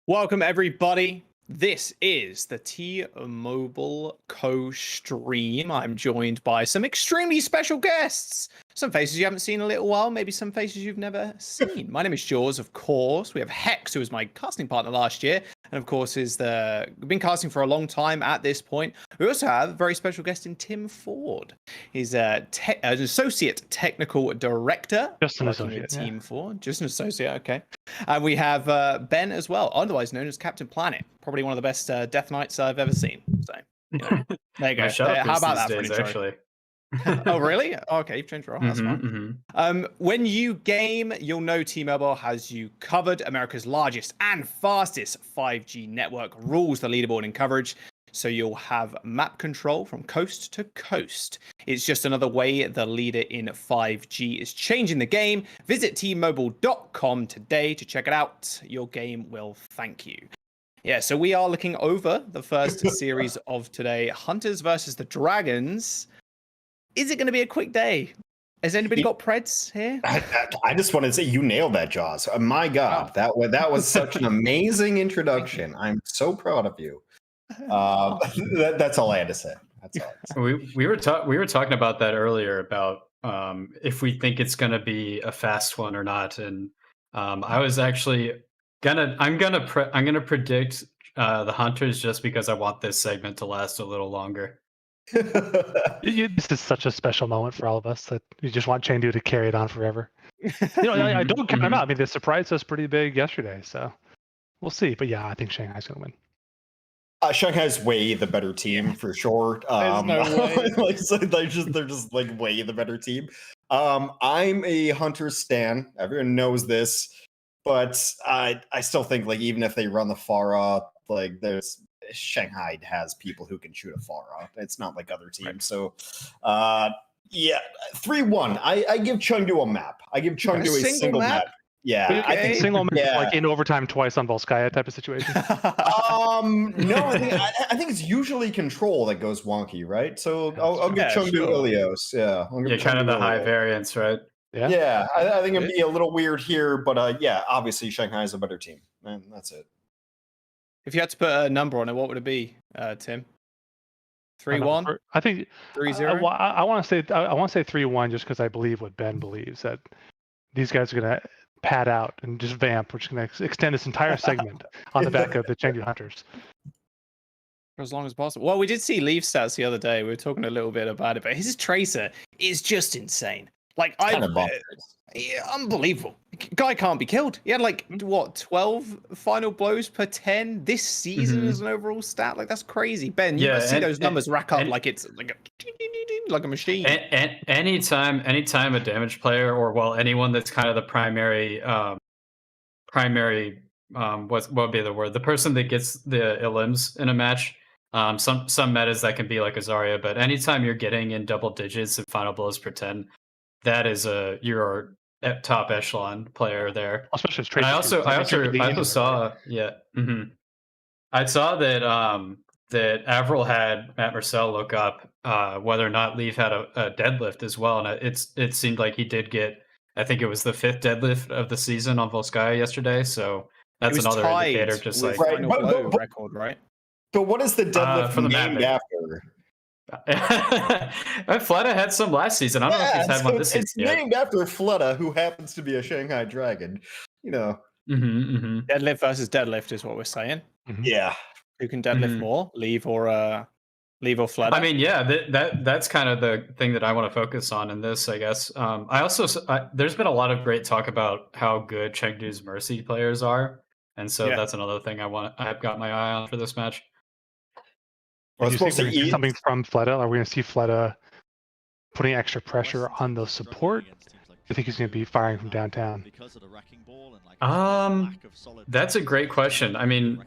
Welcome, everybody. This is the T-Mobile Co-Stream. I'm joined by some extremely special guests. Some faces you haven't seen in a little while, maybe some faces you've never seen. My name is Jaws, of course. We have Hex, who was my casting partner last year, and of course we've been casting for a long time at this point. We also have a very special guest in Tim Ford. He's an associate technical director. Just an associate. Team Ford. Just an associate, okay. And we have Ben as well, otherwise known as Captain Planet. Probably one of the best Death Knights I've ever seen. So, you know, there you go. How about that days, actually? Oh, really? Okay, you've changed role. That's fine. When you game, you'll know T-Mobile has you covered. America's largest and fastest 5G network rules the leaderboard in coverage, so you'll have map control from coast to coast. It's just another way the leader in 5G is changing the game. Visit T-Mobile.com today to check it out. Your game will thank you. Yeah, so we are looking over the first series of today, Hunters versus the Dragons. Is it going to be a quick day? Has anybody got Preds here? I just want to say you nailed that, Jaws. My God, that was such an amazing introduction. I'm so proud of you. That's all I had to say. That's all. We were talking about that earlier about if we think it's going to be a fast one or not, and I was actually I'm gonna predict the Hunters just because I want this segment to last a little longer. This is such a special moment for all of us that you just want Chengdu to carry it on forever. I don't count them out. I mean, they surprised us pretty big yesterday, so we'll see. But yeah, I think Shanghai's going to win. Shanghai's way the better team for sure. There's no way. They're just like way the better team. I'm a Hunter stan. Everyone knows this, but I still think like even if they run the Pharah, like Shanghai has people who can shoot a Pharah. It's not like other teams. So, yeah, 3-1. I give Chengdu a map. I give Chengdu a single map. Yeah, okay. I think single map, like in overtime twice on Volskaya type of situation. No, I think it's usually control that goes wonky, right? So I'll give Chengdu Ilios. Yeah, kind of the high variance, right? Yeah. I think it'd be a little weird here, but yeah, obviously Shanghai is a better team, and that's it. If you had to put a number on it, what would it be, Tim? 3-1? I think 3-0? I want to say 3-1 just because I believe what Ben believes, that these guys are going to pad out and just vamp, which is going to extend this entire segment on the back of the Chengdu Hunters. For as long as possible. Well, we did see Leaf stats the other day. We were talking a little bit about it, but his Tracer is just insane. Like, unbelievable. Guy can't be killed. He had like 12 final blows per 10 this season as an overall stat. Like, that's crazy. Ben, you see those numbers rack up like it's like a machine. Anytime a damage player or anyone that's kind of the primary what would be the word? The person that gets the elims in a match. Some metas that can be like Azaria, but anytime you're getting in double digits in final blows per 10. That is you're a top echelon player there. Especially and I also saw I saw that that Avril had Matt Marcel look up whether or not Leaf had a deadlift as well, and it seemed like he did get, I think it was the 5th deadlift of the season on Volskaya yesterday. So that's another indicator, just like record, right? But what is the deadlift named after? Fleta had some last season. I don't know if he's had one this season. It's named after Fleta, who happens to be a Shanghai Dragon. You know, deadlift versus deadlift is what we're saying. Yeah, who can deadlift more, Leave or Fleta? I mean, yeah, that's kind of the thing that I want to focus on in this, I guess. I also there's been a lot of great talk about how good Chengdu's Mercy players are, and so that's another thing I've got my eye on for this match. Do you think we're going to see something from Fleta? Are we going to see Fleta putting extra pressure on the support? I think he's going to be firing from downtown. That's a great question. I mean,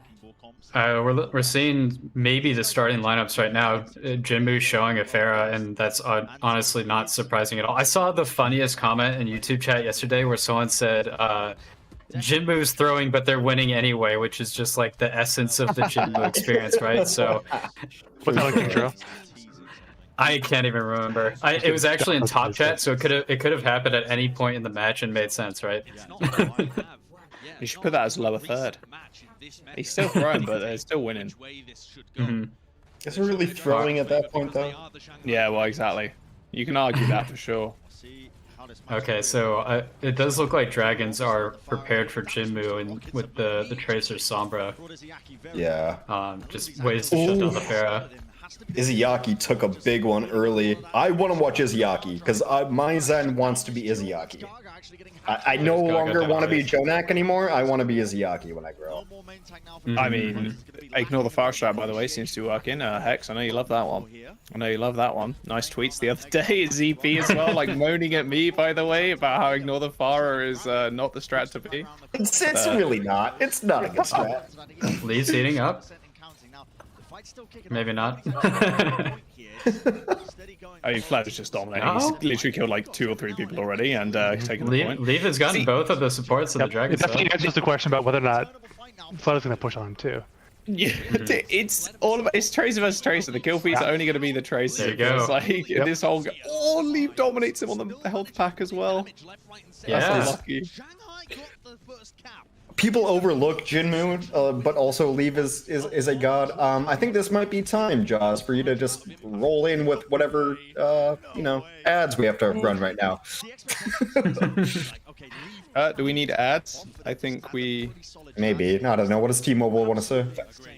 we're seeing maybe the starting lineups right now. Jinmu's showing a Pharah, and that's honestly not surprising at all. I saw the funniest comment in YouTube chat yesterday where someone said, Jinmu's throwing, but they're winning anyway, which is just like the essence of the Jinmu experience, right? So, what's that like, intro? I can't even remember. It was actually in top chat, so it could have happened at any point in the match and made sense, right? You should put that as lower third. He's still throwing, but they're still winning. Is he really throwing at that point, though? Yeah, well, exactly. You can argue that for sure. Okay, so it does look like dragons are prepared for Jinmu and with the Tracer Sombra. Yeah. Just ways to shut down the Pharah. Izayaki took a big one early. I want to watch Izayaki because my Zen wants to be Izayaki. I no longer want to be Jonak anymore. I want to be Izayaki when I grow up. I mean, ignore the fire strat, by the way, seems to be working. Hex, I know you love that one. I know you love that one. Nice tweets the other day. ZP as well, like moaning at me, by the way, about how ignore the fire is not the strat to be. It's really not. It's not a good strat. Lee's heating up. Maybe not. I mean, Flash is just dominating. He's literally killed like 2 or 3 people already and taken the point. Leaf has gotten both of the supports of the dragon. It definitely answers the question about whether or not Flood is going to push on him too. Yeah, it's all about Tracer versus Tracer. The kill feeds are only going to be the Tracer. There you go. It's like this whole Leaf dominates him on the health pack as well. Yeah. That's so lucky. People overlook Jinmu, but also Leave is a god. I think this might be time, Jaws, for you to just roll in with whatever ads we have to run right now. Do we need ads? I think we... Maybe. I don't know. What does T-Mobile want to say?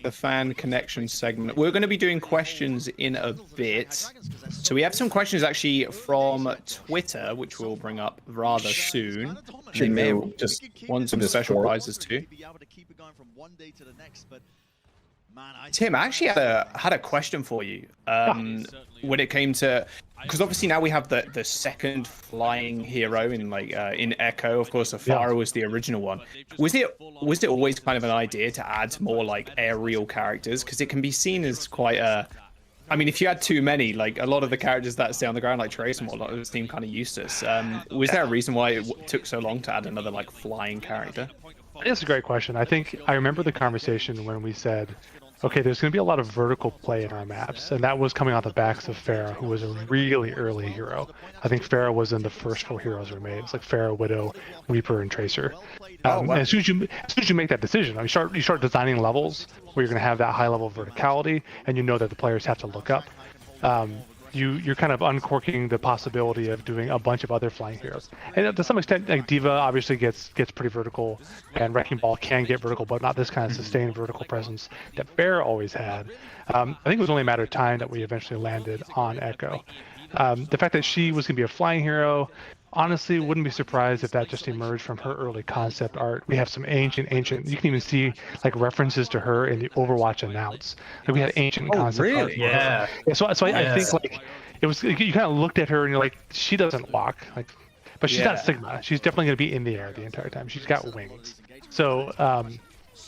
The fan connection segment. We're going to be doing questions in a bit. So we have some questions actually from Twitter, which we'll bring up rather soon. They may have just won some special prizes too. Tim, I actually had a question for you when it came to, because obviously now we have the second flying hero in in Echo. Of course, Afara was the original one. Was it always kind of an idea to add more like aerial characters? Because it can be seen as quite a, I mean, if you had too many, like a lot of the characters that stay on the ground, like Trace and whatnot, it seem kind of useless. Was there a reason why it took so long to add another like flying character? That's a great question. I think I remember the conversation when we said, okay, there's going to be a lot of vertical play in our maps, and that was coming off the backs of Pharah, who was a really early hero. I think Pharah was in the first 4 heroes we made. It's like Pharah, Widow, Reaper, and Tracer. And as soon as you make that decision, you start designing levels where you're going to have that high level of verticality, and you know that the players have to look up. You're kind of uncorking the possibility of doing a bunch of other flying heroes. And to some extent, like Diva obviously gets pretty vertical, and Wrecking Ball can get vertical, but not this kind of sustained vertical presence that Bear always had. I think it was only a matter of time that we eventually landed on Echo. The fact that she was going to be a flying hero, honestly, wouldn't be surprised if that just emerged from her early concept art. We have some ancient, you can even see like references to her in the Overwatch announce. Like we had ancient concept art. Yeah. So I think like it was, you kind of looked at her and you're like, she doesn't walk, like, but she's not Sigma. She's definitely going to be in the air the entire time. She's got wings. So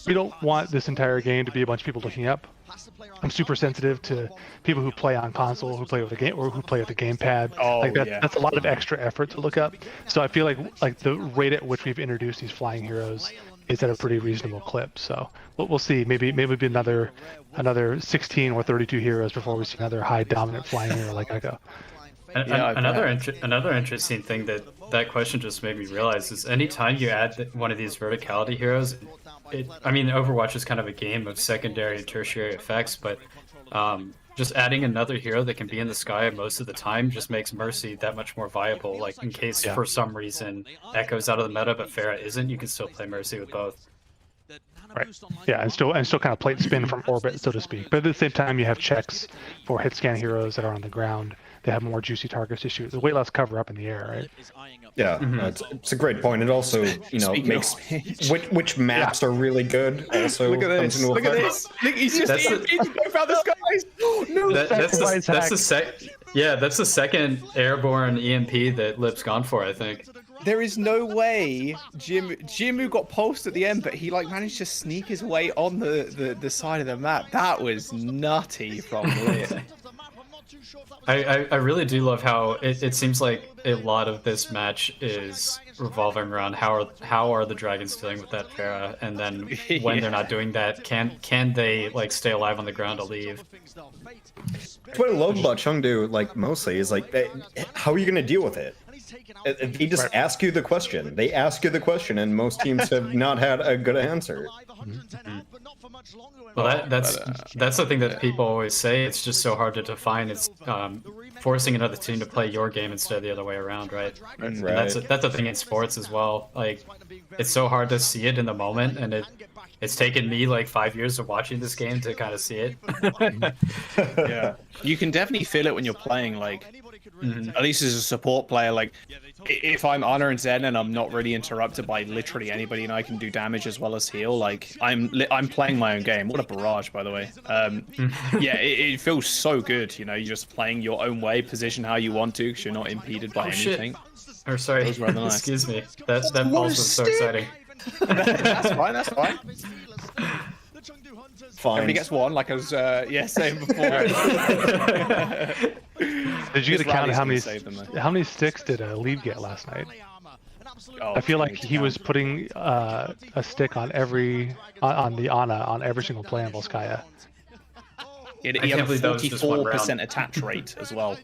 we don't want this entire game to be a bunch of people looking up. I'm super sensitive to people who play on console, who play with the game, or who play with the gamepad. That's a lot of extra effort to look up. So I feel like the rate at which we've introduced these flying heroes is at a pretty reasonable clip. So we'll see. Maybe be another 16 or 32 heroes before we see another high dominant flying hero like Echo. Another interesting thing that question just made me realize is anytime you add one of these verticality heroes, I mean, Overwatch is kind of a game of secondary and tertiary effects, but just adding another hero that can be in the sky most of the time just makes Mercy that much more viable. Like in case for some reason Echo's out of the meta but Pharah isn't, you can still play Mercy with both. Right. Yeah, and still kind of plate spin from orbit, so to speak. But at the same time, you have checks for hit scan heroes that are on the ground. They have more juicy targets to shoot. There's way less cover up in the air, right? Yeah, it's a great point. It also, makes which maps are really good. Also, look at this. Look at this. Look, he's just found the skies. No, that's the second airborne EMP that Lip's gone for, I think. There is no way Jimu got pulsed at the end, but he managed to sneak his way on the side of the map. That was nutty from Lip. I really do love how it seems like a lot of this match is revolving around how are the dragons dealing with that Pharah, and then when they're not doing that, can they stay alive on the ground to leave? What I love about Chengdu, mostly, is how are you gonna deal with it? They just ask you the question. They ask you the question, and most teams have not had a good answer. Well, that's the thing that people always say. It's just so hard to define. It's forcing another team to play your game instead of the other way around, right? And that's a thing in sports as well. Like, it's so hard to see it in the moment, and it's taken me like 5 years of watching this game to kind of see it. Yeah, you can definitely feel it when you're playing. Like, at least as a support player, like if I'm Ana and Zen and I'm not really interrupted by literally anybody, and I can do damage as well as heal, like I'm playing my own game. What a barrage, by the way. Yeah, it feels so good. You know, you're just playing your own way, position how you want to, because you're not impeded by anything. Or sorry, nice. Excuse me. That pulse was so exciting. That's fine. That's fine. Fine. Everybody gets one, like I was saying before. Did you get a count of how many sticks did Leave get last night? Oh, I feel like he was putting a stick on the Ana on every single play on Volskaya. He had a 44% attach rate as well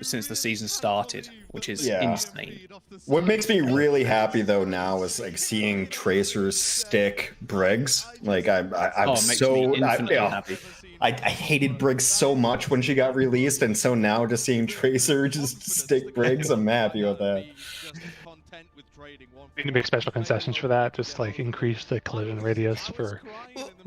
since the season started, which is insane. What makes me really happy though now is like seeing Tracer stick Briggs. Like I'm so happy. I hated Briggs so much when she got released, and so now just seeing Tracer just stick Briggs, I'm happy with that. We need to make special concessions for that. Just like increase the collision radius for.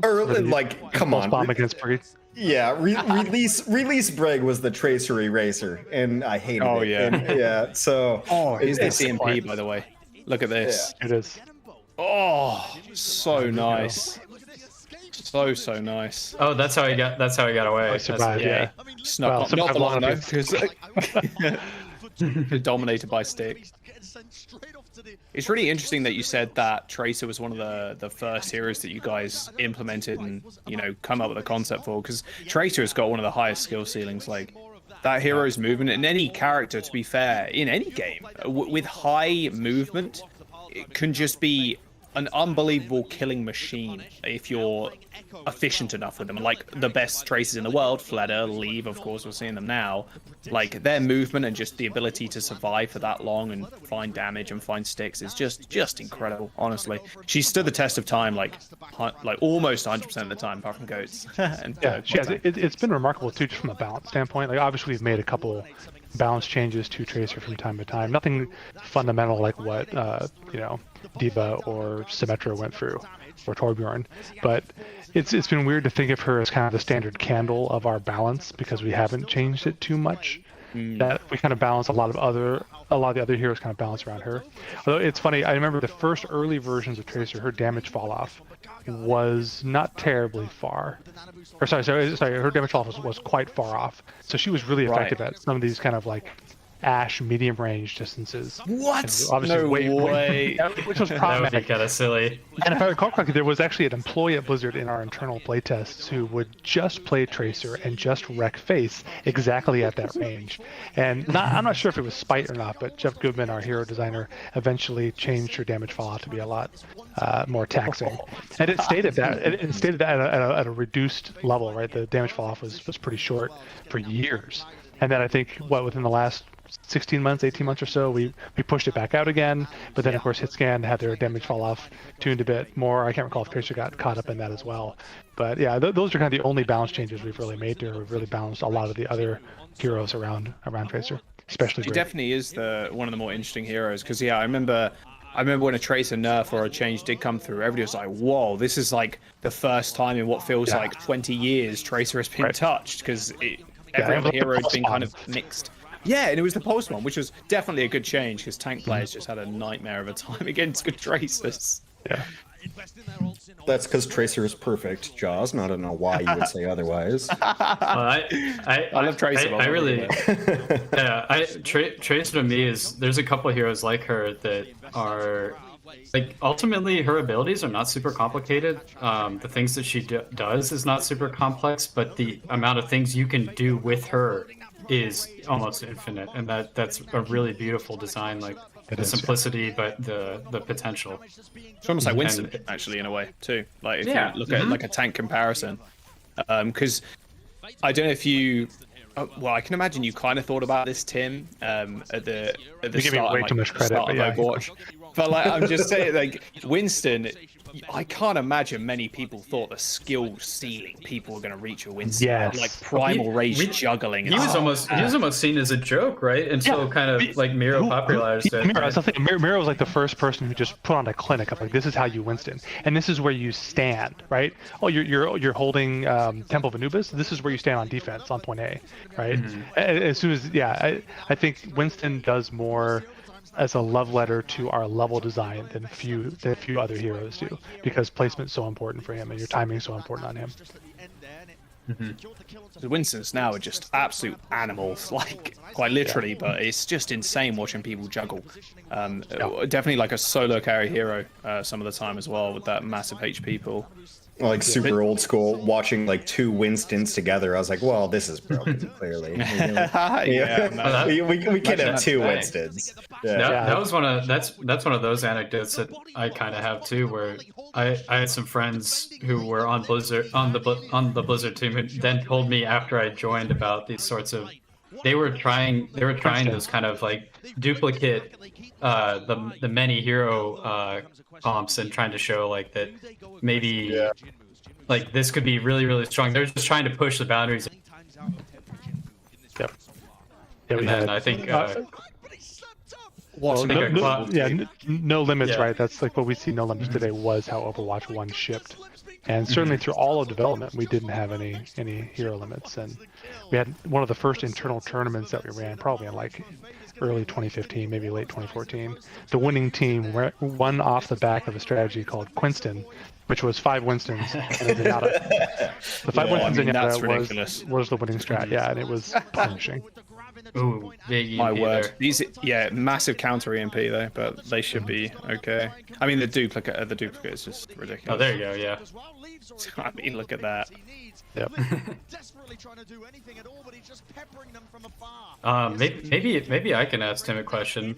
Or like, come on. Bomb against Briggs. Yeah, release Brig was the Tracer eraser, and I hated it. Oh yeah, yeah. So here's the CMP, by the way. Look at this. Yeah. It is. Oh, so nice. So nice. Oh, that's how he got away. I survived. Yeah. Snuck up. Not for long though, because dominated by stick. It's really interesting that you said that Tracer was one of the first heroes that you guys implemented and, you know, come up with a concept for, because Tracer has got one of the highest skill ceilings. Like, that hero's movement in any character, to be fair, in any game with high movement, it can just be an unbelievable killing machine if you're efficient enough with them. Like the best Tracers in the world, Fleder, Leave, of course, we're seeing them now. Like their movement and just the ability to survive for that long and find damage and find sticks is just incredible, honestly. She stood the test of time like almost 100% of the time, apart from goats. And she has. It's been remarkable too, just from a balance standpoint. Like obviously we've made a couple balance changes to Tracer from time to time. Nothing fundamental like what you know, D.Va or Symmetra went through, or Torbjorn, but it's been weird to think of her as kind of the standard candle of our balance, because we haven't changed it too much. That we kind of balance a lot of the other heroes kind of balance around her. Although it's funny, I remember the first early versions of Tracer, her damage fall off was not terribly far. Or sorry, her damage fall off was quite far off. So she was really effective at some of these kind of like Ashe medium range distances. What? No way. Which was problematic. That would be kind of silly. And if I recall correctly, there was actually an employee at Blizzard in our internal playtests who would just play Tracer and just wreck face exactly at that range. And I'm not sure if it was spite or not, but Jeff Goodman, our hero designer, eventually changed her damage fallout to be a lot more taxing. And it stated that at a reduced level, right? The damage falloff was pretty short for years. And then I think within the last 16 months, 18 months or so, we pushed it back out again. But then, of course, Hitscan had their damage fall off tuned a bit more. I can't recall if Tracer got caught up in that as well. But yeah, those are kind of the only balance changes we've really made here. We've really balanced a lot of the other heroes around Tracer, especially. She definitely is one of the more interesting heroes, because I remember when a Tracer nerf or a change did come through, everybody was like, whoa, this is like the first time in what feels like 20 years Tracer has been touched, because every other hero has been kind of mixed. Yeah, and it was the Pulse one, which was definitely a good change, because tank players just had a nightmare of a time against good Tracers. Yeah. That's because Tracer is perfect, Jaws. I don't know why you would say otherwise. I love Tracer. I really, Tracer to me there's a couple of heroes like her that are, like, ultimately her abilities are not super complicated. The things that she does is not super complex, but the amount of things you can do with her is almost infinite, and that's a really beautiful design. Like the simplicity, but the potential. It's almost like Winston, actually, in a way too. Like if you look at like a tank comparison, because I don't know if you Well, I can imagine you kind of thought about this, Tim, at the You give me start, way of, too much credit, start but of yeah. Overwatch. But like, I'm just saying, like Winston, I can't imagine many people thought the skill ceiling people were going to reach with Winston. Yes. Like primal rage juggling. He was almost seen as a joke, right? Until kind of like Miro popularized it. Miro, right? Miro was like the first person who just put on a clinic of like, this is how you Winston, and this is where you stand, right? Oh, you're holding Temple of Anubis. This is where you stand on defense on point A, right? As soon as I think Winston does more as a love letter to our level design than few other heroes do, because placement's so important for him and your timing's so important on him. The Winstons now are just absolute animals, like quite literally, but it's just insane watching people juggle. Definitely like a solo carry hero some of the time as well, with that massive HP pool. Like super old school, watching like 2 Winstons together. I was like, well, this is broken, clearly. We can't have 2 Winstons. That was that's one of those anecdotes that I kind of have too, where I had some friends who were on Blizzard on the Blizzard team who then told me after I joined about these sorts of they were trying those kind of like duplicate the many hero comps and trying to show like that maybe like this could be really, really strong. They're just trying to push the boundaries. Yep. And then I think no limits, right? That's like what we see. No limits today was how Overwatch 1 shipped, and certainly through all of development, we didn't have any hero limits, and we had one of the first internal tournaments that we ran, probably in like early 2015, maybe late 2014. The winning team won off the back of a strategy called Quinston, which was 5 Winstons and a Zenyatta. The 5 Winstons and Zenyatta was the winning strat, and it was punishing. Ooh, big My EMP word. there. These, massive counter EMP though, but they should be okay. I mean, the duplicate is just ridiculous. Oh, there you go. Yeah. I mean, look at that. Yep. Maybe I can ask Tim a question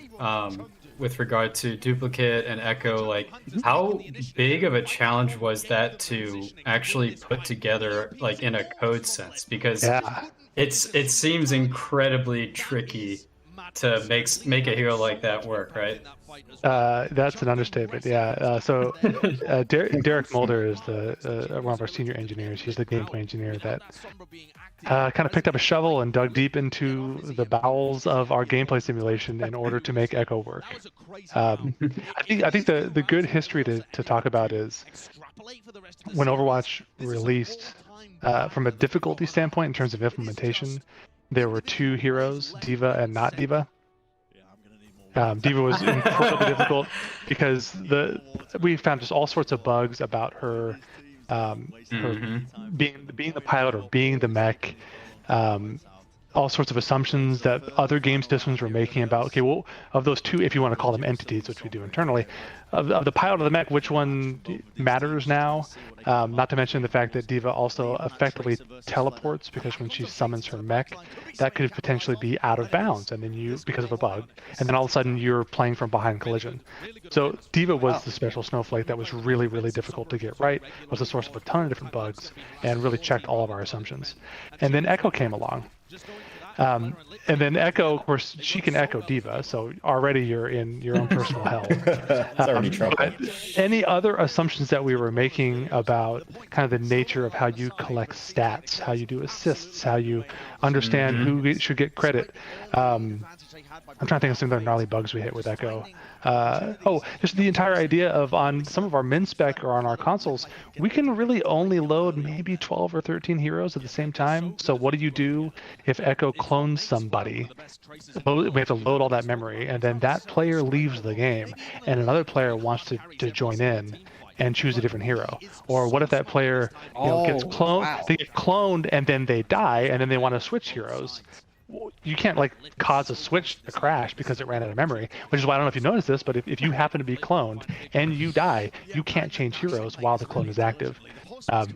with regard to duplicate and echo. Like, how big of a challenge was that to actually put together, like in a code sense? Because it seems incredibly tricky to make a hero like that work, right? That's an understatement. So Derek Mulder is one of our senior engineers. He's the gameplay engineer that kind of picked up a shovel and dug deep into the bowels of our gameplay simulation in order to make Echo work. I think the good history to talk about is when Overwatch released, from a difficulty standpoint in terms of implementation, there were 2 heroes, D.Va and not D.Va. D.Va was incredibly difficult because we found just all sorts of bugs about her, her being the pilot or being the mech, all sorts of assumptions that other game systems were making about, okay, well, of those 2, if you want to call them entities, which we do internally, of the pilot or the mech, which one matters now? Not to mention the fact that D.Va also effectively teleports, because when she summons her mech, that could potentially be out of bounds, and then because of a bug, and then all of a sudden you're playing from behind collision. So D.Va was the special snowflake that was really, really difficult to get right, was the source of a ton of different bugs, and really checked all of our assumptions. And then Echo came along. And then Echo, of course, she can echo D.Va, so already you're in your own personal hell. It's already trouble. But any other assumptions that we were making about kind of the nature of how you collect stats, how you do assists, how you understand who should get credit. I'm trying to think of some other gnarly bugs we hit with Echo. Just the entire idea of on some of our min spec or on our consoles, we can really only load maybe 12 or 13 heroes at the same time. So what do you do if Echo clones somebody? We have to load all that memory, and then that player leaves the game, and another player wants to join in and choose a different hero. Or what if that player gets cloned? Wow. They get cloned and then they die, and then they want to switch heroes. You can't like cause a switch to crash because it ran out of memory, which is why I don't know if you noticed this, but if you happen to be cloned and you die, you can't change heroes while the clone is active,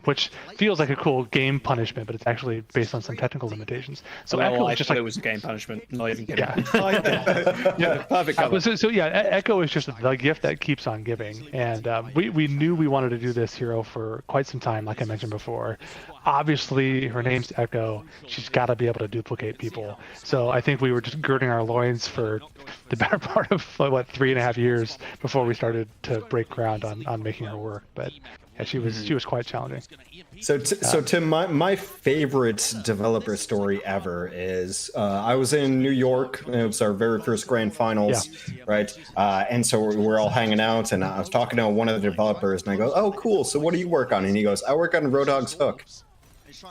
which feels like a cool game punishment, but it's actually based on some technical limitations. So Echo I is just thought like it was a game punishment. Not even kidding. Yeah, perfect. Echo is just the gift that keeps on giving, and we knew we wanted to do this hero for quite some time, like I mentioned before. obviously her name's Echo. She's got to be able to duplicate people. So I think we were just girding our loins for the better part of 3.5 years before we started to break ground on making her work. But yeah, she was quite challenging. So Tim, my favorite developer story ever is I was in New York. It was our very first grand finals, right? And so we're all hanging out, and I was talking to one of the developers, and I go, "Oh, cool. So what do you work on?" And he goes, "I work on Roadhog's Hook."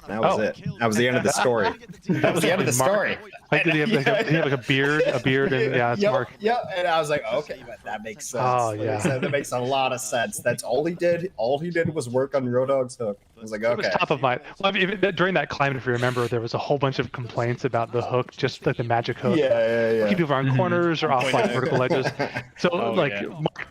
That was it. That was the end of the story. That was the end of the story. Like, did he have like a beard, and it's Mark. Yeah, and I was like, okay, that makes sense. Oh, yeah. That makes a lot of sense. That's all he did. All he did was work on Roadhog's Hook. I was like, okay. It was top of mind. Well, during that climate, if you remember, there was a whole bunch of complaints about the hook, just like the magic hook. Yeah. Keep people on corners or off like vertical edges. So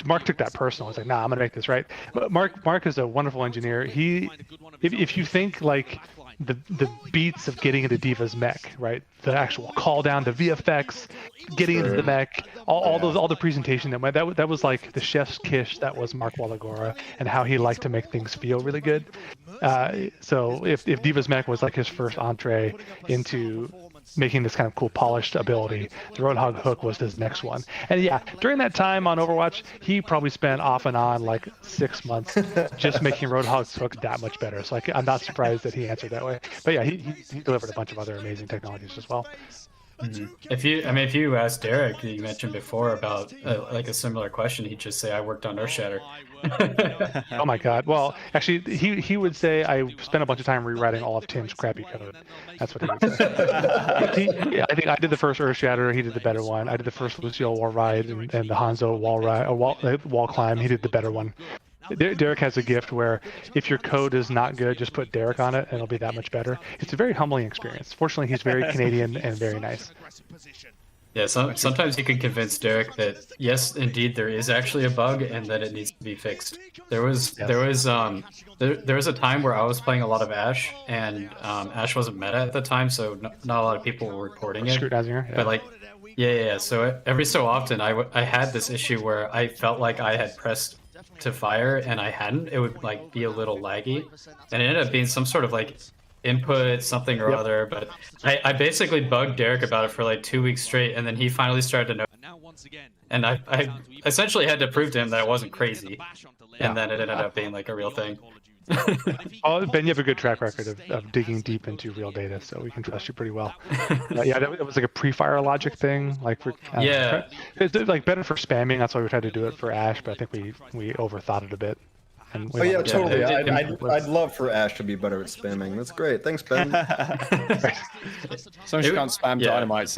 Mark took that personal. I was like, nah, I'm gonna make this right. But Mark is a wonderful engineer. If you think like the beats of getting into Diva's mech, right? The actual call down, the VFX, getting into the mech, all the presentation that went. That was like the chef's kiss. That was Mark Walagora and how he liked to make things feel really good. So if Diva's mech was like his first entree into making this kind of cool polished ability, the Roadhog hook was his next one. And yeah, during that time on Overwatch, he probably spent off and on like 6 months just making Roadhog's hook that much better. So I'm not surprised that he answered that way. But yeah, he delivered a bunch of other amazing technologies as well. Mm-hmm. If you asked Derek, you mentioned before about like a similar question, he'd just say, "I worked on Earthshatter." Oh my God! Well, actually, he would say, "I spent a bunch of time rewriting all of Tim's crappy code." That's what he would say. I think I did the first Earthshatter. He did the better one. I did the first Lucio wall ride and the Hanzo wall climb. He did the better one. Derek has a gift where if your code is not good, just put Derek on it and it'll be that much better. It's a very humbling experience. Fortunately, he's very Canadian and very nice. Yeah, sometimes you can convince Derek that yes, indeed, there is actually a bug and that it needs to be fixed. There was a time where I was playing a lot of Ashe, and Ashe wasn't meta at the time, so not a lot of people were reporting it. Scrutinizing her, yeah. But like, yeah. So every so often, I had this issue where I felt like I had pressed to fire and I hadn't. It would like be a little laggy, and it ended up being some sort of like input something or other. But I basically bugged Derek about it for like 2 weeks straight, and then he finally started to know. And I essentially had to prove to him that I wasn't crazy, and then it ended up being like a real thing. Oh, Ben, you have a good track record of digging deep into real data, so we can trust you pretty well. Yeah, that was like a pre-fire logic thing. Like it's like better for spamming. That's why we tried to do it for Ashe, but I think we overthought it a bit. And totally. I'd love for Ashe to be better at spamming. That's great. Thanks, Ben. As long as you can't spam dynamites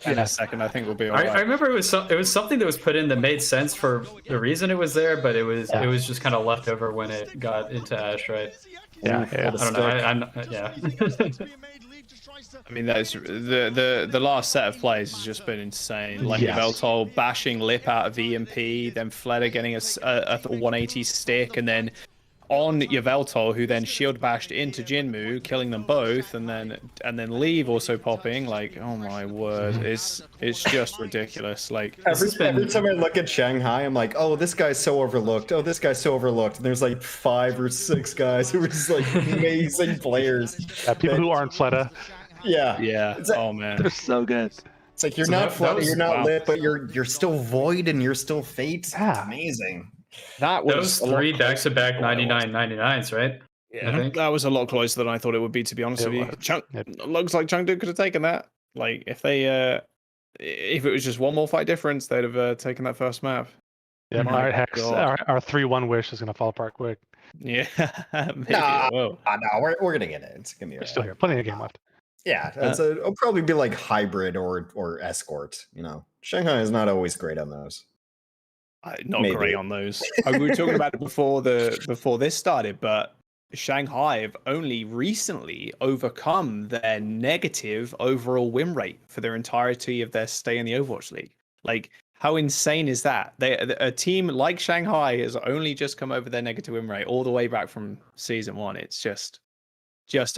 in a second, I think we'll be all right. I remember it was something that was put in that made sense for the reason it was there, but it was just kind of left over when it got into Ashe, right? Yeah. I don't know. I mean, that's the last set of plays has just been insane. Like Yveltal bashing Lip out of EMP, then Fleder getting a 180 stick, and then on Yveltal, who then shield bashed into Jinmu, killing them both, and then Leave also popping. Like, oh my word, it's just ridiculous. Like every time I look at Shanghai, I'm like, oh, this guy's so overlooked. Oh, this guy's so overlooked. And there's like 5 or 6 guys who are just like amazing players. Yeah, people who aren't Fleta. Yeah. Oh man, they're so good. It's like you're not Fleta, you're not Lit, but you're still Void and you're still Fate. Yeah. It's amazing. That was 3 back-to-back 99.99s, right? Yeah, I think that was a lot closer than I thought it would be, to be honest with you. Looks like Chengdu could have taken that. Like if it was just one more fight difference, they'd have taken that first map. Yeah, all right, Hex. Our 3-1 wish is gonna fall apart quick. Yeah, maybe no, we're gonna get it. It's gonna be. We're still here. Plenty of game left. Yeah, it'll probably be like hybrid or escort. You know, Shanghai is not always great on those. Not great on those. We were talking about it before this started, but Shanghai have only recently overcome their negative overall win rate for their entirety of their stay in the Overwatch League. Like, how insane is that? A team like Shanghai has only just come over their negative win rate all the way back from season 1. It's just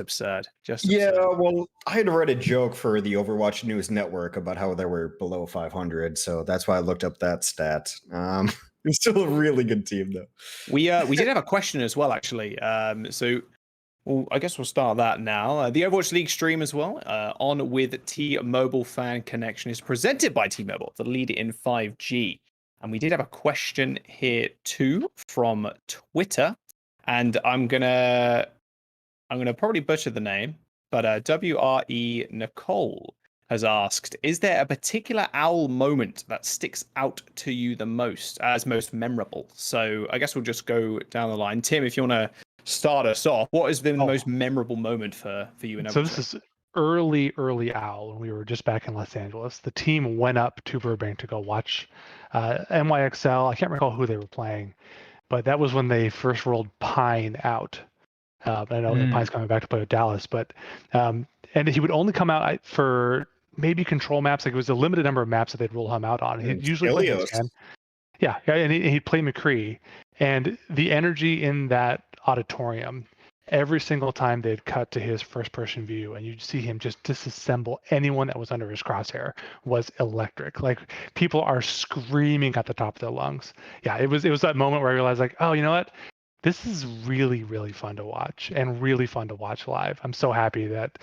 absurd. Yeah, well, I had read a joke for the Overwatch News Network about how they were below 500, so that's why I looked up that stat. It's still a really good team, though. We did have a question as well, actually. So Well, I guess we'll start that now. The Overwatch League stream as well, on with T-Mobile Fan Connection, is presented by T-Mobile, the leader in 5G. And we did have a question here too from Twitter, and I'm gonna probably butcher the name, but WRE Nicole has asked, is there a particular OWL moment that sticks out to you the most, as most memorable? So I guess we'll just go down the line. Tim, if you want to start us off, what has been the most memorable moment for you in Overwatch? So this is early OWL when we were just back in Los Angeles. The team went up to Burbank to go watch NYXL. I can't recall who they were playing, but that was when they first rolled Pine out. I know that Pine's coming back to play with Dallas, but and he would only come out for maybe control maps. Like, it was a limited number of maps that they'd roll him out on. He'd usually play Scan. Yeah, and he'd play McCree. And the energy in that auditorium, every single time they'd cut to his first-person view, and you'd see him just disassemble anyone that was under his crosshair, was electric. Like, people are screaming at the top of their lungs. Yeah, it was that moment where I realized, like, oh, you know what? This is really, really fun to watch, and really fun to watch live. I'm so happy that,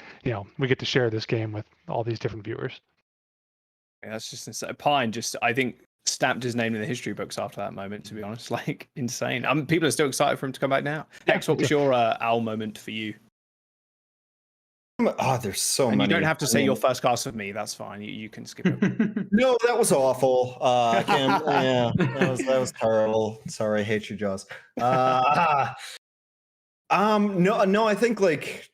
we get to share this game with all these different viewers. Yeah, that's just insane. Pine I think, stamped his name in the history books after that moment, to be honest. Like, insane. People are still excited for him to come back now. Hex, what was your OWL moment for you? Oh, there's so many. You don't have to say your first cast of me. That's fine. You can skip it. No, that was awful. Yeah, that was terrible. Sorry, I hate you, Jaws. No, I think like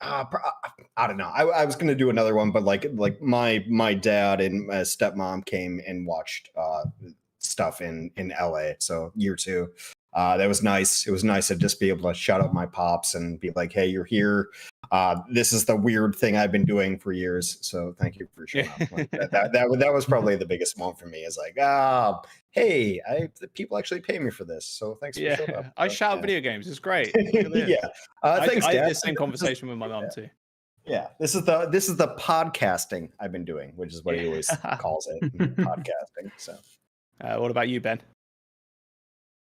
I don't know. I was gonna do another one, but like my dad and my stepmom came and watched stuff in LA. So year 2. That was nice. It was nice to just be able to shout out my pops and be like, "Hey, you're here. This is the weird thing I've been doing for years. So thank you for showing up." Like, that was probably the biggest moment for me. Is like, hey, people actually pay me for this. So thanks for showing up. I shout video games. It's great. Yeah. Thanks, I Dad. had the same conversation with my mom too. Yeah, this is the podcasting I've been doing, which is what he always calls it, podcasting. So, what about you, Ben?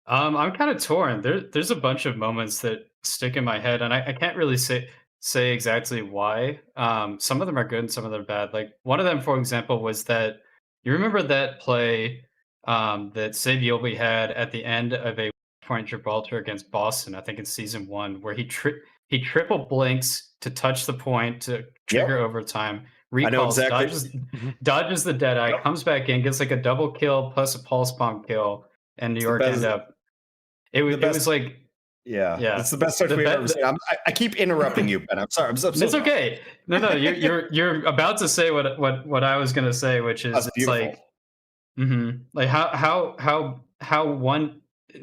I'm kind of torn. There's a bunch of moments that stick in my head, and I can't really say exactly why. Some of them are good and some of them are bad. Like, one of them, for example, was that you remember that play that Sid Yilby had at the end of a point Gibraltar against Boston, I think in season 1, where he triple blinks to touch the point to trigger overtime. Recalls, dodges the Deadeye, comes back in, gets like a double kill plus a pulse bomb kill, and New York end up. It was like, yeah, it's the best touch we've ever seen. I keep interrupting you, Ben. I'm sorry. It's okay. No, you're about to say what I was gonna say, which is it's like, like how one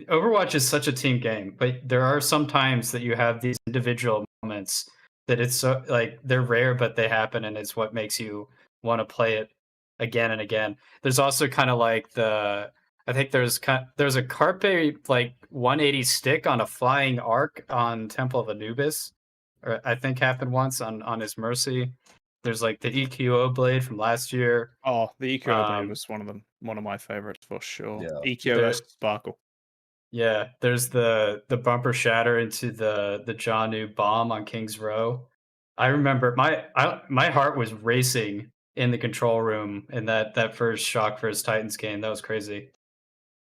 Overwatch is such a team game, but there are some times that you have these individual moments that it's so like they're rare, but they happen, and it's what makes you want to play it again and again. There's also kind of like I think there's a Carpe like 180 stick on a flying arc on Temple of Anubis, or I think happened once on his Mercy. There's like the EQO blade from last year. Oh, the EQO blade was one of my favorites for sure. Yeah. EQO versus Sparkle. Yeah, there's the bumper shatter into the Janu bomb on King's Row. I remember my heart was racing in the control room in that first Shock vs Titans game. That was crazy.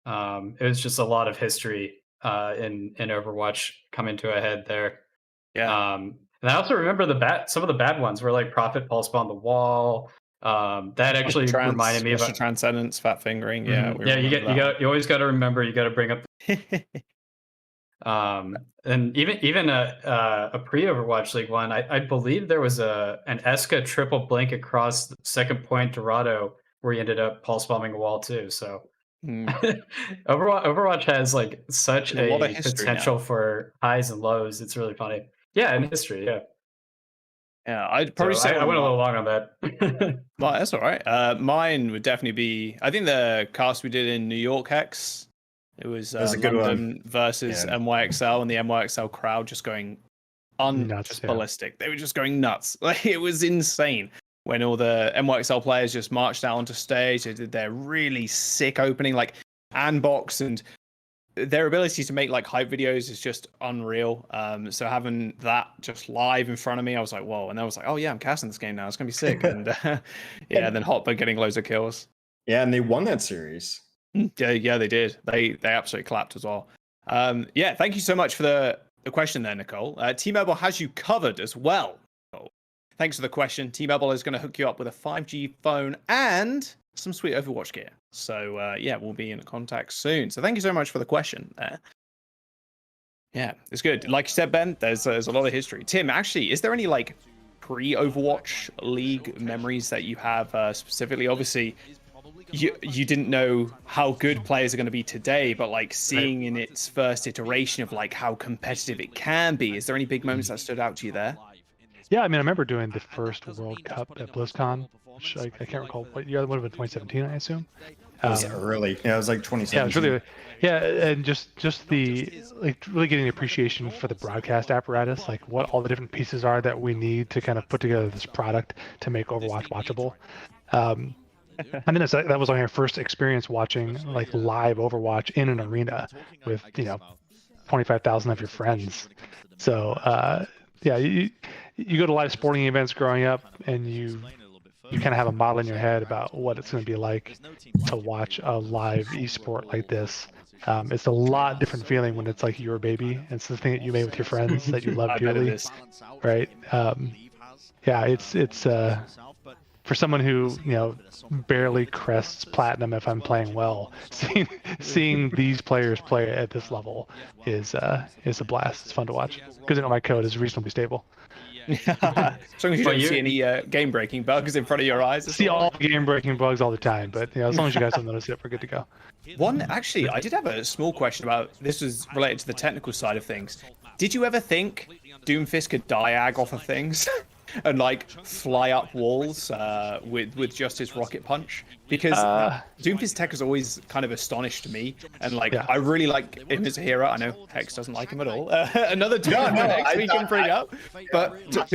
It was just a lot of history in Overwatch coming to a head there. Yeah. And I also remember some of the bad ones were like Prophet Pulse Bomb the Wall. That actually reminded me of Transcendence, Fat Fingering. Yeah, you always got to remember. You got to bring up. And even a pre-Overwatch League one, I believe there was an Eska triple blink across the second point Dorado where he ended up pulse bombing a wall too. So Overwatch has like such a potential for highs and lows. It's really funny. Yeah, in history. Yeah. Yeah, I'd probably say I went a little long on that. Well, that's all right. Mine would definitely be. I think the cast we did in New York, Hex. It was a good London versus NYXL, and the NYXL crowd just going ballistic. They were just going nuts. Like, it was insane when all the NYXL players just marched out onto stage. They did their really sick opening, like Anbox and their ability to make like hype videos is just unreal. So having that just live in front of me, I was like, whoa. And I was like, oh yeah, I'm casting this game now. It's gonna be sick. And yeah, and then Hotbird getting loads of kills. Yeah, and they won that series. Yeah, they did. They absolutely clapped as well. Yeah, thank you so much for the question there, Nicole. T-Mobile has you covered as well. Thanks for the question. T-Mobile is going to hook you up with a 5G phone and some sweet Overwatch gear. So yeah, we'll be in contact soon. So thank you so much for the question there. Yeah, it's good. Like you said, Ben, there's a lot of history. Tim, actually, is there any like pre-Overwatch League memories that you have specifically? Obviously, you didn't know how good players are going to be today, but like seeing in its first iteration of like how competitive it can be, is there any big moments that stood out to you there? Yeah, I mean, I remember doing the first World Cup at BlizzCon, which I can't recall what year. That would have been 2017, I assume. It was early. Yeah, it was like 2017. Yeah, it was really, yeah, and just the like really getting the appreciation for the broadcast apparatus, like what all the different pieces are that we need to kind of put together this product to make Overwatch watchable. I mean, that was our first experience watching like live Overwatch in an arena with 25,000 of your friends. So yeah, you go to live sporting events growing up, and you kind of have a model in your head about what it's going to be like to watch a live esport like this. It's a lot different feeling when it's like your baby. It's the thing that you made with your friends that you love dearly, right? Yeah, it's for someone who barely crests platinum if I'm playing well, seeing these players play at this level is a blast. It's fun to watch because my code is reasonably stable. As long as you don't see any game-breaking bugs in front of your eyes. See all game-breaking bugs all the time, but as long as you guys don't notice it, we're good to go. Actually, I did have a small question about this. Was related to the technical side of things. Did you ever think Doomfist could diag off of things and like fly up walls with just his rocket punch? Because Doomfist tech has always kind of astonished me, and like I really like him as a hero. I know Hex doesn't like him at all. Another Doomfist we can bring up. But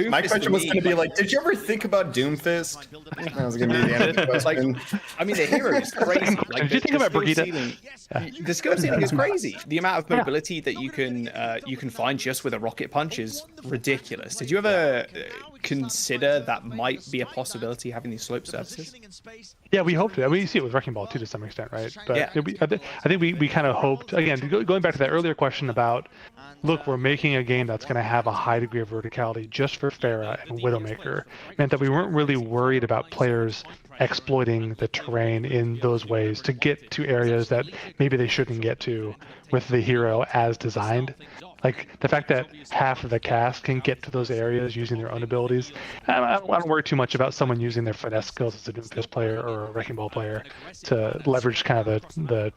my question was going to be like, did you ever think about Doomfist? That was going to be the end of the question. Like, I mean, the hero is crazy. Like, did you think about Brigitte? The skill ceiling is crazy. The amount of mobility that you can find just with a rocket punch is ridiculous. Did you ever consider that might be a possibility, having these slope surfaces? Yeah, we hoped it. We see it with Wrecking Ball too, to some extent, right? But yeah. I think we kind of hoped, again, going back to that earlier question about, look, we're making a game that's going to have a high degree of verticality just for Pharah and Widowmaker, meant that we weren't really worried about players exploiting the terrain in those ways to get to areas that maybe they shouldn't get to with the hero as designed. Like the fact that half of the cast can get to those areas using their own abilities. I don't worry too much about someone using their finesse skills as a Doomfist player or a Wrecking Ball player to leverage kind of the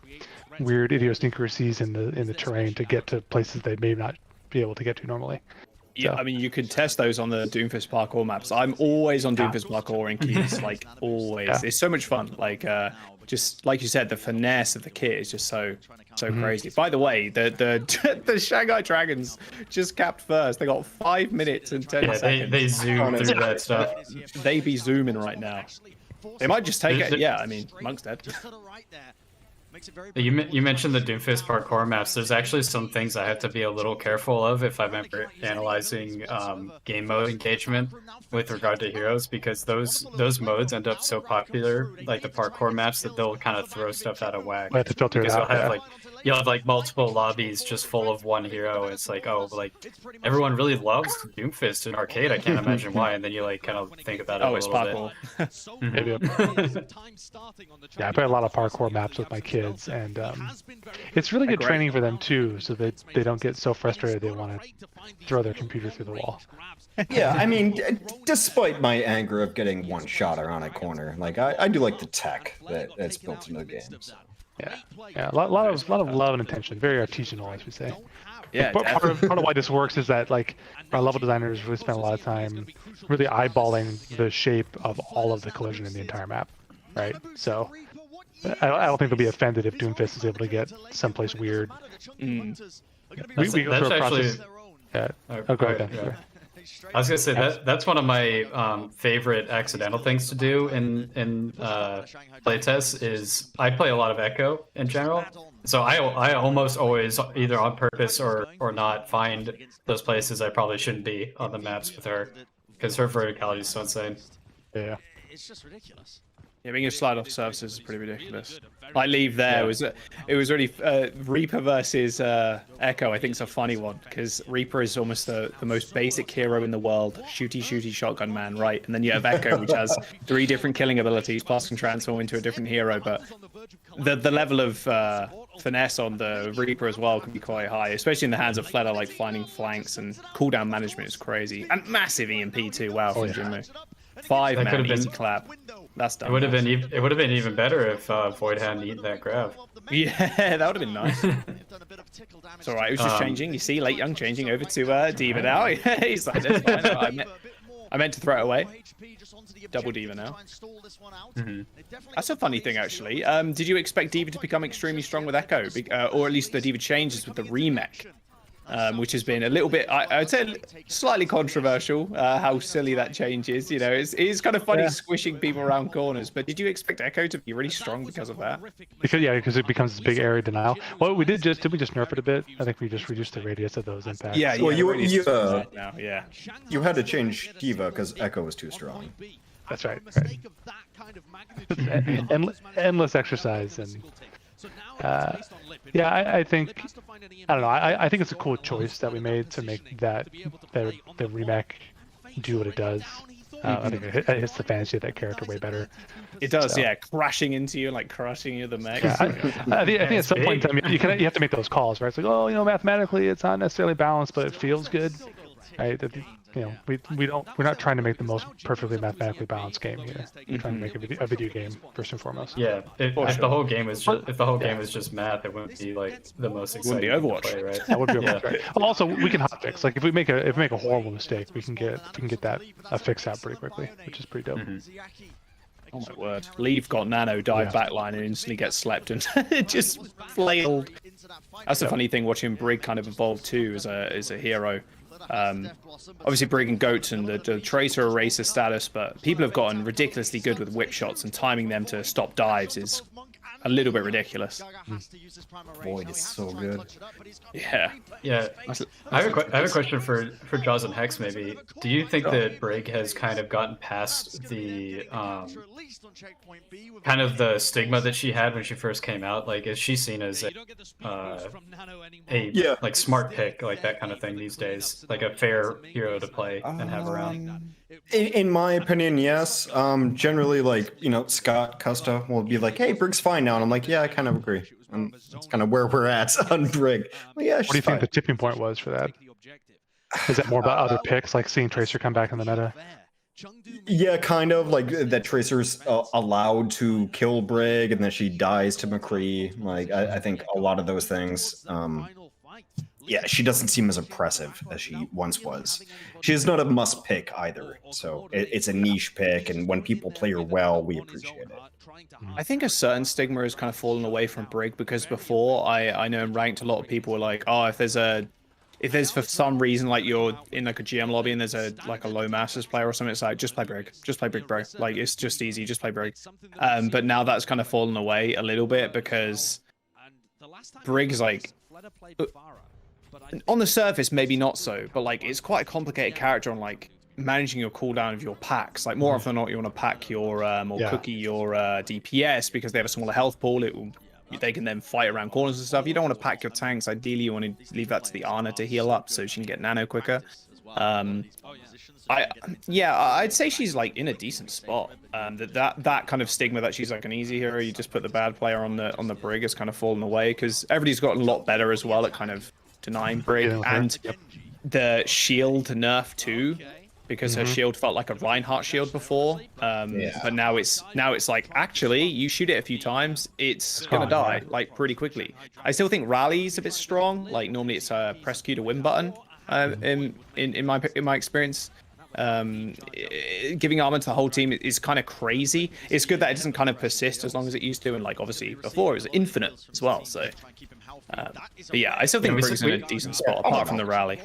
weird idiosyncrasies in the terrain to get to places they may not be able to get to normally. Yeah, I mean, you could test those on the Doomfist parkour maps. I'm always on Doomfist parkour in queues, like always. Yeah. It's so much fun. Like, just like you said, the finesse of the kit is just so crazy. By the way, the Shanghai Dragons just capped first. They got 5 minutes and 10 seconds. They zoom through that stuff. They be zooming right now. They might just take it. Yeah, I mean, Monk's dead. You mentioned the Doomfist parkour maps. There's actually some things I have to be a little careful of if I'm ever analyzing game mode engagement with regard to heroes, because those modes end up so popular, like the parkour maps, that they'll kind of throw stuff out of whack. To filter it out, you'll have like multiple lobbies just full of one hero. It's like, oh, like everyone really loves Doomfist in arcade. I can't imagine why. And then you like kind of think about it a little bit. Maybe. Yeah, I play a lot of parkour maps with my kids, and it's really good training for them too, so they don't get so frustrated they want to throw their computer through the wall. Yeah, I mean, despite my anger of getting one shot around a corner, like I do like the tech that's built into the game. So. Yeah, a lot of love and attention, very artisanal, as we say. Yeah, part of why this works is that like our level designers really spend a lot of time really eyeballing the shape of all of the collision in the entire map, right? So I don't think they'll be offended if Doomfist is able to get someplace weird. We go through a process. Yeah. Go ahead. I was gonna say that's one of my favorite accidental things to do in playtests is I play a lot of Echo in general. So I almost always either on purpose or not find those places I probably shouldn't be on the maps with her because her verticality is so insane. Yeah. It's just ridiculous. Yeah, being a slide off surfaces is pretty ridiculous. Like Leave there was it was really Reaper versus Echo. I think it's a funny one because Reaper is almost the most basic hero in the world, shooty shotgun man, right? And then you have Echo, which has 3 different killing abilities, plus can transform into a different hero. But the level of finesse on the Reaper as well can be quite high, especially in the hands of Fleta, like finding flanks and cooldown management is crazy, and massive EMP too. Wow, from Jinmu. 5-man easy clap. That's done. It would have been even better if Void hadn't eaten that grab. Yeah, that would have been nice. It's alright, it was just changing. You see, Late Young changing over to D.Va now. He's like, that's fine. I meant to throw it away. Double D.Va now. That's a funny thing, actually. Did you expect D.Va to become extremely strong with Echo? Or at least the D.Va changes with the remake? Which has been a little bit, I'd say, slightly controversial. How silly that change is. You know, it is kind of funny squishing people around corners. But did you expect Echo to be really strong because of that? Because it becomes this big area denial. Well, we did we just nerf it a bit? I think we just reduced the radius of those impacts. Yeah. Well, you had to change D.Va because Echo was too strong. That's right. Endless exercise and. I think I don't know. I think it's a cool choice that we made to make the remake do what it does. I think it hits the fantasy of that character way better. It does, crashing into you, like crushing you, the mech. Yeah, I think at some point in time you have to make those calls, right? It's like, oh, mathematically it's not necessarily balanced, but it feels good, right? We're not trying to make the most perfectly mathematically balanced game here. We're trying to make a video game first and foremost. Yeah, if the whole game was just math, it wouldn't be like the most exciting. Wouldn't be Overwatch, play, right? That would be Overwatch, right? Well, also we can hotfix. Like if we make a horrible mistake, we can get that fixed out pretty quickly, which is pretty dope. Oh my word! Leave got nano, dive backline, and instantly gets slept and just flailed. That's the funny thing watching Brig kind of evolve too as a hero. Obviously Brig and Goat and the Tracer Eraser status, but people have gotten ridiculously good with whip shots, and timing them to stop dives is a little bit ridiculous. Void is so good. Yeah. I have a question for Jaws and Hex. Maybe do you think that Brig has kind of gotten past the kind of the stigma that she had when she first came out? Like, is she seen as a like smart pick, like that kind of thing these days, like a fair hero to play and have around? In my opinion, yes. Generally, like, Scott Custa will be like, "Hey, Brig's fine now," and I'm like, "Yeah, I kind of agree." And that's kind of where we're at on Brig. Well, yeah, what do you think the tipping point was for that? Is it more about other picks, like seeing Tracer come back in the meta? Yeah, kind of like that Tracer's allowed to kill Brig, and then she dies to McCree. Like, I think a lot of those things. Yeah, she doesn't seem as oppressive as she once was. She is not a must pick either, so it's a niche pick, and when people play her well, we appreciate it. I think a certain stigma has kind of fallen away from Brig, because before I know in ranked a lot of people were like, oh, if there's for some reason like you're in like a GM lobby and there's a low Masters player or something, it's like just play Brig, bro. Like, it's just easy, just play Brig. But now that's kind of fallen away a little bit, because Brig is like, on the surface maybe not so, but like it's quite a complicated character on like managing your cooldown of your packs. Like, more often than not, you want to pack your cookie your DPS because they have a smaller health pool. They can then fight around corners and stuff. You don't want to pack your tanks. Ideally, you want to leave that to the Ana to heal up so she can get nano quicker. I'd say she's like in a decent spot. That kind of stigma that she's like an easy hero, you just put the bad player on the Brig, has kind of fallen away, because everybody's gotten a lot better as well at kind of denying Brig, and the shield nerf too, because her shield felt like a Reinhardt shield before. But now it's like, actually, you shoot it a few times, it's gonna die like pretty quickly. I still think Rally's a bit strong. Like, normally it's a press Q to win button. In my experience, giving armor to the whole team is kind of crazy. It's good that it doesn't kind of persist as long as it used to, and like obviously before it was infinite as well. So, but yeah, I still think Brig's in a decent spot apart from the Rally.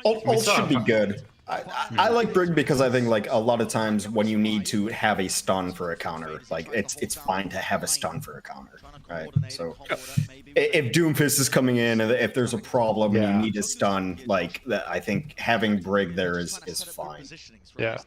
Ult should be good. I like Brig because I think like a lot of times when you need to have a stun for a counter, like it's fine to have a stun for a counter, right? So if Doomfist is coming in and if there's a problem and you need a stun, like I think having Brig there is fine. Yeah.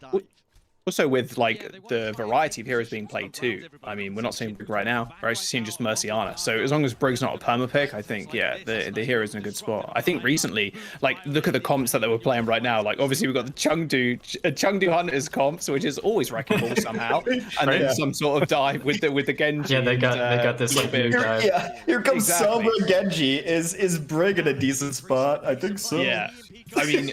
Also, with like the variety of heroes being played too. I mean, we're not seeing Brig right now. We're actually seeing just Merciana. So as long as Brig's not a perma pick, I think the hero's in a good spot. I think recently, like look at the comps that they were playing right now. Like obviously we've got the Chengdu Hunters comps, which is always wrecking ball somehow, and then some sort of dive with the Genji. Yeah, they got this like big dive. Yeah, here comes Selva Genji. Is Brig in a decent spot? I think so. Yeah, I mean.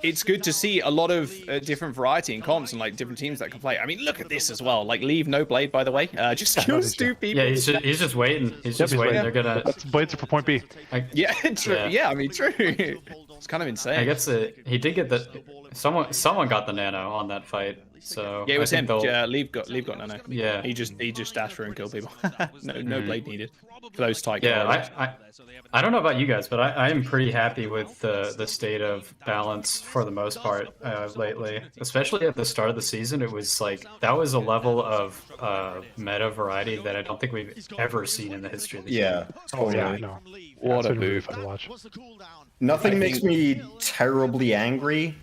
It's good to see a lot of different variety in comps and like different teams that can play. I mean, look at this as well. Like, leave no blade, by the way. Just kills 2 people. Yeah, he's just waiting. He's just waiting. They're gonna. Blades are for point B. Yeah, true. Yeah, I mean, true. It's kind of insane. I guess he did get the. Someone got the nano on that fight. So yeah, it was him. Leave got nano. Yeah. He just dashed through and killed people. no blade needed for those tight. Yeah, I don't know about you guys, but I am pretty happy with the state of balance for the most part lately. Especially at the start of the season, it was like that was a level of meta variety that I don't think we've ever seen in the history of the game. Totally. Yeah, I know. What a really move fun to watch. Nothing makes me terribly angry.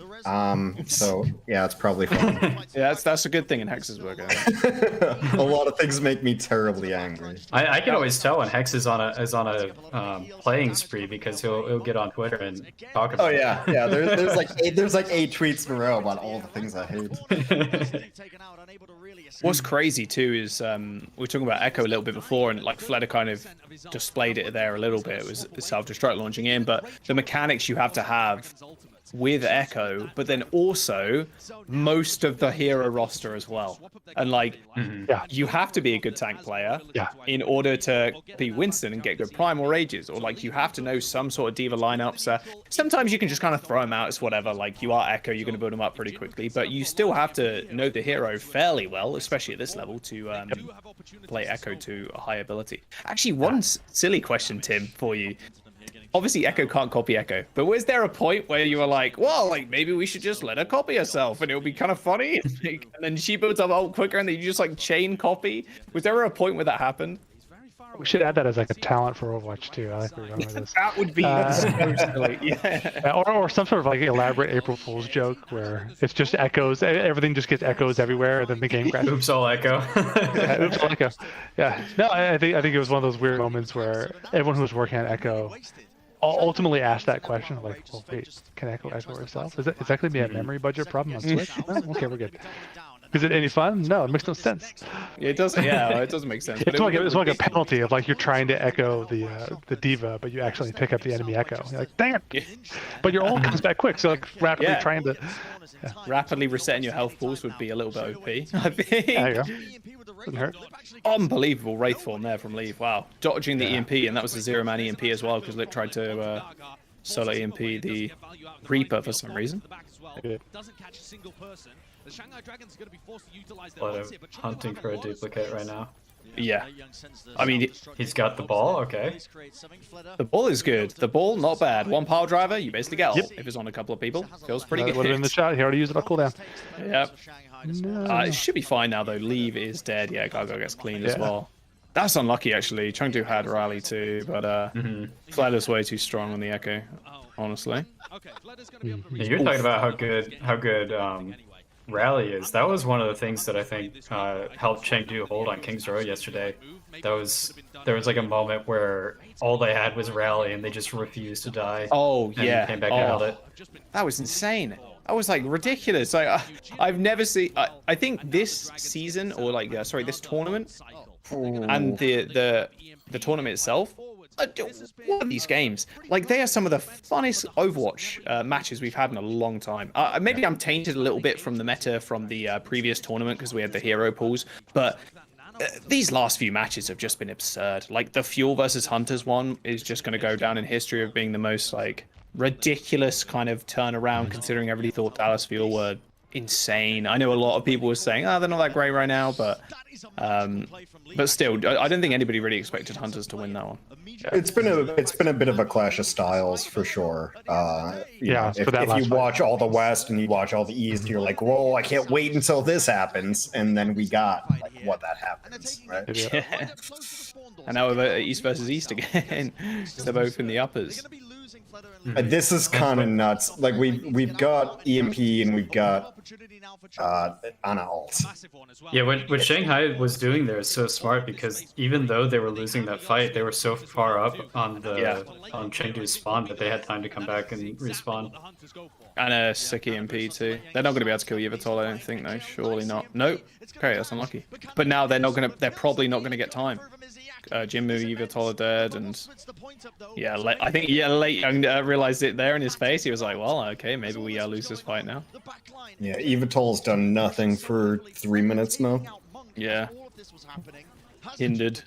So yeah, it's probably fun. Yeah, that's a good thing in Hex's work. A lot of things make me terribly angry. I can always tell when Hex is on a playing spree because he'll get on Twitter and talk about. Oh yeah. There's like 8 tweets in a row about all the things I hate. What's crazy too is we were talking about Echo a little bit before, and like Fleda kind of displayed it there a little bit. It was self-destruct launching in, but the mechanics you have to have with Echo, but then also most of the hero roster as well. And like, you have to be a good tank player in order to be Winston and get good primal rages, or like you have to know some sort of diva lineups. Sometimes you can just kind of throw them out as whatever, like you are Echo, you're going to build them up pretty quickly, but you still have to know the hero fairly well, especially at this level, to play Echo to a high ability. Actually, one silly question, Tim, for you. Obviously, Echo can't copy Echo, but was there a point where you were like, well, like maybe we should just let her copy herself and it'll be kind of funny? And then she builds up ult quicker and then you just like chain copy? Was there a point where that happened? We should add that as like a talent for Overwatch too. I like where you're going with this. That would be so silly. Yeah. Or some sort of like elaborate April Fool's joke where it's just echoes. Everything just gets echoes everywhere, and then the game crashes. Oops, all Echo. Oops, all Echo. Yeah. No, I think it was one of those weird moments where everyone who was working on Echo ultimately asked that question, like, well, wait, can Echo herself? Is that going to be a memory budget problem on Switch? No? Okay, we're good. Is it any fun? No, it makes no sense. It doesn't. Yeah, it doesn't make sense. It's like a penalty of like you're trying to echo the diva, but you actually pick up the enemy echo. You're like, dang it! But your ult comes back quick, so like rapidly trying to rapidly resetting your health pools would be a little bit OP. I think. There you go. Doesn't hurt. Unbelievable Wraith form there from Leave. Wow, dodging the EMP, and that was a 0-man EMP as well because Lip tried to solo EMP the Reaper for some reason. Hunting for a duplicate right now. Yeah, I mean, he's got the ball. Okay, the ball is good. The ball, not bad. One pile driver, you basically get ult if it's on a couple of people. Feels pretty good. Would have been in the shot. He already used it on cooldown. Yep. No. It should be fine now though. Leave is dead. Yeah, Gargo gets cleaned as well. That's unlucky actually. Chengdu had rally too, but Fleda's way too strong on the Echo, honestly. You're talking about how good rally is. That was one of the things that I think helped Chengdu hold on King's Row yesterday. There was like a moment where all they had was rally and they just refused to die. Oh yeah, came back and held it. That was insane. That was like ridiculous. Like I've never seen. I think this season or like this tournament and the tournament itself. What are these games? Like, they are some of the funnest Overwatch matches we've had in a long time. Maybe I'm tainted a little bit from the meta from the previous tournament because we had the hero pools, but these last few matches have just been absurd. Like, the Fuel versus Hunters one is just going to go down in history of being the most, like, ridiculous kind of turnaround, considering everybody thought Dallas Fuel were insane. I know a lot of people were saying, "Oh, they're not that great right now," but still, I don't think anybody really expected Hunters to win that one. It's been a bit of a clash of styles for sure. If you watch all the West and you watch all the East, you're like, whoa, I can't wait until this happens, and then we got like what that happens, right? Yeah. And now we're East versus East again. They're both in the uppers. This is kind of nuts. Like we've got EMP and we've got Ana ult. Yeah, what Shanghai was doing there is so smart, because even though they were losing that fight, they were so far up on on Chengdu's spawn that they had time to come back and respawn. And a sick EMP too. They're not going to be able to kill Yveltal, I don't think, though. Surely not. Nope. Okay, that's unlucky. But now they're probably not going to get time. Jinmu, Yveltal are dead, and yeah, I think Late Young realized it there in his face. He was like, well, okay, maybe we lose this fight now. Yeah, Yveltal's done nothing for 3 minutes now. Yeah. Hindered.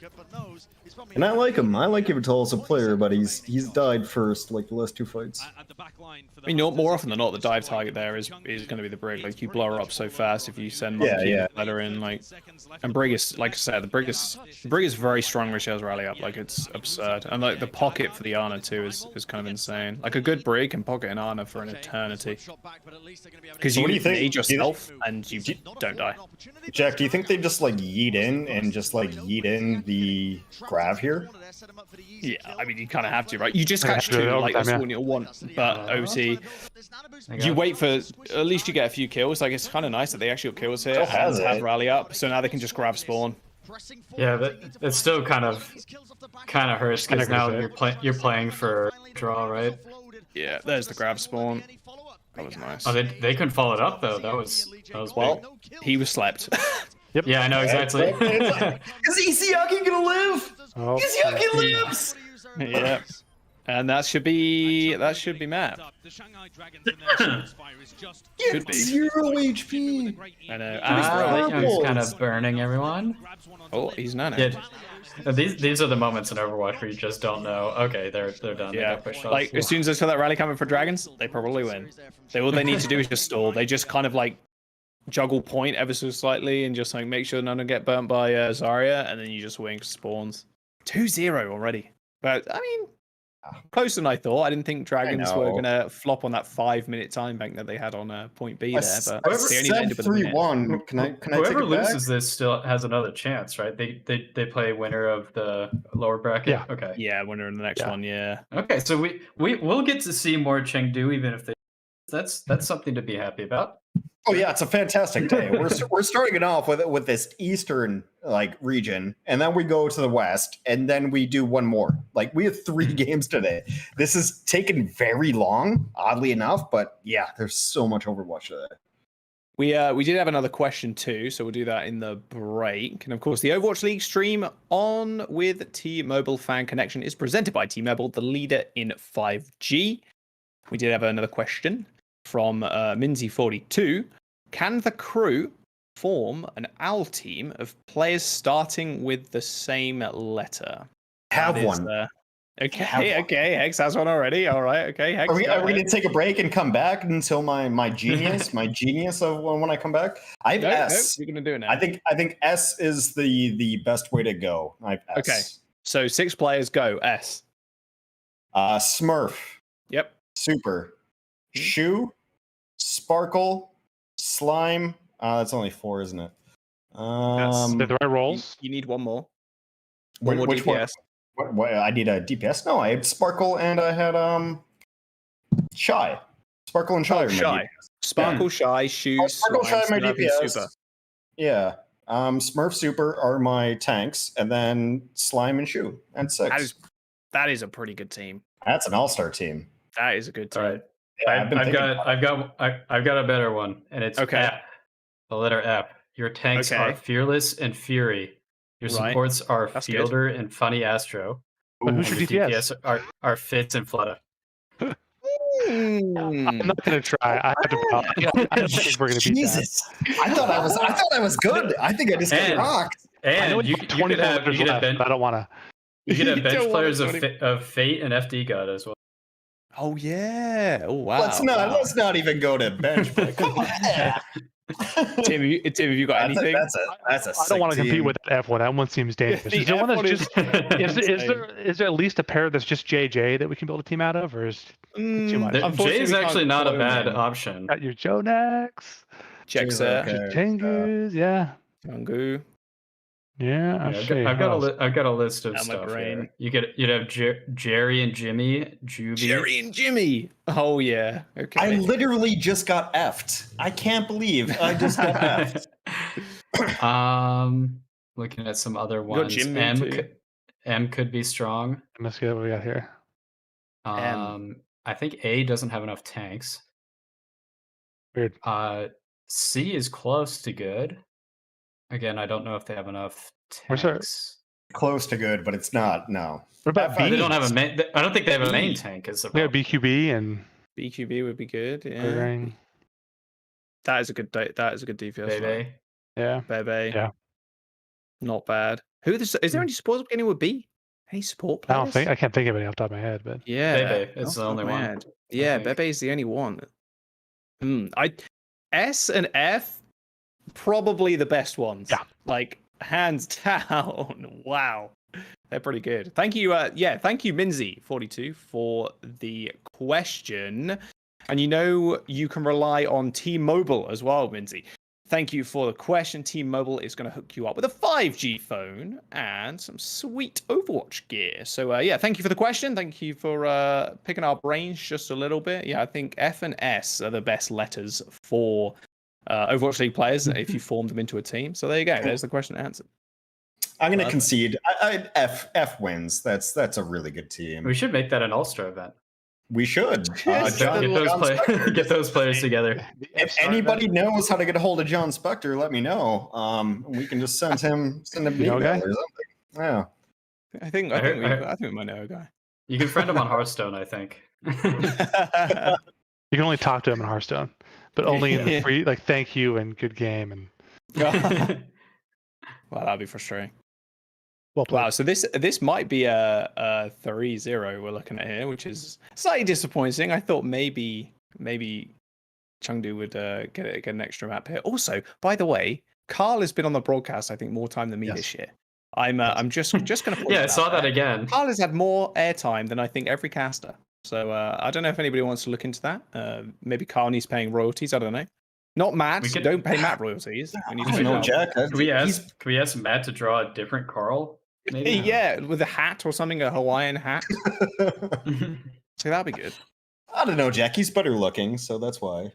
And I like him. I like Yveltal as a player, but he's died first, like the last 2 fights. I mean, more often than not, the dive target there is going to be the Brig. Like, you blow her up so fast if you send Monkey and let her in. Like, and Brig is, like I said, the Brig is very strong when she has rally up. Like, it's absurd. And like the pocket for the Ana too is kind of insane. Like, a good Brig can pocket an Ana for an eternity. Because you need yourself and you don't die. Jack, do you think they just like yeet in and just like yeet in the grab here? Yeah, I mean, you kind of have to, right? You just catch 2, like that's all you'll want. But OT, you wait for, at least you get a few kills. Like, it's kind of nice that they actually got kills here and have rally up, so now they can just grab spawn. Yeah, but it still kind of hurts, because now you're playing for draw, right? Yeah, there's the grab spawn. That was nice. Oh, they couldn't follow it up though. That was well, big. He was slept. Yep. Yeah, I know exactly. Is Isiaki gonna live? Oh, Isiaki lives. Yeah. And that should be map. Should be 0 HP. I know. Young's kind of burning everyone. Oh, he's nano. Yeah. These are the moments in Overwatch where you just don't know. Okay, they're done. Yeah. They got pushed off. Like, as soon as they saw that rally coming for Dragons, they probably win. All they need to do is just stall. They just kind of like juggle point ever so slightly and just like make sure none of them get burnt by Zarya, and then you just win spawns. 2-0 already. But I mean, closer than I thought. I didn't think Dragons were gonna flop on that 5-minute time bank that they had on point B there. But they only ended with 3-1. Can I Whoever take it loses this still has another chance, right? They play winner of the lower bracket. Yeah. Okay. Yeah, winner in the next one. Yeah. Okay, so we'll get to see more Chengdu, even if they. That's something to be happy about. Oh yeah, it's a fantastic day. We're starting it off with this eastern like region, and then we go to the west, and then we do one more. Like, we have 3 games today. This is taken very long, oddly enough, but yeah, there's so much Overwatch today. We did have another question too, so we'll do that in the break. And of course, the Overwatch League Stream On with T-Mobile Fan Connection is presented by T-Mobile, the leader in 5G. We did have another question from Minzy42. Can the crew form an OWL team of players starting with the same letter? Have one. Okay, Hex has one already. All right, okay, Hex. Are we going to take a break and come back until my genius of when I come back? I have S. You're going to do it now. I think S is the best way to go. I have S. Okay, so 6 players go. S. Smurf. Yep. Super. Shoe. Sparkle. Slime. That's only 4, isn't it? They're the right rolls. You need one more. Which DPS. What, I need a DPS? No, I had Sparkle and I had Shy. Sparkle and Shy. Shy. Sparkle, Shy, Shoe, Sparkle, Shy, my DPS. Super. Yeah. Smurf, Super are my tanks, and then Slime and Shoe and 6. That is a pretty good team. That's an all-star team. That is a good team. All right. Yeah, I've got a better one, and it's okay. F, the letter F. Your tanks are Fearless and Fury. Your supports are Fielder and Funny Astro. But who's your DPS are Fitz and Flutta. I'm not gonna try. I have to. I don't think we're gonna beat Jesus. I thought I was good. I think I just got rocked. And you could have bench. I don't want to. You could have bench players of Fate and FD God as well. Oh yeah. Oh wow. Let's not even go to bench play. Come on. Tim, have you got anything? That's a I don't want to compete team. with that F1. That one seems dangerous. The Is there one that's F1 just? Is there at least a pair that's just JJ that we can build a team out of, or is it too much? Jay is actually not a bad option. Got your Jonax, Jexer, Tengus, yeah. Changu. Yeah, I've got a list of Now my stuff brain. here. You'd have Jerry and Jimmy, Juvie. Jerry and Jimmy. Oh yeah. Okay. I literally just got effed. I can't believe I just got effed. Looking at some other You got ones. Jim M could be strong. Let's get what we got here. I think A doesn't have enough tanks. Weird. C is close to good. Again, I don't know if they have enough Where's our- tanks. Close to good, but it's not. No. What about They B? don't have a main. I don't think they have a main tank. Is the We have problem. BQB and BQB would be good. Yeah. Boomerang. That is a good DPS. Bebe. Yeah. Bebe. Yeah. Not bad. Is there any supports beginning with B? Any support I players? don't think I can't think of any off the top of my head, but Yeah. Bebe is the off only top of my one. head. Yeah, think. Bebe is the only one. S and F, probably the best ones. Yeah. Like hands down. Wow. They're pretty good. Thank you. Thank you, Minzy42, for the question. And you can rely on T-Mobile as well, Minzy. Thank you for the question. T-Mobile is going to hook you up with a 5G phone and some sweet Overwatch gear. So, thank you for the question. Thank you for picking our brains just a little bit. Yeah, I think F and S are the best letters for Overwatch League players if you form them into a team. So there you go. There's the question answered. I'm going to concede. F wins. That's a really good team. We should make that an All-Star event. We should. Yes, John, Get those players together. if anybody knows how to get a hold of John Spector, let me know. We can just send him an email or something. Yeah. I think we might know a guy. You can friend him on Hearthstone, I think. you can only talk to him in Hearthstone, but only in the free, like thank you and good game and. Well, that'd be frustrating. Well played. Wow, so this might be a 3-0 we're looking at here, which is slightly disappointing. I thought maybe Chengdu would get an extra map here. Also, by the way, Carl has been on the broadcast, I think, more time than me this year. I'm just going to point I saw that again. Carl has had more airtime than I think every caster. So I don't know if anybody wants to look into that. Maybe Carl needs paying royalties. I don't know. Not Matt. Don't pay Matt royalties. I don't know, Jack. Can we ask Matt to draw a different Carl? Maybe? Yeah, with a hat or something, a Hawaiian hat. So that'd be good. I don't know, Jack. He's better looking, so that's why.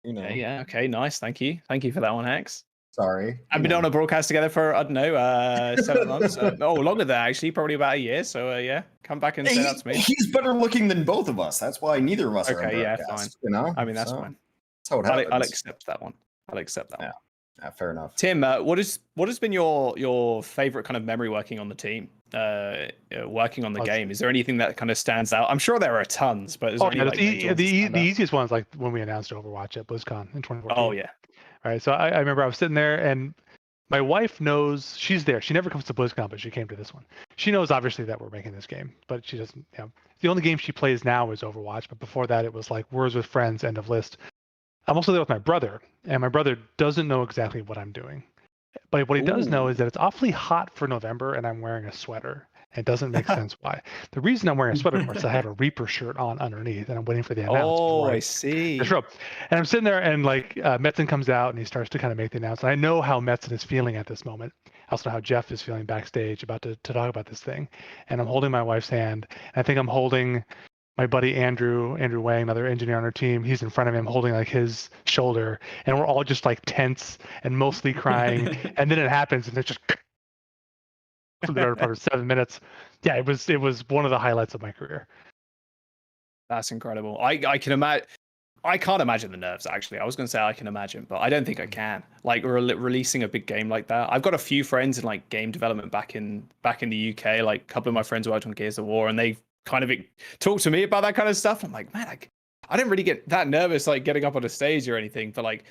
Yeah. Okay. Nice. Thank you for that one, Hex. Sorry. I've been on a broadcast together for, I don't know, 7 months. Longer than that, actually, probably about a year. So, come back and say that to me. He's better looking than both of us. That's why neither of us are on Okay, yeah, broadcast, fine. I mean, that's fine. That's how it happens. I'll accept that one. Yeah, fair enough. Tim, what has been your favorite kind of memory working on the team, working on the game? Is there anything that kind of stands out? I'm sure there are tons, but the easiest one's like when we announced Overwatch at BlizzCon in 2014. Oh yeah. All right, so I remember I was sitting there and my wife knows she's there. She never comes to BlizzCon, but she came to this one. She knows obviously that we're making this game, but she doesn't. The only game she plays now is Overwatch, but before that it was like Words with Friends, End of List. I'm also there with my brother, and my brother doesn't know exactly what I'm doing. But what he does know is that it's awfully hot for November, and I'm wearing a sweater. It doesn't make sense why. The reason I'm wearing a sweater, of course, I have a Reaper shirt on underneath, and I'm waiting for the announcement. Oh, I see. And I'm sitting there, and like Metzen comes out, and he starts to kind of make the announcement. I know how Metzen is feeling at this moment. I also know how Jeff is feeling backstage about to talk about this thing. And I'm holding my wife's hand. And I think I'm holding my buddy Andrew Wang, another engineer on our team. He's in front of him holding like his shoulder, and we're all just like tense and mostly crying. And then it happens, and it's just for the better part of 7 minutes. Yeah, it was one of the highlights of my career. That's incredible. I can imagine. I can't imagine the nerves, actually. I was going to say I can imagine, but I don't think I can. Like releasing a big game like that. I've got a few friends in like game development back in the UK. Like a couple of my friends worked on Gears of War, and they kind of talk to me about that kind of stuff. I'm like, man, I didn't really get that nervous like getting up on a stage or anything, but like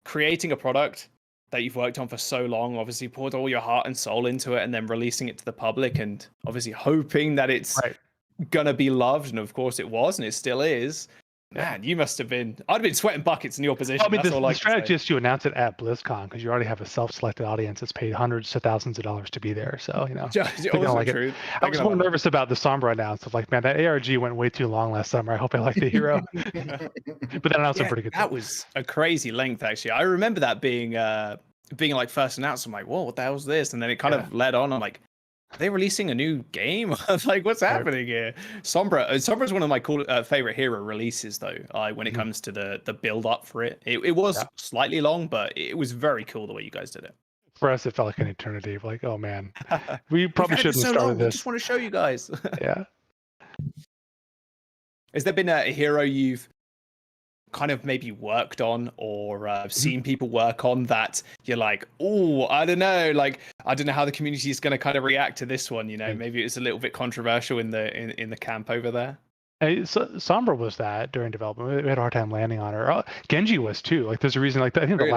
creating a product that you've worked on for so long, obviously poured all your heart and soul into it, and then releasing it to the public, and obviously hoping that it's gonna be loved, and of course it was, and it still is. Man, you must have been. I'd have been sweating buckets in your position. I mean, That's all the strategy is to announce it at BlizzCon because you already have a self-selected audience that's paid hundreds to thousands of dollars to be there. So True. I was more nervous about the Sombra announce of like, man, that ARG went way too long last summer. I hope I like the hero. But that announced pretty good. That was a crazy length, actually. I remember that being like first announced. I'm like, whoa, what the hell is this? And then it kind of led on. I'm like, are they releasing a new game? I was like, what's happening here? Sombra's one of my favorite hero releases, though. When it comes to the build up for it, it was slightly long, but it was very cool the way you guys did it. For us, it felt like an eternity. Like, oh man, we probably shouldn't have started this. I just want to show you guys. Yeah. Has there been a hero you've kind of maybe worked on or seen people work on that you're like, oh, I don't know, like I don't know how the community is going to kind of react to this one, maybe it's a little bit controversial in the camp over there? Sombra was that during development. We had a hard time landing on her. Genji was too. Like there's a reason, like I think the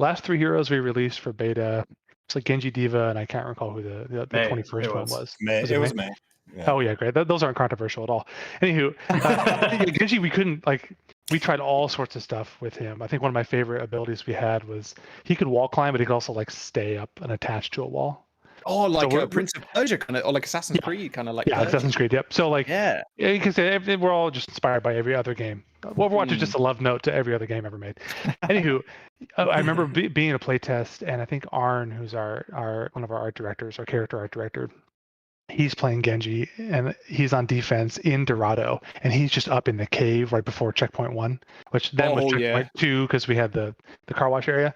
last three heroes we released for beta, it's like Genji, Diva, and I can't recall who the 21st one was. It was May. Yeah. Oh yeah, great. Those aren't controversial at all. Anywho, Genji, we couldn't we tried all sorts of stuff with him. I think one of my favorite abilities we had was he could wall climb, but he could also like stay up and attach to a wall. Oh, like a Prince of Persia kind of, or like Assassin's Creed kind of like. Yeah, Assassin's Creed. Yep. So like, because we're all just inspired by every other game. Overwatch is just a love note to every other game ever made. Anywho, I remember being in a playtest, and I think Arn, who's our one of our art directors, our character art director, he's playing Genji, and he's on defense in Dorado, and he's just up in the cave right before checkpoint 1, which then was checkpoint 2 because we had the car wash area.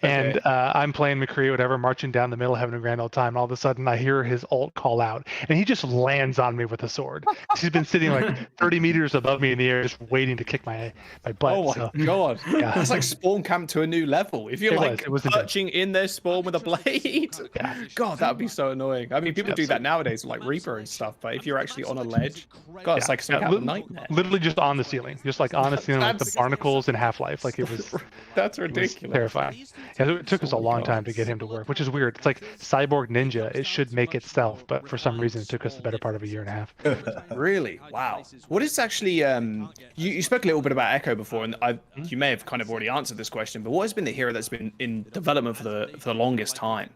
And I'm playing McCree, whatever, marching down the middle, having a grand old time. All of a sudden, I hear his ult call out, and he just lands on me with a sword. He's been sitting like 30 meters above me in the air, just waiting to kick my butt. Oh my god! Yeah. It's like spawn camp to a new level. If you're perching in their spawn with a blade, God, that would be so annoying. I mean, people do that nowadays, like Reaper and stuff. But if you're actually on a ledge, God, it's like some kind of nightmare. Literally just on the ceiling, just like on the ceiling, like the barnacles in Half-Life. Like it was. That's ridiculous. It was terrifying. Yeah, it took us a long time to get him to work, which is weird. It's like Cyborg Ninja. It should make itself, but for some reason, it took us the better part of a year and a half. Really? Wow. What is actually, you spoke a little bit about Echo before, and you may have kind of already answered this question, but what has been the hero that's been in development for the longest time?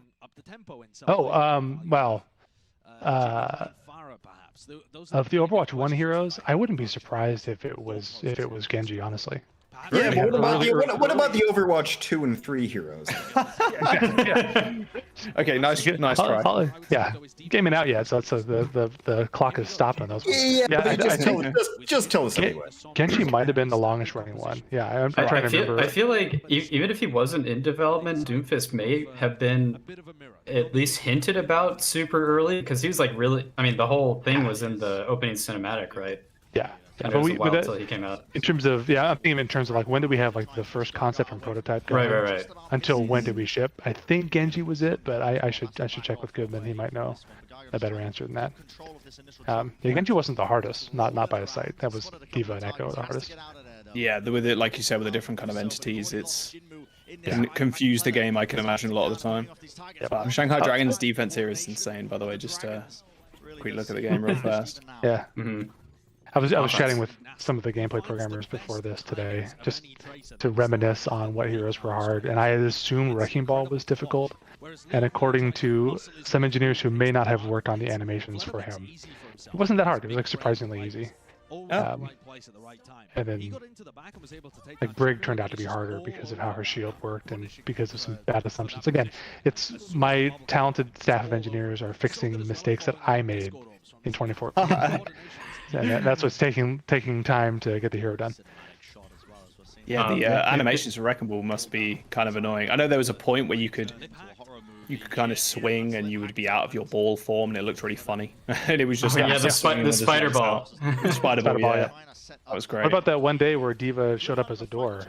Oh, well, of the Overwatch 1 heroes, I wouldn't be surprised if it was Genji, honestly. Yeah, but what about the Overwatch 2 and 3 heroes? Okay, nice try. Game ain't out yet, so the clock is stopped on those ones. Just tell us anyway. Genji might have been the longest running one. Yeah, I'm trying to remember. I feel like even if he wasn't in development, Doomfist may have been at least hinted about super early, because he was like really. I mean, the whole thing was in the opening cinematic, right? Yeah. Yeah, but until he came out. In terms of I'm thinking in terms of like when did we have like the first concept and prototype going? Right. Until when did we ship? I think Genji was it, but I should check with Goodman. He might know a better answer than that. Genji wasn't the hardest, not by a sight. That was Diva and Echo the hardest. Yeah, with it, like you said, with the different kind of entities, it's confused the game. I can imagine a lot of the time. But Shanghai Dragon's defense here is insane. By the way, just quick look at the game real fast. Yeah. Mm-hmm. I was chatting with some of the gameplay programmers before this today, just to reminisce on what heroes were hard, and I had assumed Wrecking Ball was difficult. And according to some engineers who may not have worked on the animations for him, it wasn't that hard. It was like surprisingly easy. And then like Brig turned out to be harder because of how her shield worked and because of some bad assumptions. Again, it's my talented staff of engineers are fixing mistakes that I made in 2014. And that's what's taking time to get the hero done. Yeah, the animations for Wrecking Ball must be kind of annoying. I know there was a point where you could kind of swing and you would be out of your ball form, and it looked really funny. And it was just the spider ball. Spider ball, yeah. That was great. What about that one day where Diva showed up as a door?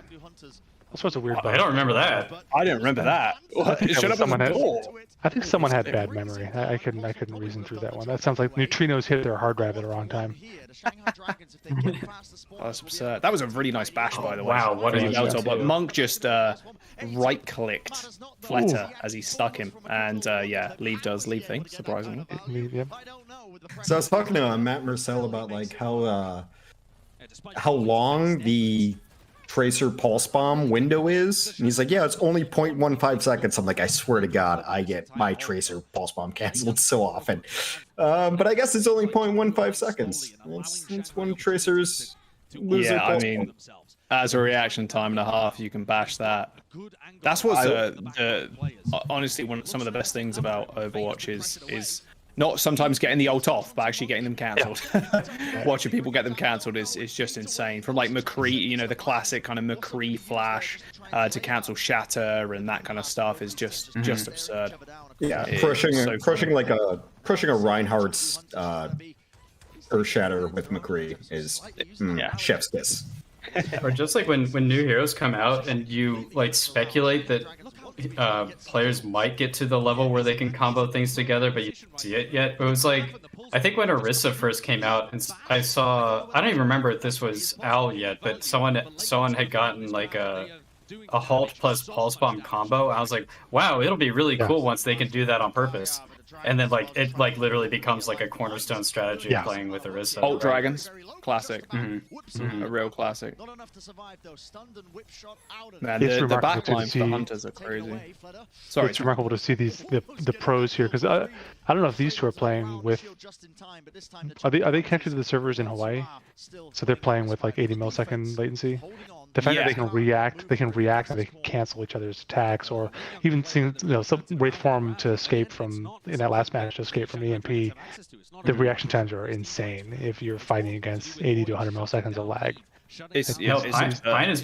That's what's a weird. I don't remember that. I didn't remember that. It showed up on the door. I think someone had bad memory. I couldn't reason through that one. That sounds like neutrinos hit their hard drive at the wrong time. That's absurd. That was a really nice bash, by the way. Wow, what Really a well done. But Monk just right-clicked Fleta as he stuck him, and yeah, leave does leave thing, surprisingly. Yep. So I was talking to Matt Marcel about like how long the Tracer pulse bomb window is, and he's like, yeah, it's only 0.15 seconds. I'm like, I swear to God, I get my Tracer pulse bomb canceled so often. But I guess it's only 0.15 seconds. It's when Tracers lose their pulse bomb. As a reaction time and a half, you can bash that. That's what's honestly some of the best things about Overwatch is not sometimes getting the ult off, but actually getting them cancelled. Watching people get them cancelled is just insane. From like McCree, the classic kind of McCree flash to cancel Shatter and that kind of stuff is just absurd. Yeah, crushing a Reinhardt's Earth Shatter with McCree is chef's kiss. Or just like when new heroes come out and you like speculate that players might get to the level where they can combo things together, but you don't see it yet. It was like, I think when Orisa first came out, and I don't even remember if this was Al yet, but someone had gotten like a halt plus pulse bomb combo. I was like, wow, it'll be really cool once they can do that on purpose. And then it literally becomes like a cornerstone strategy playing with Orisa. Ult Dragons, classic. A real classic. Man, the backline for the Hunters are crazy. Sorry, it's remarkable to see the pros here, because I don't know if these two are playing with. Are they connected to the servers in Hawaii? So they're playing with like 80 millisecond latency. The fact that they can react and they can cancel each other's attacks, or even wait for them to escape from in that last match to escape from EMP. The reaction times are insane if you're fighting against 80 to 100 milliseconds of lag. Pine has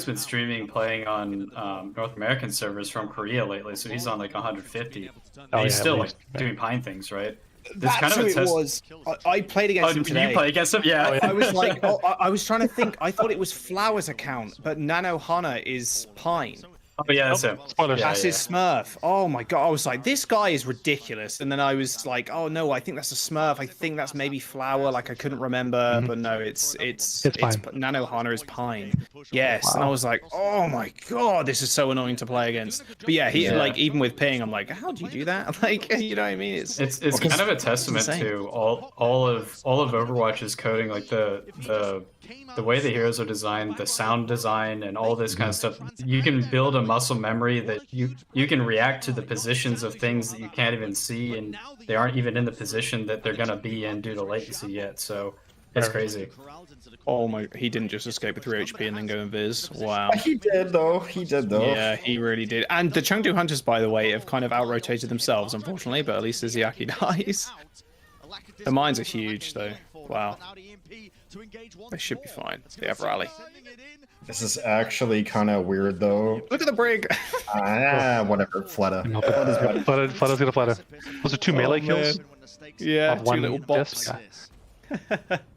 been streaming playing on North American servers from Korea lately, so he's on like 150. He's still like doing Pine things, right? That's kind of it was. I played against him today. Did you play against him? Yeah. I was like, I was trying to think. I thought it was Flower's account, but Nano Hana is Pine. Oh yeah, that's him. Spoilers. That's his Smurf. Oh my god! I was like, this guy is ridiculous. And then I was like, oh no, I think that's a Smurf. I think that's maybe Flower. Like I couldn't remember, but no, it's Nano Hana is Pine. Yes, and I was like, oh my god, this is so annoying to play against. But yeah, like even with ping, I'm like, how do you do that? Like, you know what I mean? It's kind of a testament to all of Overwatch's coding, like the way the heroes are designed, the sound design, and all this kind of stuff. You can build a muscle memory that you can react to the positions of things that you can't even see, and they aren't even in the position that they're gonna be in due to latency yet. So it's crazy. Oh my! He didn't just escape with 3 HP and then go invis. Wow. He did though. Yeah, he really did. And the Chengdu Hunters, by the way, have kind of out-rotated themselves, unfortunately. But at least Izayaki dies. The mines are huge, though. Wow. They should be fine. They have rally. This is actually kind of weird, though. Look at the brig. Whatever. Fleta. Fleta's gonna Fleta. Was it 2 melee kills? Yeah, 2 little bops.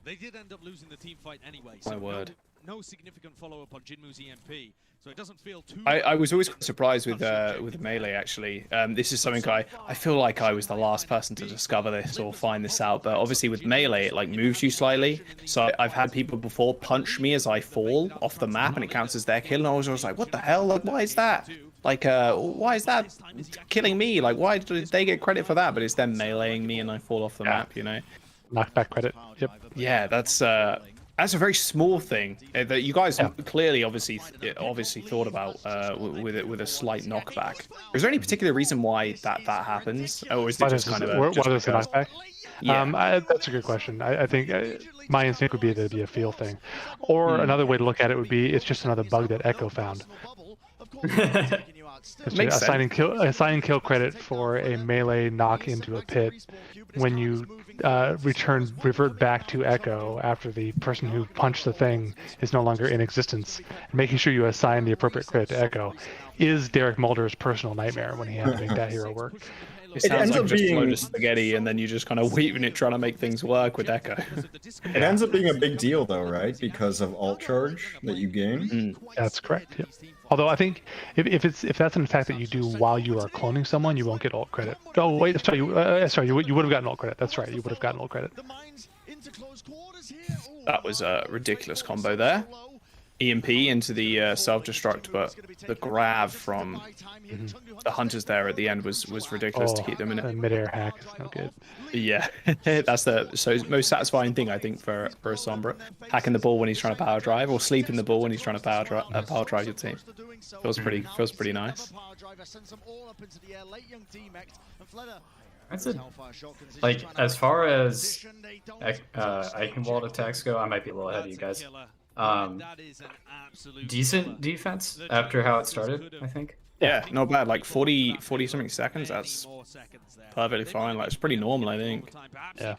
They did end up losing the team fight anyway. My word. No significant follow-up on Jinmu's EMP, so it doesn't feel too. I was always quite surprised with the melee, actually. This is something I feel like I was the last person to discover this or find this out, but obviously with melee it like moves you slightly. So I've had people before punch me as I fall off the map and it counts as their kill, and I was like, what the hell? Like, why is that? Like, why is that killing me? Like, why did they get credit for that? But it's them meleeing me and I fall off the map, Knockback credit. Yep. Yeah, that's a very small thing that you guys clearly, obviously thought about with a slight knockback. Is there any particular reason why that happens, or is it just kind of a knockback? Yeah. That's a good question. I think my instinct would be that it'd be a feel thing, or another way to look at it would be it's just another bug that Echo found. Assigning kill credit for a melee knock into a pit when you revert back to Echo after the person who punched the thing is no longer in existence, and making sure you assign the appropriate credit to Echo is Derek Mulder's personal nightmare when he has to make that hero work. It sounds ends like up just a load being- of spaghetti, and then you just kind of weaving it, trying to make things work with Echo. It ends up being a big deal though, right? Because of alt charge that you gain. That's correct. Yeah. Although I think if that's an attack that you do while you are cloning someone, you won't get ult credit. Oh wait, sorry, you would have gotten ult credit. That's right, you would have gotten ult credit. That was a ridiculous combo there. EMP into the self-destruct, but the grab from the hunters there at the end was ridiculous to keep them in it. Mid-air hack is no good. Yeah, that's the most satisfying thing I think for a Sombra. Hacking the ball when he's trying to power drive, or sleeping the ball when he's trying to power drive your team. Feels pretty nice. That's it. Like, as far as Eichenwald attacks go, I might be a little ahead of you guys. Decent defense after how it started, I think. Yeah, not bad. Like 40 something seconds. That's perfectly fine. Like, it's pretty normal, I think. Yeah.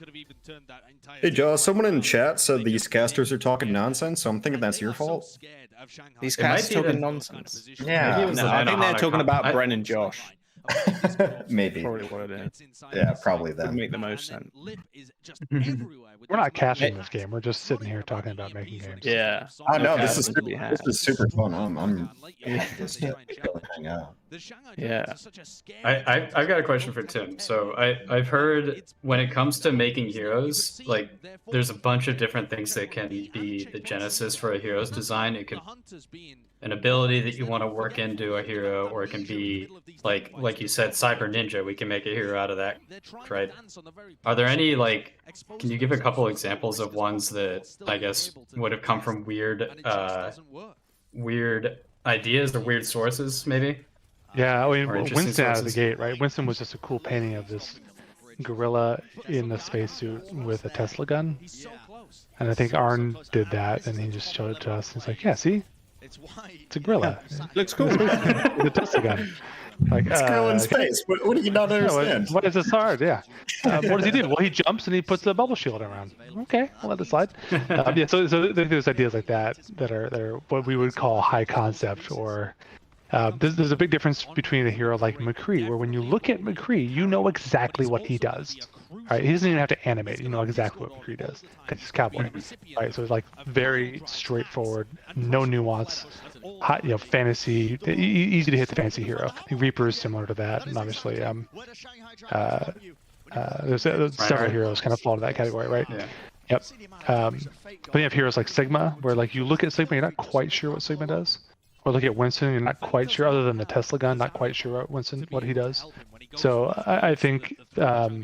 Hey Joe, someone in chat said these casters are talking nonsense, so I'm thinking that's your fault. These It might cats be talking the- nonsense. Yeah, Maybe it was No, the I think they're Nanohana talking about I- Bren and Josh. maybe. Probably what it is. Yeah, probably Would that. make the most sense. We're not cashing this game. We're just sitting here talking about making games. Yeah. Oh no, Okay, this is that's super, what we have. this is super fun. I'm just hang out. Yeah. I've got a question for Tim. So I've heard when it comes to making heroes, like there's a bunch of different things that can be the genesis for a hero's design. It could an ability that you want to work into a hero, or it can be like you said, Cyber Ninja. We can make a hero out of that, right? Are there any can you give a couple examples of ones that I guess would have come from weird ideas or weird sources, maybe? Yeah, I mean, Or interesting Winston out of the sources. gate, right? Winston was just a cool painting of this gorilla in the spacesuit with a Tesla gun. And I think Arn did that, and he just showed it to us. He's like, yeah, see? It's a gorilla. Looks cool. With a Tesla gun. Like, It's girl in space. What do you not understand? what is this hard? Yeah. What does he do? Well, he jumps and he puts a bubble shield around. Okay, I'll let it slide. Yeah, so there's ideas like that are what we would call high concept, or there's a big difference between a hero like McCree, where when you look at McCree, you know exactly what he does. Right? He doesn't even have to animate. You know exactly what McCree does because he's cowboy. Right? So it's like very straightforward, no nuance. Hot, fantasy, easy to hit the fantasy hero. The Reaper is similar to that, and obviously, there's several heroes kind of fall into that category, right? Yeah. Yep. But you have heroes like Sigma, where like you look at Sigma, you're not quite sure what Sigma does, or look at Winston, you're not quite sure, other than the Tesla gun, not quite sure what he does. So I think there's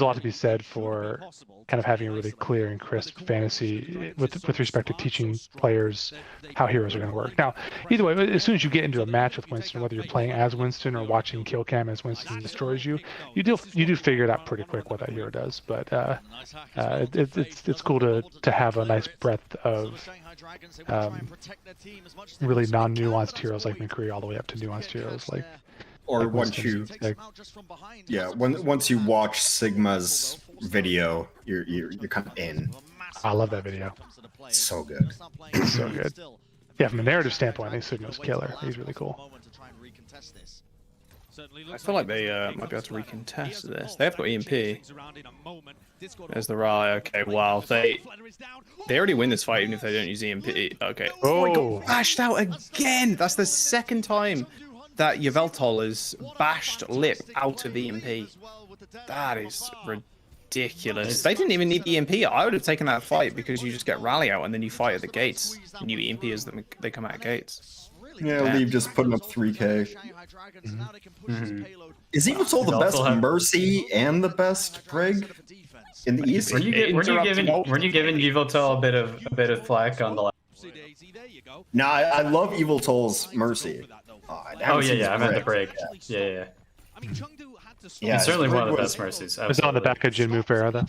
a lot to be said for kind of having a really clear and crisp fantasy with respect to teaching players how heroes are going to work. Now, either way, as soon as you get into a match with Winston, whether you're playing as Winston or watching kill cam as Winston destroys you, you do figure it out pretty quick what that hero does. But it's cool to have a nice breadth of really non-nuanced heroes like McCree all the way up to nuanced heroes like. Or Like once you, once you watch Sigma's video, you're kind of in. I love that video. It's so good. It's so good. Yeah, from a narrative standpoint, I think Sigma's killer. He's really cool. I feel like they might be able to recontest this. They have got EMP. There's the Rye. Okay, wow. They already win this fight even if they don't use EMP. Okay. Oh, he got bashed out again. That's the second time that Yveltal has bashed Lip out of EMP. That is ridiculous. They didn't even need EMP. I would have taken that fight because you just get rally out and then you fight at the gates. And you EMP as they come out of gates. Yeah, Leave just putting up 3K. Is Yveltal the best Mercy and the best Brig in the East? Weren't you giving Yveltal a bit of flack on the last? No, I love Yveltal's Mercy. Oh yeah, I meant the Brig. Yeah. He's certainly one of the best Mercies. It's on the back of Jinmu Farah, though.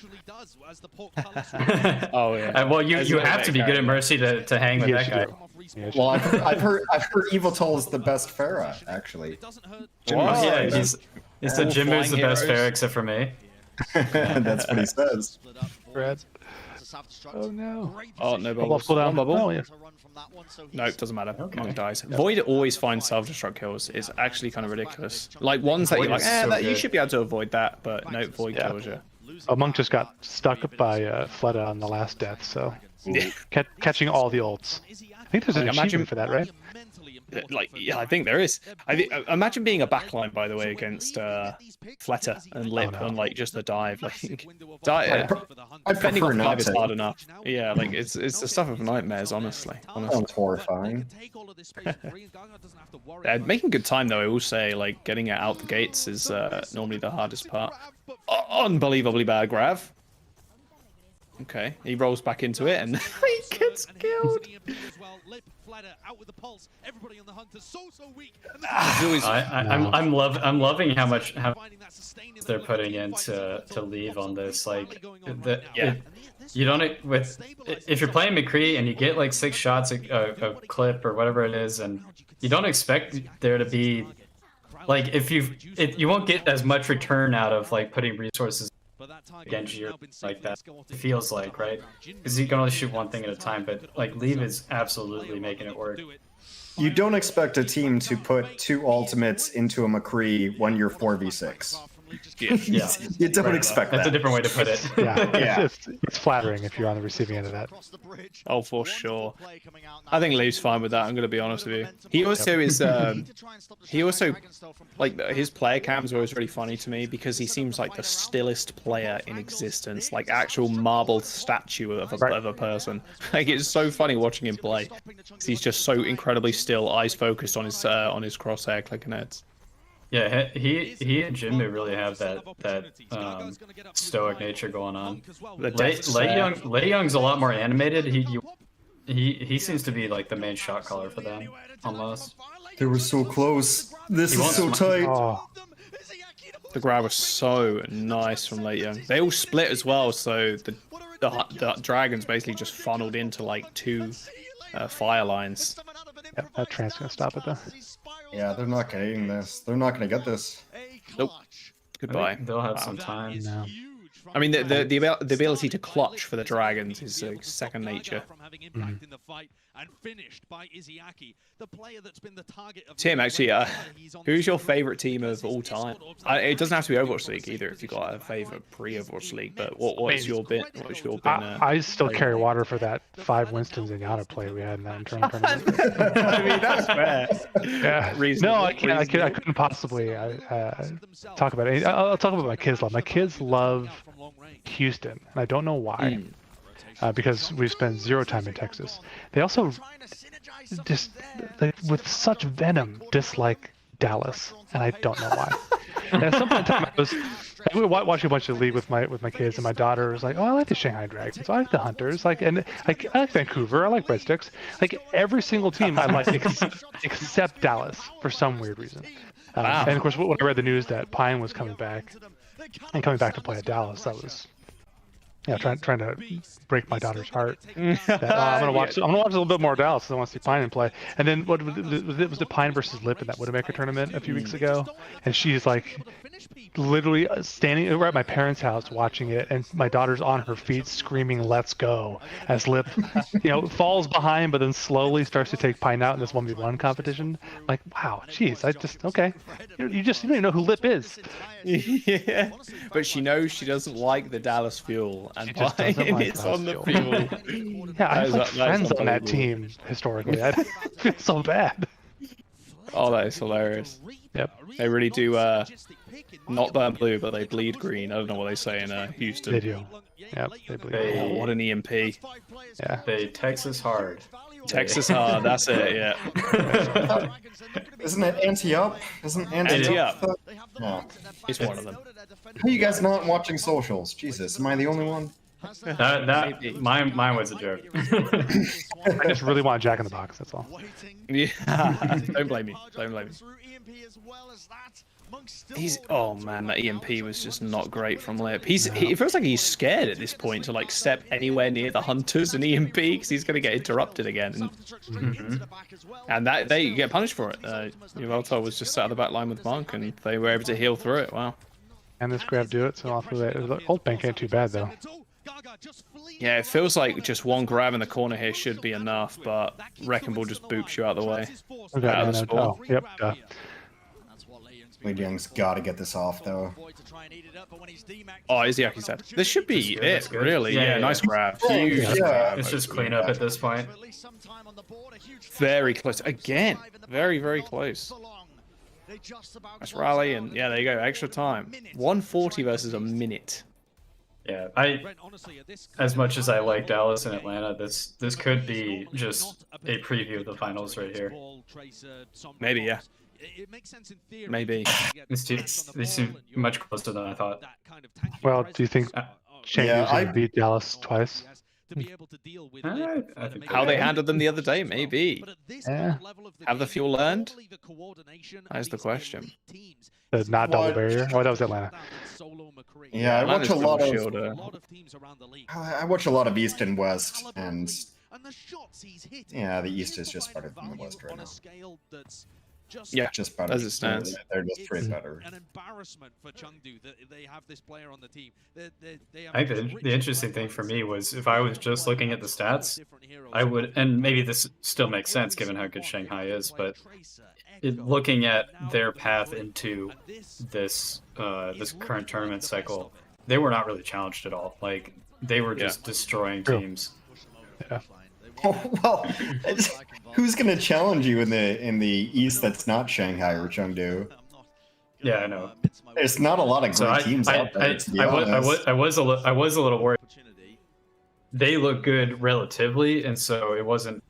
Oh yeah. Well, you have to be good at Mercy to hang with that guy. Well, I've heard Yveltal is the best Farah, actually. Oh, yeah, he's the Jinmu's the best Farah except for me. That's what he says. Brad. Oh no. Oh, no Bubble bubbles. cooldown. One bubble. Oh, yeah. No, it doesn't matter. Okay. Monk dies. Void always finds self-destruct kills. It's actually kind of ridiculous. Like ones that Void you're like, is so you good. should be able to avoid that, but no, Void Yeah. kills you. Oh, Monk just got stuck by Fleta on the last death, so Yeah. catching all the ults. I think there's an Like, imagine- achievement for that, right? Like, yeah, I think there is. Imagine being a backline, by the way, against Fleta and Lip Oh, no. on like just a dive. Like, I defending prefer off not dive is to. hard enough. Yeah, like it's the stuff of nightmares, honestly. Sounds horrifying. Making good time though, I will say, like getting it out the gates is normally the hardest part. Unbelievably bad grab. Okay, he rolls back into it and he gets killed. I'm loving how much they're putting into to leave on this. Like, you don't if you're playing McCree and you get like 6 shots a clip or whatever it is, and you don't expect there to be like if you won't get as much return out of like putting resources against you like that. It feels like, right? Because you can only shoot one thing at a time, but like Leave is absolutely making it work. You don't expect a team to put 2 ultimates into a McCree when you're 4v6. Yeah. You don't expect That's that. a different way to put it. Yeah, Yeah. It's flattering if you're on the receiving end of that. Oh, for sure. I think Lee's fine with that. I'm going to be honest with you. He also is. He also, like, his player cams are always really funny to me because he seems like the stillest player in existence, like actual marble statue of a person. Like, it's so funny watching him play. He's just so incredibly still, eyes focused on his crosshair clicking heads. Yeah, he and Jinmu really have that stoic nature going on. Lei Young's a lot more animated. He seems to be like the main shot caller for them almost. They were so close. This is so tight. Oh, The grab was so nice from Late Young. They all split as well, so the dragons basically just funneled into like 2 fire lines. yeah, that train's gonna stop it though. Yeah, they're not getting this. They're not gonna get this. Nope. Goodbye. They'll have some time. No. I mean, the ability to clutch for the dragons is second nature. Tim, actually, who's your favorite team of all time? It doesn't have to be Overwatch League either. If you got a favorite pre-Overwatch League, but what's your bit? I still carry water for that 5 Winstons and Yata play we had in that internal tournament. I mean, that's fair. Yeah. Reasonable, No, I couldn't possibly talk about it. I'll talk about my kids' love. My kids love Houston, and I don't know why. Because we spend 0 time in Texas. They also just, with such venom, dislike Dallas, and I don't know why. And at some point in time, we were watching a bunch of League with my kids, and my daughter was like, "Oh, I like the Shanghai Dragons. I like the Hunters. I like Vancouver. I like Red Sticks. Like every single team I like except Dallas for some weird reason." Wow. And of course, when I read the news that Pine was coming back to play at Dallas, that was trying to break my daughter's heart. I'm gonna watch a little bit more Dallas because I want to see Pine play. And then was it Pine versus Lip in that Widowmaker tournament a few weeks ago? And she's like literally standing right at my parents' house watching it, and my daughter's on her feet screaming "Let's go!" as Lip, falls behind, but then slowly starts to take Pine out in this 1v1 competition. Like, wow, jeez, okay. You don't even know who Lip is. Yeah, but she knows she doesn't like the Dallas Fuel, and Pine is on the Fuel. Yeah, I have friends on that team historically. I feel so bad. Oh, that is hilarious. Yep. They really do not burn blue, but they bleed green. I don't know what they say in Houston. They do. Yep, they bleed. Oh, what an EMP. Yeah. They Texas hard. Texas hard, that's it, yeah. Isn't it anti-up? Isn't anti-up? No. It's one of them. How are you guys not watching socials? Jesus, am I the only one? Mine was a joke. I just really want Jack in the Box, that's all. Yeah, don't blame me. Oh man, that EMP was just not great from Lip. He feels like he's scared at this point to like step anywhere near the Hunters and EMP because he's going to get interrupted again. And that they get punished for it. Uvalto was just sat at the back line with Monk and they were able to heal through it. Wow. And this grab do it, so off of that. Ult bank ain't too bad though. Yeah, it feels like just one grab in the corner here should be enough, but Wrecking Ball just boops you out of the way. Okay, Out of the no, spawn. oh, yep. Wei Young's got to get this off though. Oh, Izyaki's dead. This should be it, good. really. Yeah, nice grab. Huge Yeah. grab. It's just cleanup at this point. Very close. Again, very, very close. Nice rally, and yeah, there you go. Extra time. 140 versus a minute. Yeah, as much as I like Dallas and Atlanta, this could be just a preview of the finals right here. Maybe, yeah. Maybe. These seem much closer than I thought. Well, do you think Chengdu's I- gonna beat Dallas twice? I think How they handled them the other day, maybe. Yeah. Have the fuel learned? That's the question. The not double barrier. Oh, that was Atlanta. Yeah, I watch Atlanta's a lot double of shielder. I watch a lot of East and West, and yeah, the East is just better than the West right now. Yeah, Just better. as it stands. They're just straight better. An embarrassment for Chengdu that they have this player on the team. I think the interesting thing for me was if I was just looking at the stats, I would, and maybe this still makes sense given how good Shanghai is, but looking at their path into this this current tournament cycle, they were not really challenged at all. Like they were just destroying teams. Yeah. Well, who's gonna challenge you in the East that's not Shanghai or Chengdu? Yeah, I know. There's not a lot of great teams out there. To be honest. I was a little worried. They look good relatively, and so it wasn't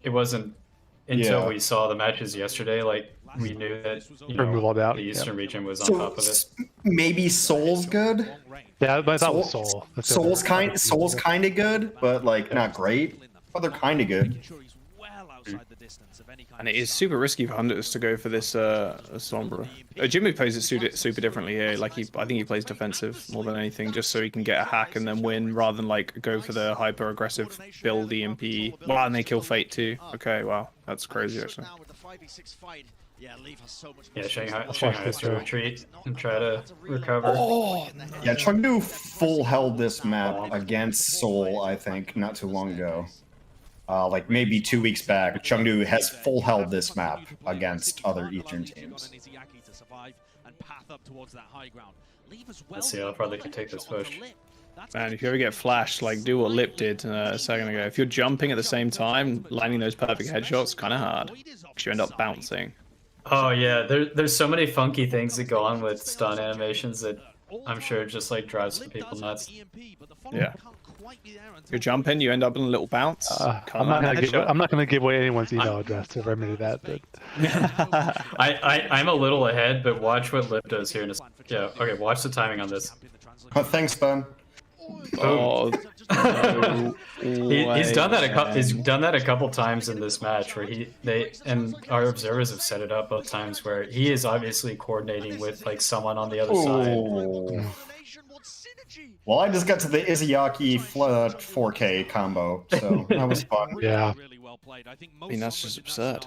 until we saw the matches yesterday, like we knew that the Eastern region was on top of it. Maybe Seoul's good. Yeah, but that was Seoul. Seoul's kind of good, but like not great. But they're kind of good. And it is super risky for Hunters to go for this Sombra. Jimmy plays it super differently here. Like I think he plays defensive more than anything, just so he can get a hack and then win, rather than like go for the hyper aggressive build EMP. Wow, and they kill Fate too. Okay, wow, that's crazy actually. Yeah, Shanghai has to retreat and try to recover. Oh, yeah, Chengdu full held this map against Seoul, I think, not too long ago. Like maybe 2 weeks back, Chengdu has full held this map against other Eastern teams. Let's see how far they can take this push. Man, if you ever get flashed, like do what Lip did a second ago. If you're jumping at the same time, landing those perfect headshots, kind of hard, because you end up bouncing. Oh yeah, there's so many funky things that go on with stun animations that I'm sure just like drives some people nuts. Yeah. You're jumping, you end up in a little bounce. I'm not gonna give away anyone's email address to remedy that. But I'm a little ahead, but watch what Lip does here. Yeah, okay, watch the timing on this. Oh, thanks, Ben. Oh, no he's done that way. a couple times in this match where and our observers have set it up both times where he is obviously coordinating with like someone on the other side. Well, I just got to the Izayaki 4K combo, so that was fun. Yeah. I mean, that's just absurd.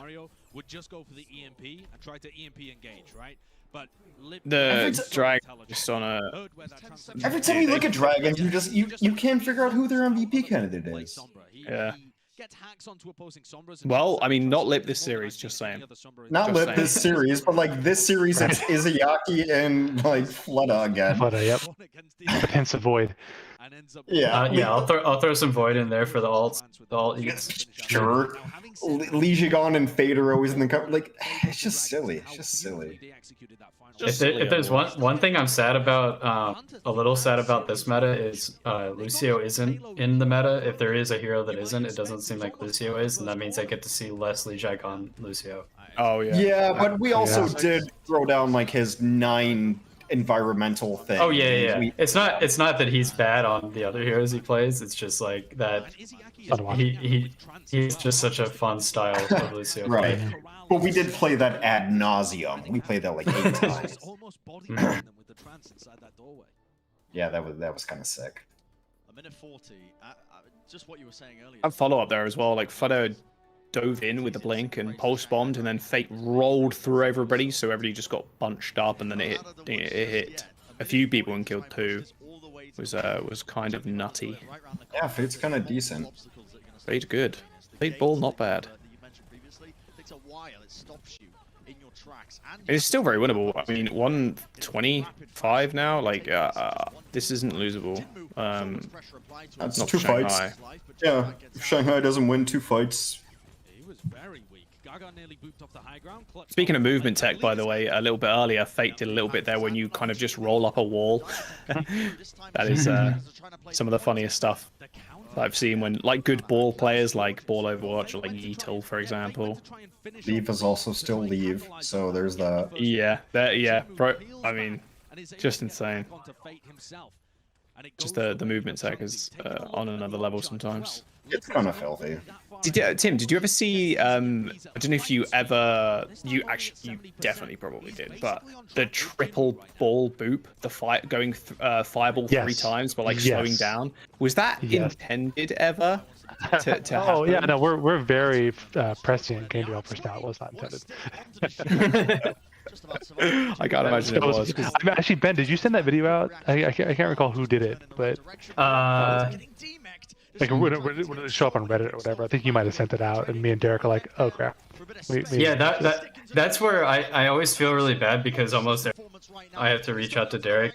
Would just go for the EMP and try to EMP engage, right? But the drag just on a. Every time you look at Dragons, you can't figure out who their MVP candidate is. Yeah. Well, I mean, not Lip this series, just saying. Not Just Lip this series, but like this series, it's Izayaki and like Fleta again. But yep. Hence a void. Yeah, yeah. I'll throw some void in there for the alt eats. Sure. Lee Jigon and Fade are always in the cover. Like, it's just silly. It's just silly. If there's one thing I'm sad about, a little sad about this meta is Lucio isn't in the meta. If there is a hero that isn't, it doesn't seem like Lucio is, and that means I get to see less Lee Jigon Lucio. Oh yeah. Yeah, but we also did throw down like his 9 environmental thing. Oh yeah. It's not that he's bad on the other heroes he plays. It's just like that he's just such a fun style of Lucio. Right. But we did play that ad nauseum. We played that like 8 times. Yeah, that was kind of sick. A minute 40. Just what you were saying earlier. And follow up there as well. Like Fado dove in with the blink and pulse bombed, and then Fate rolled through everybody, so everybody just got bunched up, and then it hit a few people and killed 2. was kind of nutty. Yeah, Fade's kind of decent. Fade good. Fade ball not bad. It's still very winnable. I mean, 125 now. Like, this isn't losable. That's not 2 fights. Shanghai. Yeah, if Shanghai doesn't win 2 fights. Speaking of movement tech, by the way, a little bit earlier, Fate did a little bit there when you kind of just roll up a wall. That is some of the funniest stuff I've seen when, like, good ball players like Ball Overwatch or like Yeetle, for example. Leave is also still leave, so there's that. Yeah, yeah, bro. I mean, just insane. Just the movement tech is on another level sometimes. It's kind of filthy. Tim, did you ever see? I don't know if you ever. You definitely probably did. But the triple ball boop, the going fireball 3 times, but like slowing down. Was that intended ever? To happen? Yeah, no, we're very prescient game developers now. It was not intended. I can't imagine it was. I mean, actually, Ben, did you send that video out? I can't recall who did it, but like, would it show up on Reddit or whatever? I think you might have sent it out, and me and Derek are like, "Oh crap." Yeah, that's where I always feel really bad because almost I have to reach out to Derek,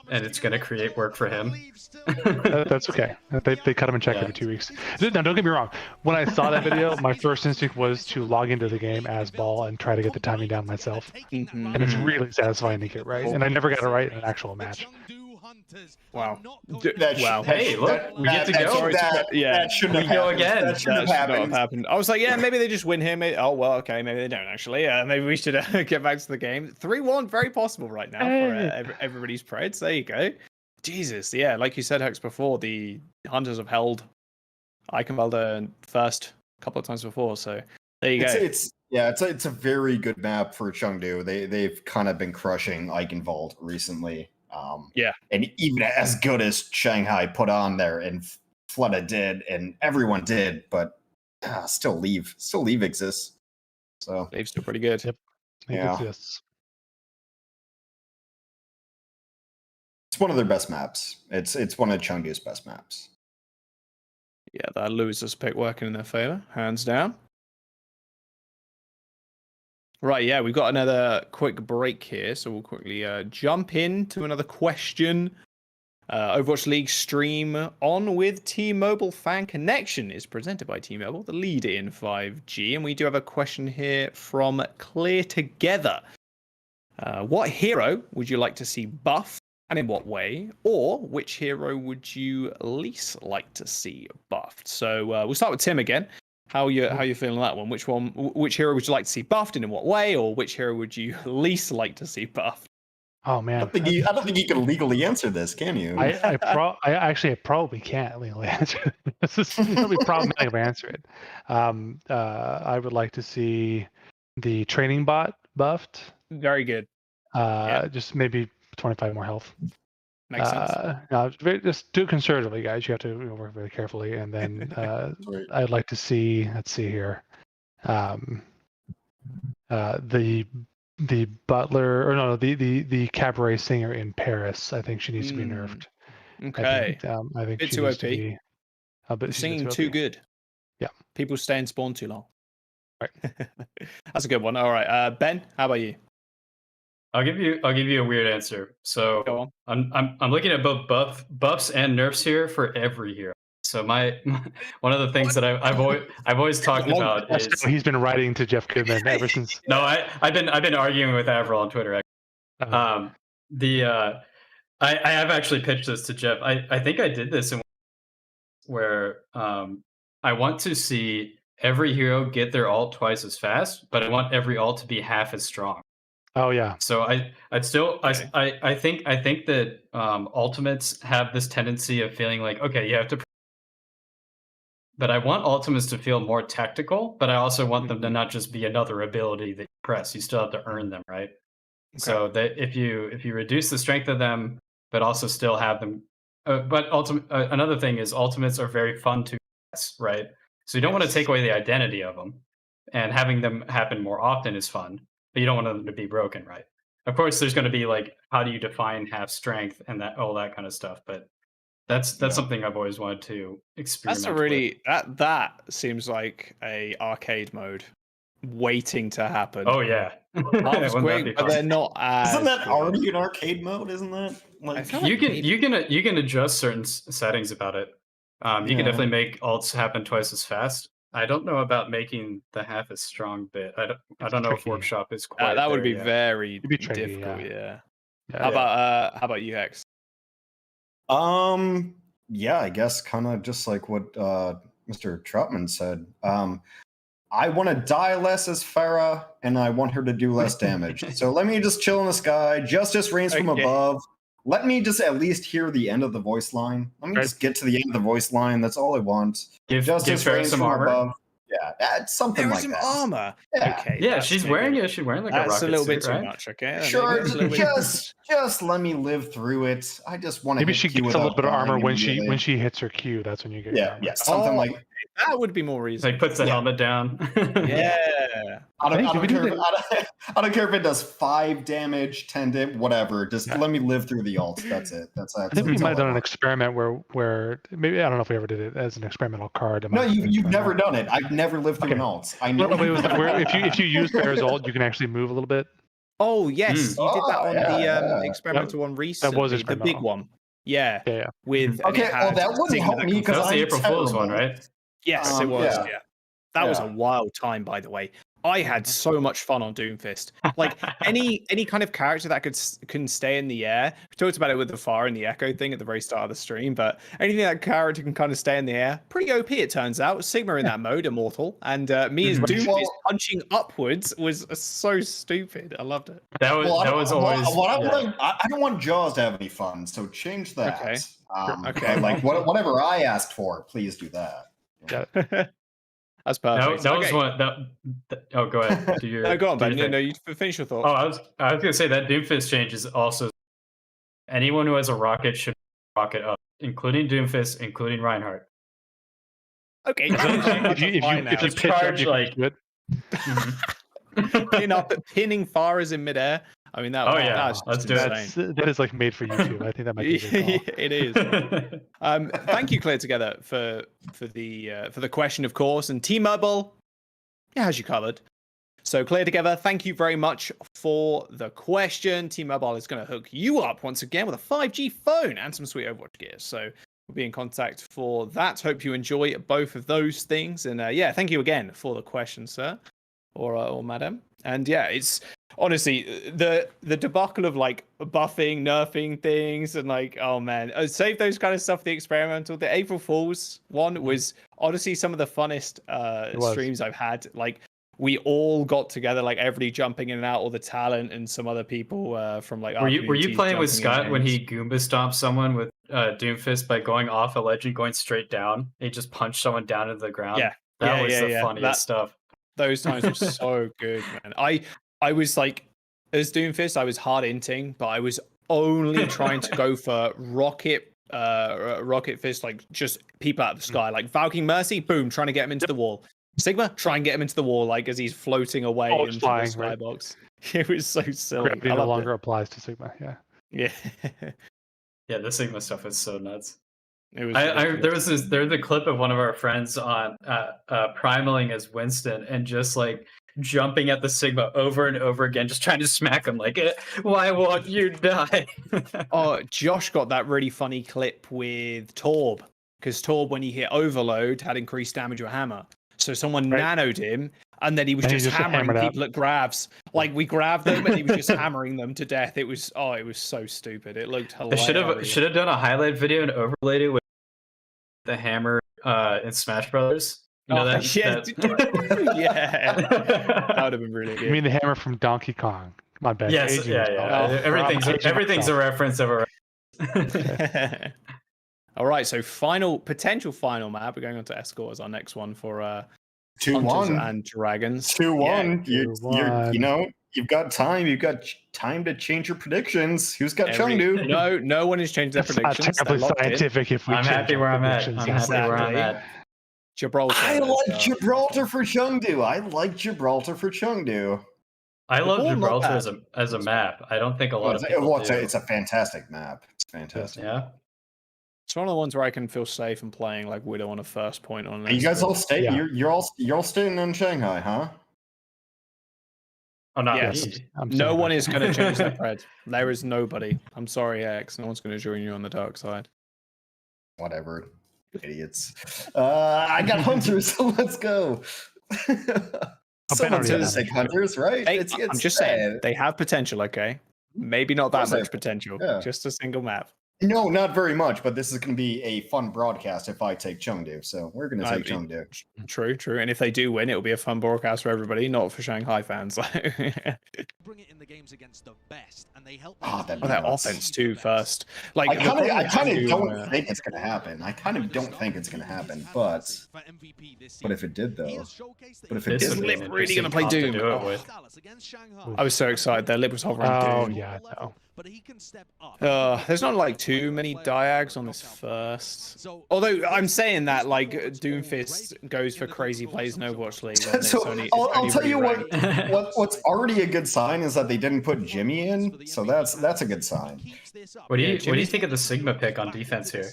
and it's gonna create work for him. That's okay. They cut him in check every 2 weeks. Now, don't get me wrong. When I saw that video, my first instinct was to log into the game as Ball and try to get the timing down myself. And it's really satisfying to get right. And I never got it right in an actual match. Wow. Hey, look, we get to go. That shouldn't have go again. That shouldn't have happened. I was like, yeah, maybe they just win here. Maybe, oh, well, okay, maybe they don't actually. Maybe we should get back to the game. 3-1, very possible right now for everybody's Preds. There you go. Jesus, yeah, like you said, Hex, before, the Hunters have held Eichenwalde first a couple of times before, so there you go. It's a very good map for Chengdu. They've kind of been crushing Eichenwalde recently. And even as good as Shanghai put on there, and Flutta did, and everyone did, but still Leave exists. So Leave's still pretty good. Yep. It exists. It's one of their best maps. It's one of Chengdu's best maps. Yeah, that losers pick working in their favor, hands down. Right, yeah, we've got another quick break here, so we'll quickly jump into another question. Overwatch League Stream On with T-Mobile Fan Connection is presented by T-Mobile, the leader in 5G. And we do have a question here from Clear Together. What hero would you like to see buffed, and in what way? Or which hero would you least like to see buffed? So we'll start with Tim again. How you feeling on that one? Which hero would you like to see buffed and in what way? Or which hero would you least like to see buffed? Oh man, I don't think you can legally answer this, can you? I probably can't legally answer it. This is really problematic to answer it. I would like to see the training bot buffed. Very good. Just maybe 25 more health. Makes sense. No, just do it conservatively, guys. You have to work very carefully. And then I'd like to see. Let's see here. The butler, or no, the cabaret singer in Paris. I think she needs to be nerfed. Okay. I think bit she too needs OP. to be. But singing too good. Yeah. People stay in spawn too long. Right. That's a good one. All right, Ben, how about you? I'll give you a weird answer. So Go on. I'm looking at both buffs and nerfs here for every hero. So my one of the things that I've always talked about is he's been writing to Jeff Goodman ever since. No, I've been arguing with Avril on Twitter. I have actually pitched this to Jeff. I think I did this in where I want to see every hero get their ult twice as fast, but I want every ult to be half as strong. Oh yeah. So I think that ultimates have this tendency of feeling like, okay, you have to, but I want ultimates to feel more tactical, but I also want them to not just be another ability that you press. You still have to earn them, right? Okay. So that if you reduce the strength of them, but also still have them, another thing is ultimates are very fun to press, right? So you don't want to take away the identity of them, and having them happen more often is fun. But you don't want them to be broken, right? Of course, there's going to be like, how do you define half strength and that all that kind of stuff. But that's something I've always wanted to experiment. That's a really that seems like a arcade mode waiting to happen. Oh yeah, quick, but they're not. Isn't that already an arcade mode? Isn't that like you can adjust certain settings about it. You can definitely make ults happen twice as fast. I don't know about making the half as strong bit. I don't know if Workshop is quite. That would be yet. very tricky, difficult. Yeah. How about you, Hex? Yeah, I guess kind of just like what Mr. Troutman said. I want to die less as Pharah, and I want her to do less damage. So let me just chill in the sky. Justice reigns from above. Let me just at least hear the end of the voice line. Let me just get to the end of the voice line. That's all I want. Give Pharah some armor. Above. Yeah, something like some that. armor. Yeah. Okay. Yeah, she's wearing like a rocket That's a little bit suit, too right? much. Okay. Sure, just let me live through it. I just want to. Maybe she gets a little bit of armor when she hits her Q. That's when you get. Yeah, something like that would be more reasonable. Like puts the helmet down. Yeah. I don't care if it does 5 damage, 10 damage, whatever. Just let me live through the ult. That's it. I think we might have done an experiment where maybe I don't know if we ever did it as an experimental card. No, you've never done it. I've never lived through an ult. I know. It was where if you use Pharah's ult, you can actually move a little bit. Oh yes, you did that on the experimental one recently. That was the big one. Yeah. With that wouldn't help me because that was the April Fool's one, right? Yes, it was. Yeah. That was a wild time, by the way. I had so much fun on Doomfist. Like any kind of character that can stay in the air. We talked about it with the Pharah and the Echo thing at the very start of the stream, but anything that character can kind of stay in the air, pretty OP it turns out. Sigma in that mode, immortal, and me as Doomfist punching upwards was so stupid. I loved it. That was always. I don't want Jaws to have any fun, so change that. Okay. Like whatever I asked for, please do that. Yeah. That's perfect. That was one. Oh, go ahead. Go on, Ben. No, you finish your thought. Oh, I was gonna say that Doomfist change is also anyone who has a rocket should rocket up, including Doomfist, including Reinhardt. Okay. if you charge like pinning Pharahs in midair. I mean that. Let's do it. That is like made for YouTube. I think that might be a good It is. Thank you, Clear Together, for the question, of course, and T-Mobile has you covered. So Clear Together, thank you very much for the question. T-Mobile is going to hook you up once again with a 5G phone and some sweet Overwatch gear. So we'll be in contact for that. Hope you enjoy both of those things. And thank you again for the question, sir, or madam. And it's honestly the debacle of like buffing, nerfing things, and like, oh man, save those kind of stuff. The experimental, the April Fool's one was honestly some of the funnest streams I've had. Like we all got together, like everybody jumping in and out, all the talent, and some other people from like. Were you playing with Scott when he Goomba stomped someone with Doomfist by going off a ledge and going straight down? He just punched someone down into the ground. That was the funniest stuff. Those times were so good, man. I was like, as Doomfist, I was hard inting, but I was only trying to go for rocket fist, like just people out of the sky, like Valkyrie Mercy, boom, trying to get him into the wall. Sigma, try and get him into the wall, like as he's floating away into the skybox. It was so silly. Gravity no longer applies to Sigma. Yeah. Yeah, the Sigma stuff is so nuts. It was there's a clip of one of our friends on primaling as Winston and just like jumping at the Sigma over and over again, just trying to smack him like, why won't you die? Oh, Josh got that really funny clip with Torb, because Torb, when he hit overload, had increased damage with hammer. So someone nanoed him, and then he was just hammering people at grabs. Like we grabbed them, and he was just hammering them to death. It was so stupid. It looked hilarious. They should have done a highlight video and overlaid it with the hammer in Smash Brothers. You know that? Yeah, that would have been really good. You mean the hammer from Donkey Kong? My bad. Yes, everything's a reference of a. All right, so potential final map. We're going on to Escort as our next one for 2-1 and Dragons. 2-1. You've got time. You've got time to change your predictions. Who's got Chengdu? No one has changed their predictions. That's terribly scientific. If we I'm happy where I'm at. Gibraltar. I like Gibraltar for Chengdu. I love Well, not Gibraltar bad. as a map. I don't think a lot of people do. It's a fantastic map. It's fantastic. Yeah. It's one of the ones where I can feel safe in playing like Widow on a first point on. And you guys all stay. Yeah. You're all staying in Shanghai, huh? Oh, not Yes. me. No one is going to change their pred. There is nobody. I'm sorry, X. No one's going to join you on the dark side. Whatever, idiots. I got hunters, so let's go. Someone's gonna take hunters, right? Hey, I'm just saying they have potential. Okay, maybe not that much potential. Yeah. Just a single map. No, not very much, but this is going to be a fun broadcast if I take Chengdu. So we're going to take Chengdu. True. And if they do win, it'll be a fun broadcast for everybody, not for Shanghai fans. Bring it in the games against the best, and they help. That offense too first. Like I kind of don't think it's going to happen. I kind of don't think it's going to happen, but if it did though, is Lip really going to play Doom? I was so excited. Their Lip was hovering Doom. Yeah, I know. But he can step up. There's not like too many diags on this first. Although I'm saying that like Doomfist goes for crazy plays in Overwatch League. So I'll tell you what's already a good sign is that they didn't put Jimmy in. So that's a good sign. What do you think of the Sigma pick on defense here?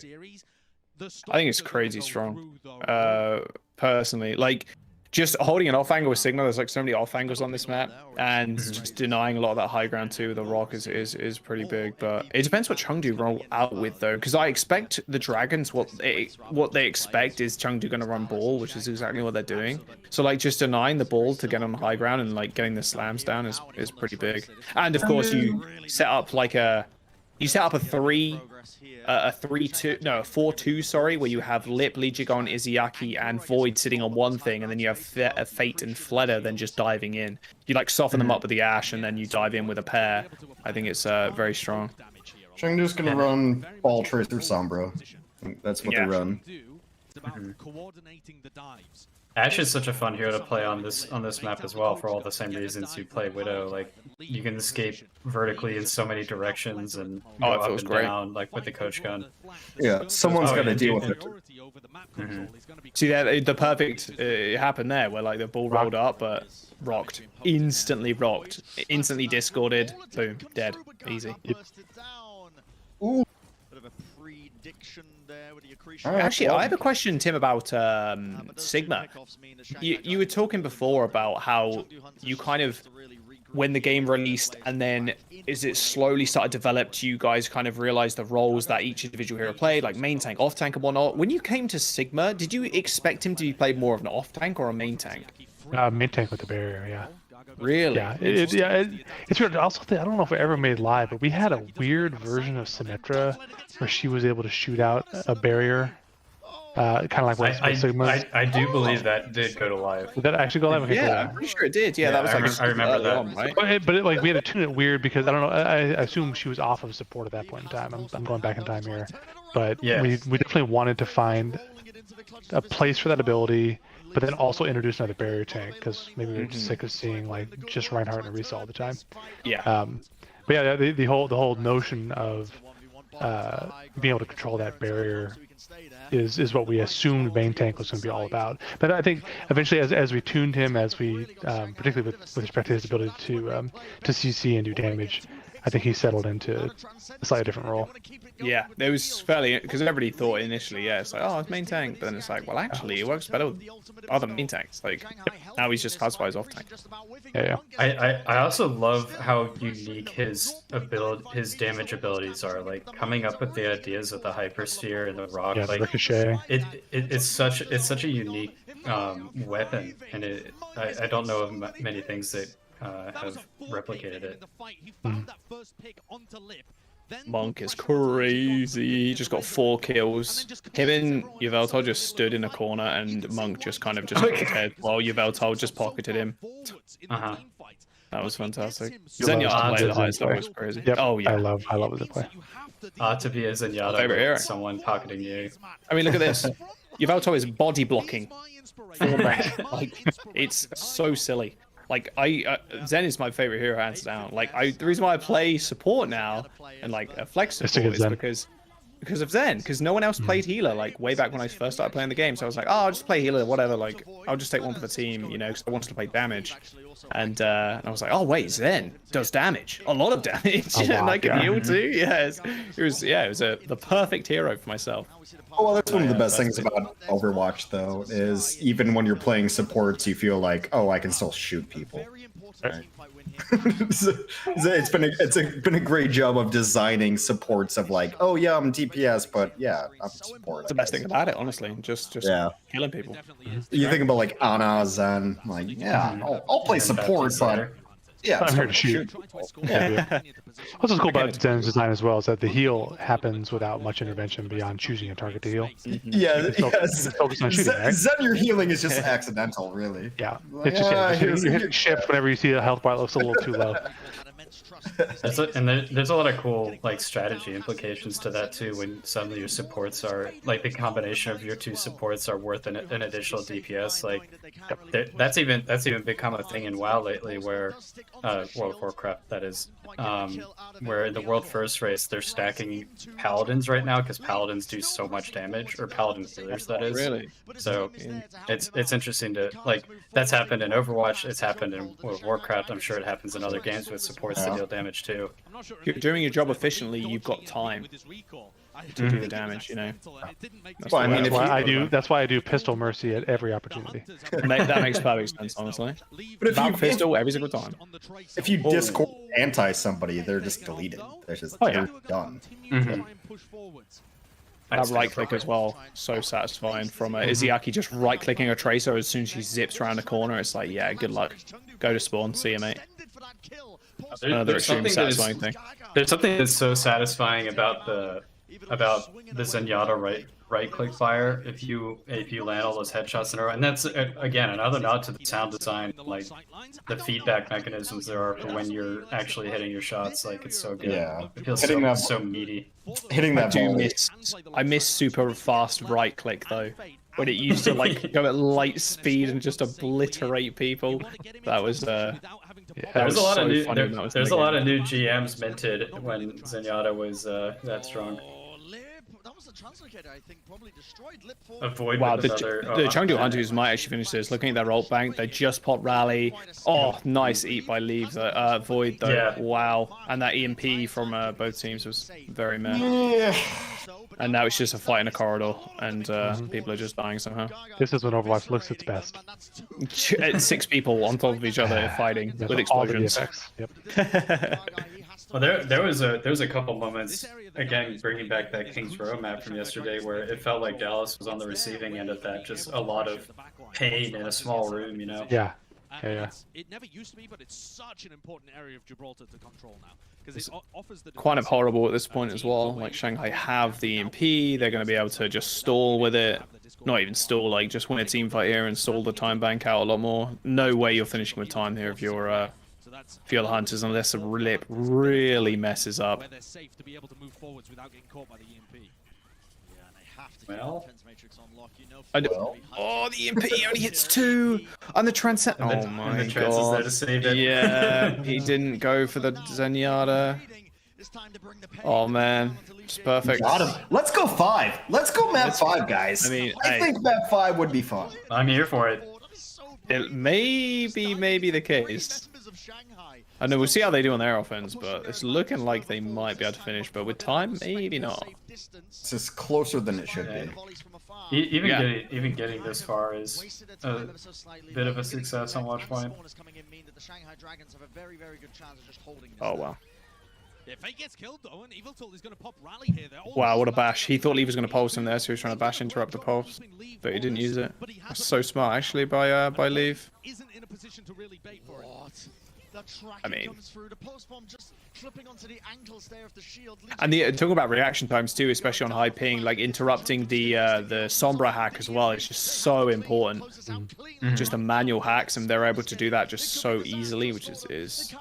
I think it's crazy strong. Personally, like just holding an off angle with Sigma. There's like so many off angles on this map, and just denying a lot of that high ground too. The rock is pretty big, but it depends what Chengdu roll out with though, because I expect the Dragons what they expect is Chengdu going to run ball, which is exactly what they're doing. So like just denying the ball to get on high ground and like getting the slams down is pretty big. And of course you set up like a 4-2, sorry, where you have Lip, Lijigon, Izayaki, and Void sitting on one thing, and then you have Fate and Fleder then just diving in. You like soften them up with the Ash, and then you dive in with a pair. I think it's very strong. Chengdu's gonna run Ball Tracer Sombra. That's what they run. Coordinating the dives. Ash is such a fun hero to play on this map as well, for all the same reasons you play Widow. Like you can escape vertically in so many directions and go up and down, like with the coach gun. Yeah, someone's got to deal with it. See that the perfect it happened there, where like the ball rolled up, but instantly discorded, boom, dead, easy. Ooh. Actually, I have a question, Tim, about Sigma. You were talking before about how you kind of, when the game released and then as it slowly started to develop, you guys kind of realized the roles that each individual hero played, like main tank, off tank, and whatnot. When you came to Sigma, did you expect him to be played more of an off tank or a main tank? Main tank with the barrier, yeah. Really? Yeah, it's weird. Also, I don't know if it ever made live, but we had a weird version of Symmetra where she was able to shoot out a barrier, kind of like what Sigma. I do believe that did go to live. Did that actually go live? Okay, Yeah, I'm pretty sure it did. Yeah, that was like I remember that. On, right? But like we had to tune it weird because I don't know. I assume she was off of support at that point in time. I'm going back in time here, but yeah, we definitely wanted to find a place for that ability, but then also introduce another barrier tank because maybe we were sick of seeing like just Reinhardt and Orisa all the time. Yeah. But yeah, the whole notion of being able to control that barrier is what we assumed main tank was going to be all about. But I think eventually, as we tuned him, particularly with respect to his ability to CC and do damage, I think he settled into a slightly different role. Yeah, it was fairly, because everybody thought initially, it's like, oh, it's main tank, but then it's like, well, actually, it works better with other main tanks. Like, now he's just classified as off tank. Yeah. I also love how unique his damage abilities are. Like coming up with the ideas of the hypersphere and the rock. Yeah, like ricochet. It's such a unique weapon, and I don't know of many things that have replicated it. Monk is crazy. He just got 4 kills. Him and Yveltal just stood in a corner, and Monk just kind of just dead while Yveltal just pocketed him. That was fantastic. Zenyatta played the highest level, was crazy. Yep. Oh yeah, I love the play. To be a Zenyatta with someone pocketing you. I mean, look at this. Yveltal is body blocking. Like, it's so silly. Like Zen is my favorite hero hands down. Like the reason why I play support now and like a flex support is because of Zen, because no one else played healer like way back when I first started playing the game. So I was like, oh, I'll just play healer, whatever. Like, I'll just take one for the team, you know, because I wanted to play damage. And I was like, oh wait, Zen does damage, a lot of damage, and I can heal too. Yeah, it was the perfect hero for myself. Oh, well, that's one of the best things about Overwatch, though, is even when you're playing supports, you feel like, oh, I can still shoot people. Right. It's been a great job of designing supports of like, oh yeah, I'm DPS, but yeah, I'm support. It's the best thing about it, honestly. Just killing people. You think about like Ana, Zen, like yeah, I'll play support, but yeah, I'm here to shoot. Yeah. What's cool about Zen's design as well is that the heal happens without much intervention beyond choosing a target to heal. Yeah, focus on shooting, right? Zen, your healing is just accidental, really. Yeah, it's just you're hitting shift whenever you see the health bar looks a little too low. There's a lot of cool like strategy implications to that too. When some of your supports are like the combination of your two supports are worth an additional DPS. Like that's even become a thing in WoW lately, where World of Warcraft that is, where in the World First race they're stacking paladins right now because paladins do so much damage, or paladin healers that is. Really? So it's interesting to like that's happened in Overwatch. It's happened in World of Warcraft. I'm sure it happens in other games with supports that deal damage too. If you're doing your job efficiently, you've got time to do the damage, you know. That's why I do pistol mercy at every opportunity. That makes perfect sense, honestly. But if you pistol every single time. If you Discord anti somebody, they're just deleted. They're just they're done. That right click as well, so satisfying from Izzyaki just right clicking a tracer as soon as she zips around the corner. It's like, yeah, good luck. Go to spawn, see you, mate. Another extremely satisfying thing. There's something that's so satisfying about the Zenyatta right click fire if you land all those headshots in a row, and that's again another nod to the sound design, like the feedback mechanisms there are for when you're actually hitting your shots. Like it's so good. Yeah, it feels so meaty. Hitting that I miss super fast right click though, when it used to like go at light speed and just obliterate people. That was there's a lot of new GMs minted when Zenyatta was that strong. Avoid wow, the Chengdu Hunters might actually finish this. Looking at their ult bank, they just pop rally. Oh, nice eat by Leave. Void though. Yeah. Wow, and that EMP from both teams was very meh. Yeah. And now it's just a fight in a corridor, and people are just dying somehow. This is when Overwatch looks its best. 6 people on top of each other fighting with explosions. Yep. Well, there was a couple moments, again, bringing back that King's Row map from yesterday, where it felt like Dallas was on the receiving end of that. Just a lot of pain in a small room, you know? Yeah. Yeah. It never used to be, but it's such an important area of Gibraltar to control now. Because it offers the quite horrible at this point as well. Like Shanghai have the EMP, they're going to be able to just stall with it. Not even stall, like just win a team fight here and stall the time bank out a lot more. No way you're finishing with time here if you're the Hunters, unless the lip really messes up. Where they're safe to be able to move forwards without getting caught by the EMP. Well, oh, the EMP only hits 2, and the transcend. Oh my god! There to save it. Yeah, he didn't go for the Zenyatta. Oh man, it's perfect. Let's go 5. Let's go map 5, guys. I think map 5 would be fun. I'm here for it. It may be the case. I know we'll see how they do on their offense, but it's looking like they might be able to finish. But with time, maybe not. It's just closer than it should be. Even getting this far is a bit of a success on Watchpoint. Oh wow. If he gets killed though, and Evil Tool is going to pop rally here. Wow, what a bash. He thought Leave was going to pulse him there, so he was trying to bash interrupt the pulse, but he didn't use it. That's so smart actually by Leave. Isn't in a position to really bait for it. I mean, and talking about reaction times too, especially on high ping, like interrupting the Sombra hack as well, is just so important. Just the manual hacks, and they're able to do that just so easily, which is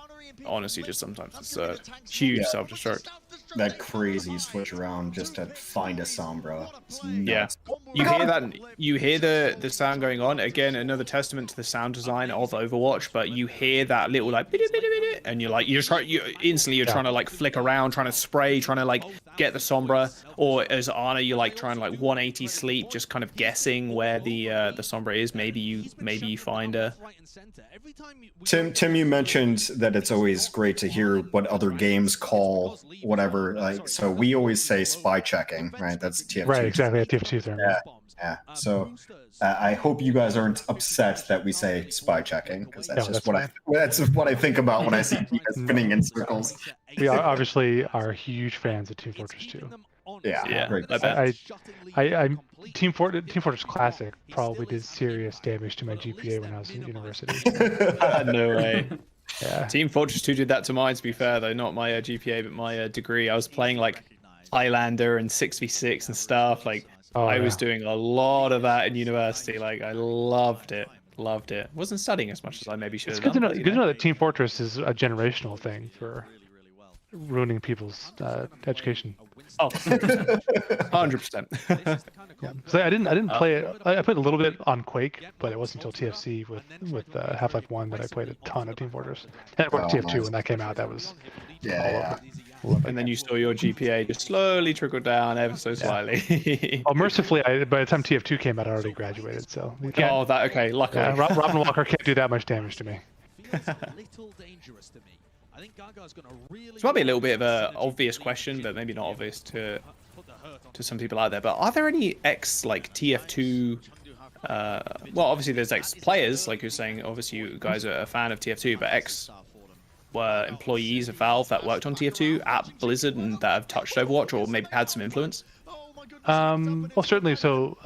honestly just sometimes it's huge self-destruct. That crazy switch around just to find a Sombra. Yeah, you hear that, you hear the sound going on. Again, another testament to the sound design of Overwatch, but you hear that little like and you're like, you're instantly trying to like flick around, trying to spray, trying to like get the Sombra, or as Ana, you like trying like 180 sleep, just kind of guessing where the Sombra is. Maybe you find her. Tim, you mentioned that it's always great to hear what other games call whatever. Like, so we always say spy checking, right? That's TF2. Right, exactly. TF2 term. Yeah. So I hope you guys aren't upset that we say spy checking, because that's what I think about when I see you guys spinning in circles. We obviously are huge fans of Team Fortress 2. Yeah. Great. I Team Fortress Classic probably did serious damage to my GPA when I was in university. No way. Yeah. Team Fortress 2 did that to mine, to be fair, though. Not my GPA, but my degree. I was playing like Highlander and 6v6 and stuff. Like, I was doing a lot of that in university. Like, I loved it. Wasn't studying as much as I maybe should have done. Good to know that Team Fortress is a generational thing for ruining people's education. Oh, 100%. Yeah. So I didn't play it. I played a little bit on Quake, but it wasn't until TFC with Half-Life 1 that I played a ton of Team Fortress. And of course, TF2 when that came out, that was all over. And then you saw your GPA just slowly trickle down ever so slightly. Well, mercifully, by the time TF2 came out, I already graduated. So oh, that okay. Luckily, Robin Walker can't do that much damage to me. This might be a little bit of an obvious question, but maybe not obvious to some people out there. But are there any ex like TF2? Well, obviously there's ex players, like you're saying. Obviously you guys are a fan of TF2, but ex employees of Valve that worked on TF2 at Blizzard and that have touched Overwatch or maybe had some influence. Well, certainly. So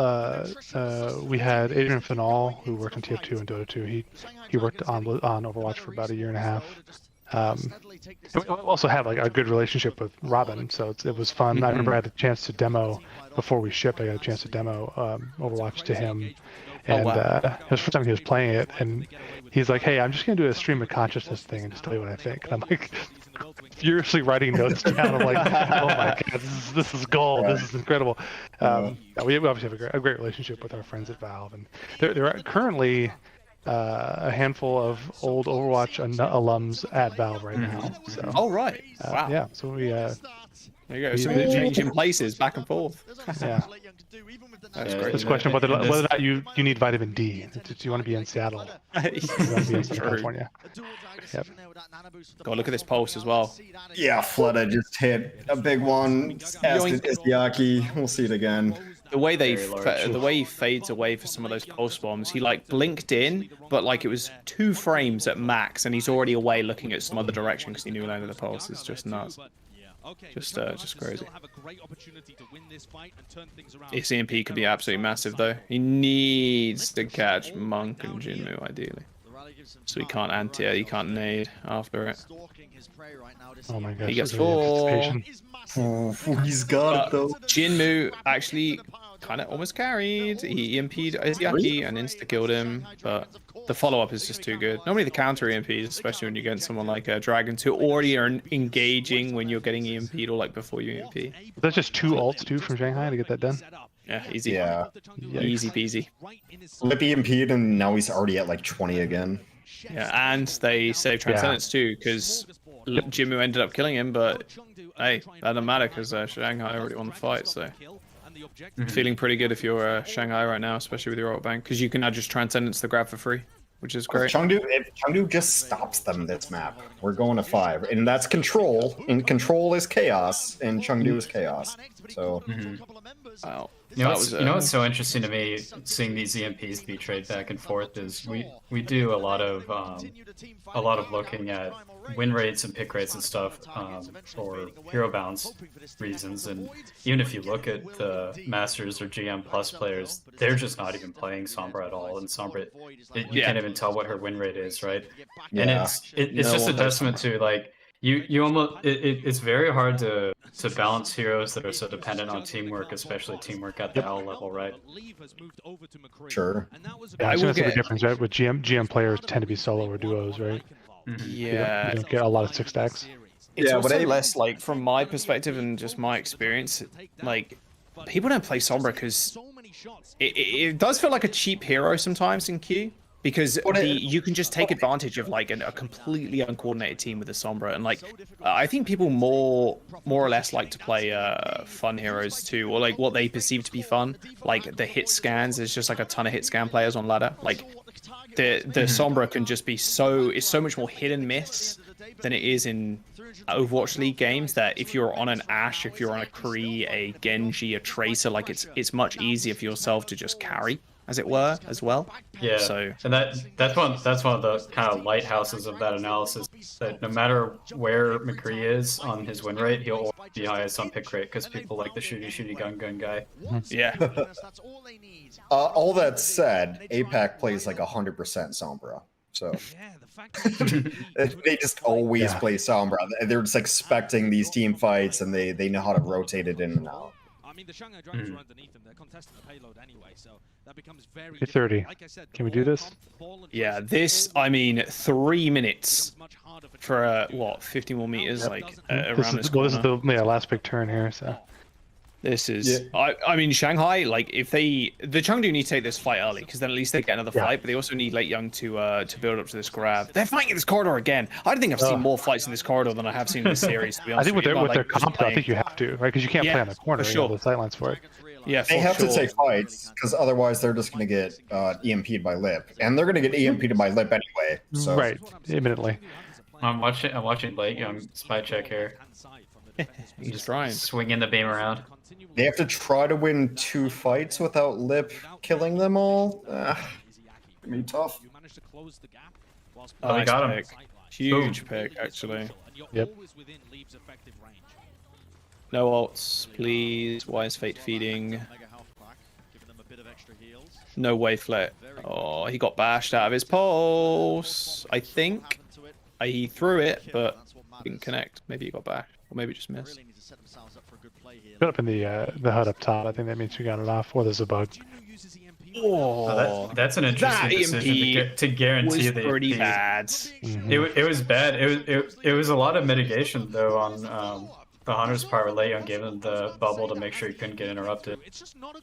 we had Adrian Final, who worked on TF2 and Dota 2. He worked on Overwatch for about a year and a half. We also have like a good relationship with Robin, so it was fun. I remember I had a chance to demo before we shipped. I got a chance to demo Overwatch to him, and it was the first time he was playing it. And he's like, "Hey, I'm just gonna do a stream of consciousness thing and just tell you what I think." And I'm like, furiously writing notes down. I'm like, "Oh my god, this is gold. This is incredible." We obviously have a great relationship with our friends at Valve, and there are currently a handful of old Overwatch alums at Valve right now. So. Oh right! Wow. Yeah. So we. There you go. So we're changing places back and forth. Yeah. That's great. It's a question whether or not you need vitamin D. Do you want to be in Seattle? Do you want to be in California? Yep. Go look at this pulse as well. Yeah, Flutta just hit a big one. As did Isiaki. We'll see it again. The way he fades away for some of those pulse bombs, he like blinked in, but like it was 2 frames at max, and he's already away looking at some other direction because he knew landed the pulse. It's just nuts. Just crazy. His EMP could be absolutely massive though. He needs to catch Monk and Jinmu ideally, so he can't nade after it. Oh my gosh. He gets 4. Oh, he's got it though. Jinmu actually kind of almost carried. He EMP'd Isiaki and insta-killed him, but the follow-up is just too good. Normally the counter EMPs, especially when you're getting someone like Dragons who already are engaging when you're getting EMP'd or like before you EMP. That's just 2 ults too from Shanghai to get that done. Yeah, easy. Yeah. Easy peasy. Flip EMP'd and now he's already at like 20 again. Yeah, and they saved Transcendence too, because Jinmu ended up killing him, but hey, that doesn't matter because Shanghai already won the fight, so feeling pretty good if you're Shanghai right now, especially with your ult bank, because you can now just Transcendence the grab for free, which is great. If Chengdu just stops them this map, we're going to 5, and that's Control, and Control is Chaos, and Chengdu is Chaos, so... Wow. You know what's so interesting to me, seeing these EMPs be traded back and forth, is we do a lot of looking at win rates and pick rates and stuff for hero bounce reasons, and even if you look at the Masters or GM Plus players, they're just not even playing Sombra at all, and Sombra, you can't even tell what her win rate is, right? Yeah. And it's just a testament to like you almost it's very hard to balance heroes that are so dependent on teamwork, especially teamwork at the L level, right? Sure. Yeah, I think that's the difference, right? With GM players tend to be solo or duos, right? Yeah. You don't get a lot of 6 stacks. It's also less like from my perspective and just my experience, like people don't play Sombra because it does feel like a cheap hero sometimes in queue. because you can just take advantage of like a completely uncoordinated team with a Sombra, and like I think people more or less like to play fun heroes too, or like what they perceive to be fun, like the hit scans. There's just like a ton of hit scan players on ladder. Like the Sombra can just be it's so much more hit and miss than it is in Overwatch League games, that if you're on an Ashe, if you're on a Kree, a Genji, a Tracer, like it's much easier for yourself to just carry, as it were, as well. Yeah. So and that's one of the kind of lighthouses of that analysis. That no matter where McCree is on his win rate, he'll always be highest on pick rate because people like the shooty gun guy. Yeah. All that said, APAC plays like 100% Sombra. So they just always play Sombra. They're just expecting these team fights, and they know how to rotate it in and out. I mean, the Shanghai Dragons are underneath them. They're contesting the payload anyway, so that becomes very 30. Like I said, Can we do this? Yeah, this, I mean, 3 minutes for, what, 50 more meters, like, around this corner. This is the last big turn here, so. This is, I mean, Shanghai, like, if the Chengdu need to take this fight early, because then at least they get another fight, but they also need Late Young to build up to this grab. They're fighting in this corridor again. I don't think I've seen more fights in this corridor than I have seen in this series, to be honest. I think with their comp, I think you have to, right? Because you can't play on the corner, for sure. the sightlines for it. Yeah, they have to take fights, because otherwise they're just going to get EMP'd by Lip. And they're going to get EMP'd by Lip anyway. So. Right, imminently. I'm watching Late Young spy check here. He's trying. Swinging the beam around. They have to try to win 2 fights without Lip killing them all. Gonna be tough. Oh, they got him. Huge pick, actually. Yep. No ults, please. Why is Fate feeding? No wave flit. Oh, he got bashed out of his pulse, I think. He threw it, but didn't connect. Maybe he got bashed, or maybe just missed. Put up in the HUD up top. I think that means you got it off, or there's a bug. Oh, that's an interesting decision to guarantee the pretty bad. It was bad. It was a lot of mitigation though on the Hunter's part. Where Late Young gave him the bubble to make sure he couldn't get interrupted.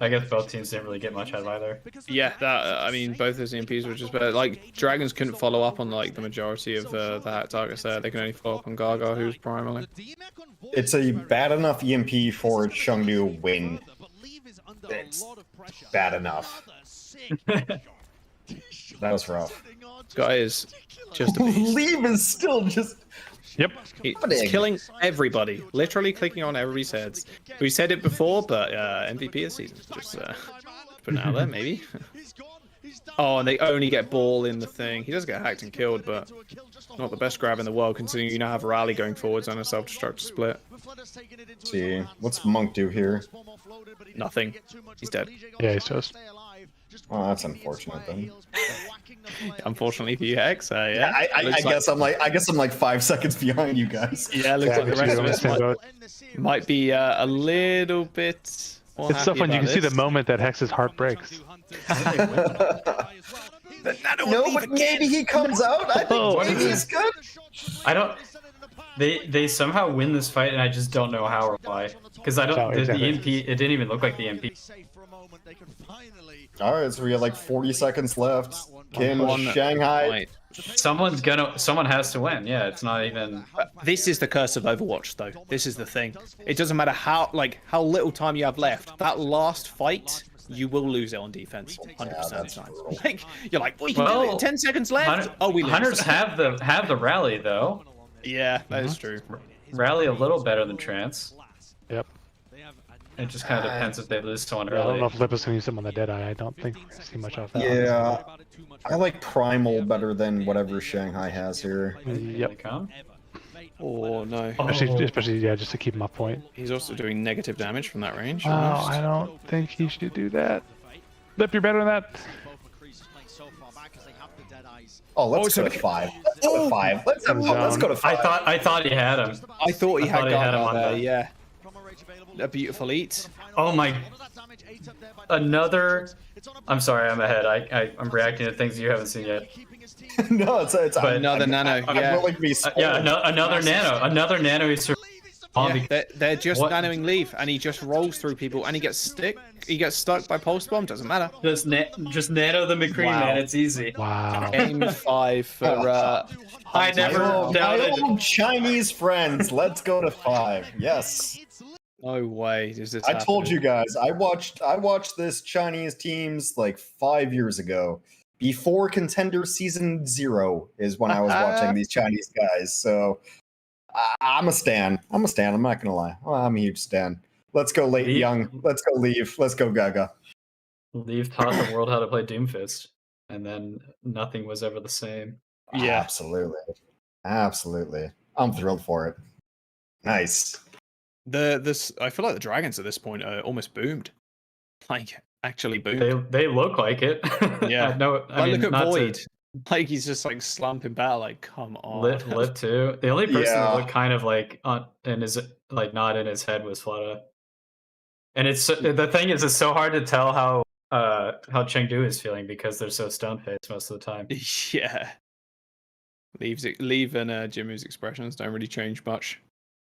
I guess both teams didn't really get much out of either. Yeah, I mean, both those EMPs were just bad. Like, Dragons couldn't follow up on like the majority of the targets there. They can only follow up on Gaga, who's primarily. It's a bad enough EMP for Chengdu win. It's bad enough. That was rough. This guy is just a beast. Leave is still just... Yep. He's killing everybody. Literally clicking on everybody's heads. We said it before, but MVP of the season. Just put it out there, maybe. Oh, and they only get ball in the thing. He does get hacked and killed, but not the best grab in the world, considering you now have Rally going forwards and a self-destruct split. Let's see, what's Monk do here? Nothing. He's dead. Yeah, he's toast. Oh, that's unfortunate then. Unfortunately for you, Hex. Yeah. I guess I'm like 5 seconds behind you guys. Yeah, looks like the rest of us might be a little bit. It's so fun. You can see the moment that Hex's heart breaks. No, but maybe he comes out. I think maybe he's good. I don't. They somehow win this fight, and I just don't know how or why. Because I don't. The EMP. It didn't even look like the EMP. All right, so we have like 40 seconds left. Kim, Shanghai. Someone has to win. Yeah, it's not even. This is the curse of Overwatch, though. This is the thing. It doesn't matter how little time you have left. That last fight, you will lose it on defense 100% of the time. Like, you're like, we can do it. 10 seconds left. We lose. Hunters have the rally though. Yeah, that is true. Rally a little better than Trance. Yep. It just kind of depends if they lose someone early. I don't know if Lip is going to use him on the Deadeye. I don't think we're going to see much of that. Yeah, I like Primal better than whatever Shanghai has here. Yep. Oh no. Especially yeah, just to keep him up point. He's also doing negative damage from that range. Oh, I don't think he should do that. Lip, you're better than that. Oh, let's go to 5. Let's go to 5. Let's go to 5. I thought he had him. I thought he had Gaga him there, yeah. A beautiful eat. Oh my. Another. I'm sorry, I'm ahead. I'm reacting to things you haven't seen yet. No, it's another nano. Yeah, another nano. Another nano. They're just nanoing Leaf, and he just rolls through people, and he gets stuck by Pulse Bomb. Doesn't matter. Just nano the McCree, man. It's easy. Wow. Game 5 for. I never doubted. My old Chinese friends. Let's go to 5. Yes. No way. Is this I told you guys. I watched this Chinese teams like 5 years ago. Before Contender Season 0 is when I was watching these Chinese guys. So I'm a stan. I'm not gonna lie. I'm a huge stan. Let's go late young. Let's go Leave. Let's go Gaga. Leave taught the world how to play Doomfist, and then nothing was ever the same. Yeah, absolutely. I'm thrilled for it. Nice. I feel like the dragons at this point are almost boomed. Like actually boomed. They look like it. Yeah. No, I mean, look at Void. To... Like he's just like slumping back. Like come on. Lit too. The only person that looked kind of like in his like not in his head was Flutter. And it's the thing is, it's so hard to tell how Chengdu is feeling because they're so stone faced most of the time. Yeah. Leave and Jimu's expressions don't really change much.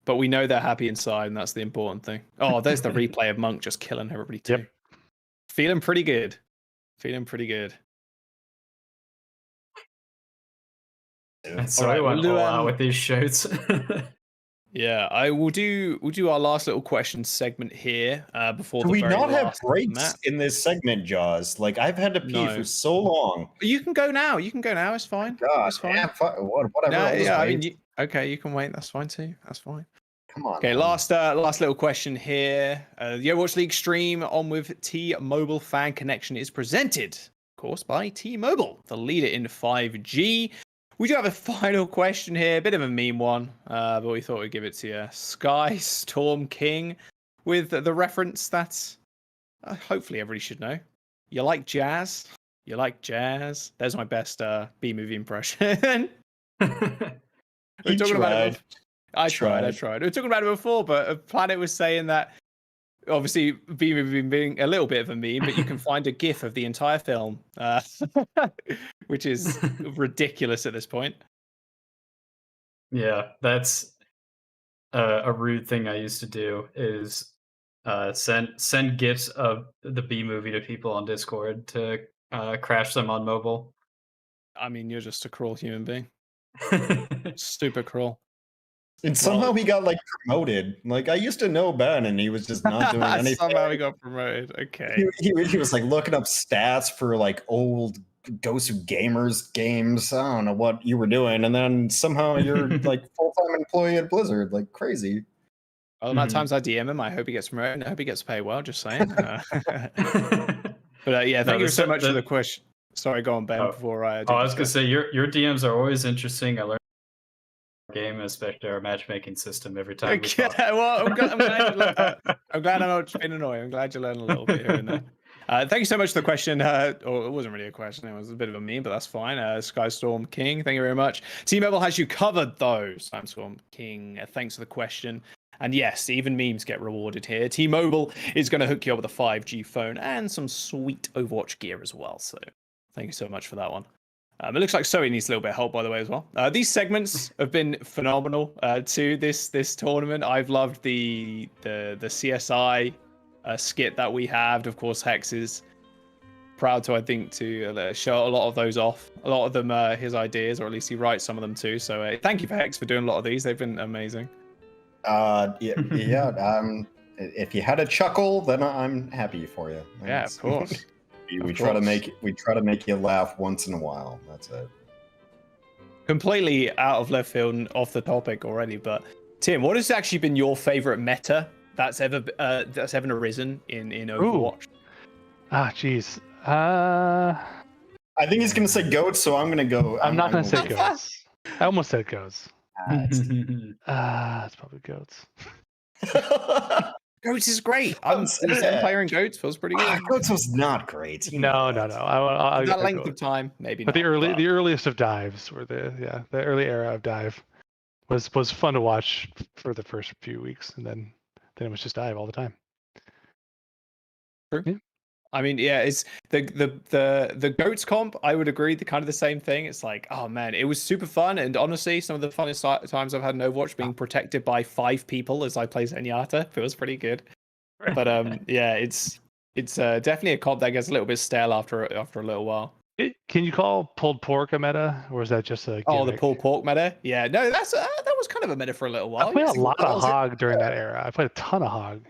But we know they're happy inside, and that's the important thing. Oh, there's the replay of Monk just killing everybody too. Yep. Feeling pretty good. So right, I went all out with these shoots. Yeah, we'll do our last little question segment here before. Do we not have breaks in this segment, Jaws? Like I've had to pee for so long. You can go now. It's fine. God, it's fine. Whatever. No, yeah, I mean, okay, you can wait. That's fine too. That's fine. Come on. Okay, last little question here. The Overwatch League Stream On with T-Mobile Fan Connection is presented, of course, by T-Mobile, the leader in 5G. We do have a final question here, a bit of a meme one, but we thought we'd give it to you. Sky Storm King, with the reference that hopefully everybody should know. You like jazz? There's my best B-movie impression. You tried. I tried. We were talking about it before, but Planet was saying that obviously B-movie being a little bit of a meme, but you can find a GIF of the entire film, which is ridiculous at this point. Yeah, that's a rude thing I used to do is send GIFs of the B-movie to people on Discord to crash them on mobile. I mean, you're just a cruel human being. Super cruel. And somehow he got like promoted. Like I used to know Ben, and he was just not doing anything. Somehow he got promoted. Okay. He was like looking up stats for like old Ghost of Gamers games. I don't know what you were doing, and then somehow you're like full-time employee at Blizzard. Like crazy. Well, the amount of times I DM him, I hope he gets promoted. And I hope he gets paid well. Just saying. But yeah, thank you so much for the question. Sorry, go on, Ben. Before I was gonna say your DMs are always interesting. I learned game, especially our matchmaking system every time. Well, I'm glad I'm not being annoying. I'm glad you learn a little bit here and there. Thank you so much for the question. Or it wasn't really a question. It was a bit of a meme, but that's fine. Skystorm King, thank you very much. T-Mobile has you covered, though. Skystorm King, thanks for the question. And yes, even memes get rewarded here. T-Mobile is going to hook you up with a 5G phone and some sweet Overwatch gear as well. So thank you so much for that one. It looks like Zoe needs a little bit of help, by the way, as well. These segments have been phenomenal to this tournament. I've loved the CSI skit that we had. Of course, Hex is proud to, I think, to show a lot of those off. A lot of them are his ideas, or at least he writes some of them too. So thank you for Hex for doing a lot of these. They've been amazing. If you had a chuckle, then I'm happy for you. Yeah, of course. We try to make you laugh once in a while. That's it. Completely out of left field and off the topic already, but Tim, what has actually been your favorite meta that's ever arisen in Overwatch? Jeez. I think he's gonna say goats, so I'm gonna go. I'm not gonna say goats. I almost said goats. It's probably goats. Goats is great. I'm the player in Goats feels pretty good. Goats was not great. No. That length of time, maybe. But the earliest of dives were the early era of dive was fun to watch for the first few weeks, and then it was just dive all the time. True. Yeah. I mean, yeah, it's the goats comp. I would agree, the kind of the same thing. It's like, oh man, it was super fun, and honestly, some of the funnest times I've had in Overwatch being protected by 5 people as I play Zenyatta feels pretty good. But yeah, it's definitely a comp that gets a little bit stale after a little while. Can you call pulled pork a meta, or is that just a gimmick? Oh, the pulled pork meta? Yeah, no, that was kind of a meta for a little while. I played a lot of hog during that era. I played a ton of hog.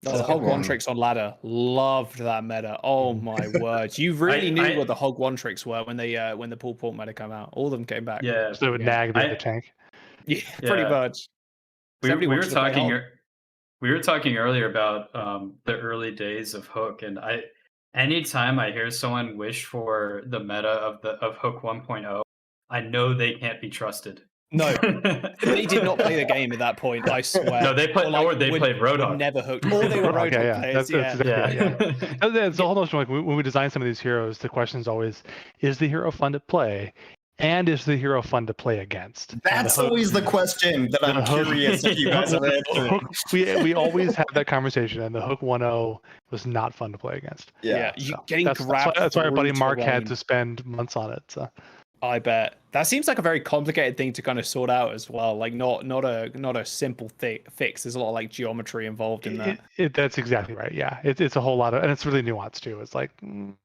The hog one tricks on ladder, loved that meta. Oh my word, you really knew what the hog one tricks were when the pulled pork meta came out. All of them came back. Yeah, so it would nag the tank. Yeah, pretty much. We were talking earlier about the early days of Hook, and anytime I hear someone wish for the meta of Hook 1.0, I know they can't be trusted. No, they did not play the game at that point. I swear. No, they played. They played Roadhog. Never hooked. Or they were Roadhog players. That's the whole notion. Like when we design some of these heroes, the question is always: is the hero fun to play, and is the hero fun to play against? That's always the question that I'm curious if you guys have answered. We always have that conversation, and the Hook 1.0 was not fun to play against. Yeah, you getting grabbed. That's why our buddy Mark had to spend months on it. So. I bet that seems like a very complicated thing to kind of sort out as well. Like not a simple fix. There's a lot of like geometry involved in that. That's exactly right. Yeah, it's a whole lot of, and it's really nuanced too. It's like you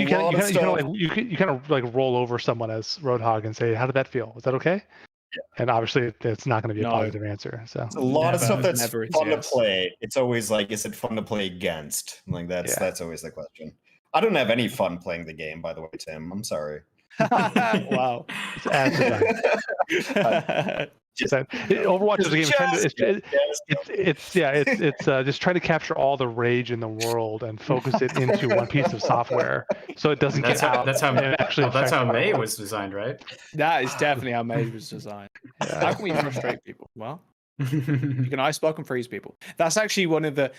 kind of like roll over someone as Roadhog and say, "How did that feel? Was that okay?" Yeah. And obviously, it's not going to be a positive answer. So it's a lot of stuff that's fun to play. It's always like, is it fun to play against? Like that's always the question. I don't have any fun playing the game, by the way, Tim. I'm sorry. Wow. Overwatch is a game. It's just trying to capture all the rage in the world and focus it into one piece of software, so it doesn't get out. That's how May was designed, right? That is definitely how May was designed. How can we frustrate people? Well, you can ice block and freeze people. That's actually one of the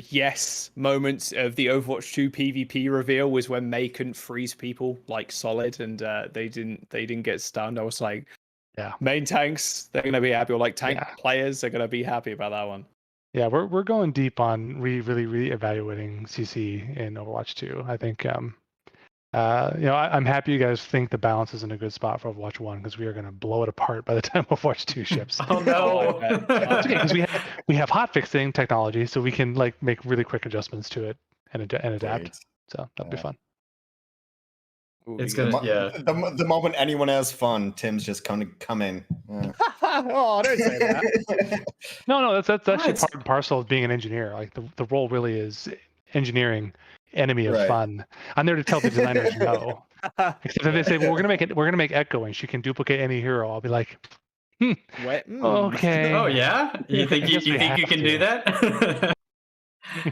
yes moments of the Overwatch 2 PvP reveal, was when May couldn't freeze people like solid, and they didn't get stunned. I was like, yeah, main tanks, they're gonna be happy, or like tank players are gonna be happy about that one. Yeah, we're going deep on really re-evaluating CC in Overwatch 2. I think I'm happy you guys think the balance is in a good spot for Overwatch 1, because we are going to blow it apart by the time Overwatch 2 ships. Oh no! It's okay, because we have hot fixing technology, so we can like make really quick adjustments to it and adapt. Great. So that'll be fun. It's gonna the moment anyone has fun, Tim's just come in. Oh, don't say that. No, that's actually part and parcel of being an engineer. Like the role really is engineering. Enemy of fun. I'm there to tell the designers no. Except if they say, well, we're gonna make echoing. She can duplicate any hero. I'll be like, okay. Oh yeah, you think you can do that?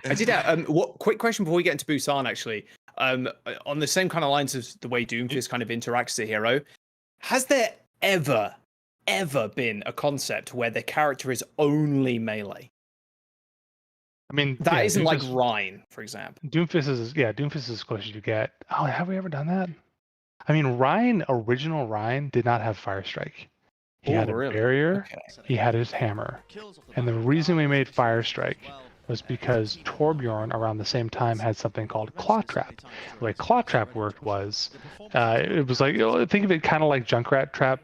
I did that. Quick question before we get into Busan, actually. On the same kind of lines of the way Doomfist kind of interacts as a hero, has there ever been a concept where the character is only melee? I mean, that isn't like Rhine, for example. Doomfist is as close as you get. Oh, have we ever done that? I mean, original Rhine did not have Fire Strike. He had a barrier, he had his hammer. And the reason we made Fire Strike was because Torbjorn around the same time had something called Claw Trap. The way Claw Trap worked was, it was like, think of it kind of like Junkrat Trap,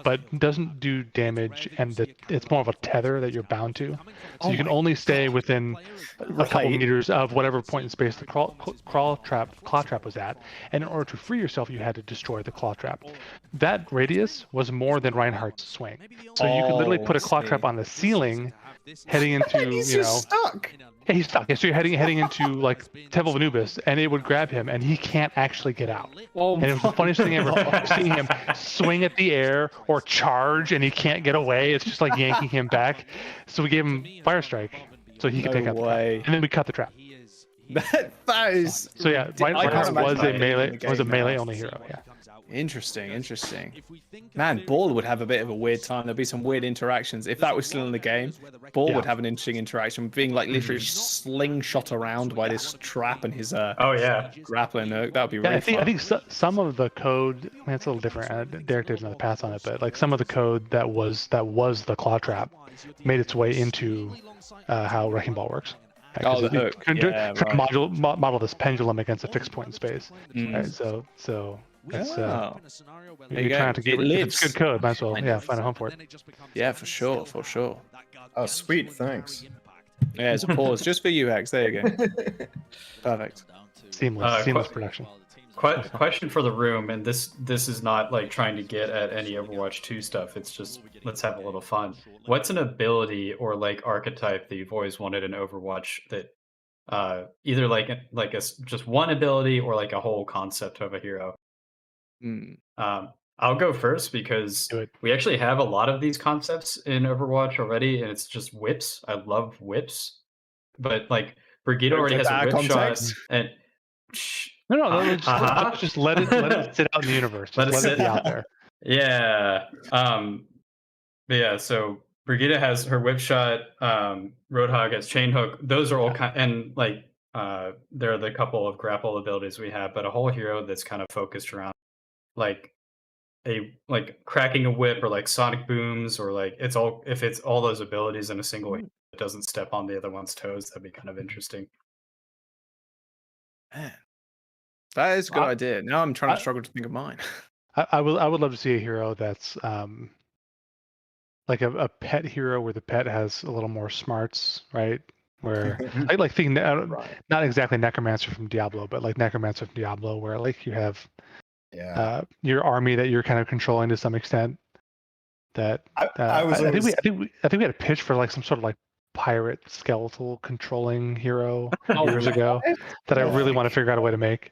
but doesn't do damage, and it's more of a tether that you're bound to. So you can only stay within a couple meters of whatever point in space the claw trap was at. And in order to free yourself, you had to destroy the claw trap. That radius was more than Reinhardt's swing. So you could literally put a claw trap on the ceiling, heading into he's just stuck. Yeah, he's stuck. So you're heading into like Temple of Anubis, and it would grab him, and he can't actually get out. And it was the funniest thing ever, seeing him swing at the air or charge, and he can't get away. It's just like yanking him back. So we gave him Fire Strike, so he could take out the trap. And then we cut the trap. That is. So yeah, Reinhardt was a melee only hero. Yeah. Interesting. Man, Ball would have a bit of a weird time. There'd be some weird interactions. If that was still in the game, Ball would have an interesting interaction, being like literally slingshot around by this trap and his grappling hook. That would be really fun. I think some of the code, it's a little different. Derek did another pass on it, but like some of the code that was the claw trap made its way into how Wrecking Ball works. Right? Oh, the 'Cause hook. trying Yeah, to right. model this pendulum against a fixed point in space. Right? Mm. So it's Oh. There you're you trying go. to get It if it's good lives. code, might as well Fine. find a home for it. Yeah, for sure, for sure. Oh, sweet, thanks. Yeah, there's a pause just for you, Hex. There you go. Perfect. Seamless production. Question for the room, and this is not like trying to get at any Overwatch 2 stuff. It's just let's have a little fun. What's an ability or like archetype that you've always wanted in Overwatch that either just one ability or like a whole concept of a hero? Mm. I'll go first because we actually have a lot of these concepts in Overwatch already, and it's just whips. I love whips, but like Brigitte already has a whip shot, and No, just let it sit out in the universe. Just let it be out there. Yeah. But yeah, so Brigitte has her whip shot, Roadhog has chain hook. Those are all and like there are the couple of grapple abilities we have, but a whole hero that's kind of focused around like cracking a whip or like sonic booms or like it's all those abilities in a single hit that doesn't step on the other one's toes. That'd be kind of interesting. Man, that is a good idea. Now I'm trying to struggle to think of mine. I would love to see a hero that's like a pet hero where the pet has a little more smarts, right? Where I like thinking not exactly Necromancer from Diablo, but like Necromancer from Diablo, where like you have your army that you're kind of controlling to some extent. That I think we had a pitch for like some sort of like pirate skeletal controlling hero years ago that I really want to figure out a way to make.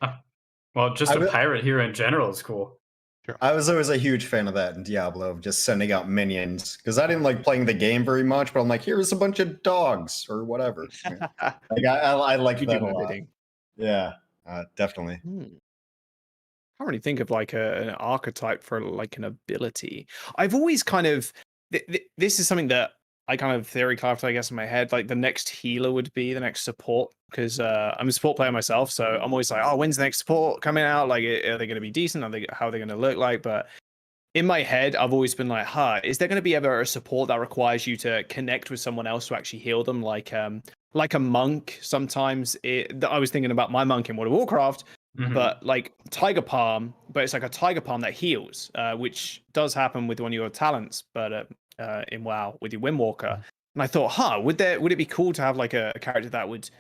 Well, just a pirate hero in general is cool. Sure. I was always a huge fan of that in Diablo, of just sending out minions, because I didn't like playing the game very much, but I'm like, here's a bunch of dogs or whatever. Like I liked that a lot. Yeah, definitely. I can't really think of like an archetype for like an ability. I've always kind of this is something that I kind of theory craft, I guess, in my head. Like the next healer would be the next support, because I'm a support player myself, so I'm always like, oh, when's the next support coming out? Like, are they going to be decent? How are they going to look like? But in my head, I've always been like, is there going to be ever a support that requires you to connect with someone else to actually heal them? Like a monk. Sometimes I was thinking about my monk in World of Warcraft. But like Tiger Palm, but it's like a Tiger Palm that heals, which does happen with one of your talents, but in WoW with your Windwalker. And I thought, would it be cool to have like a character that would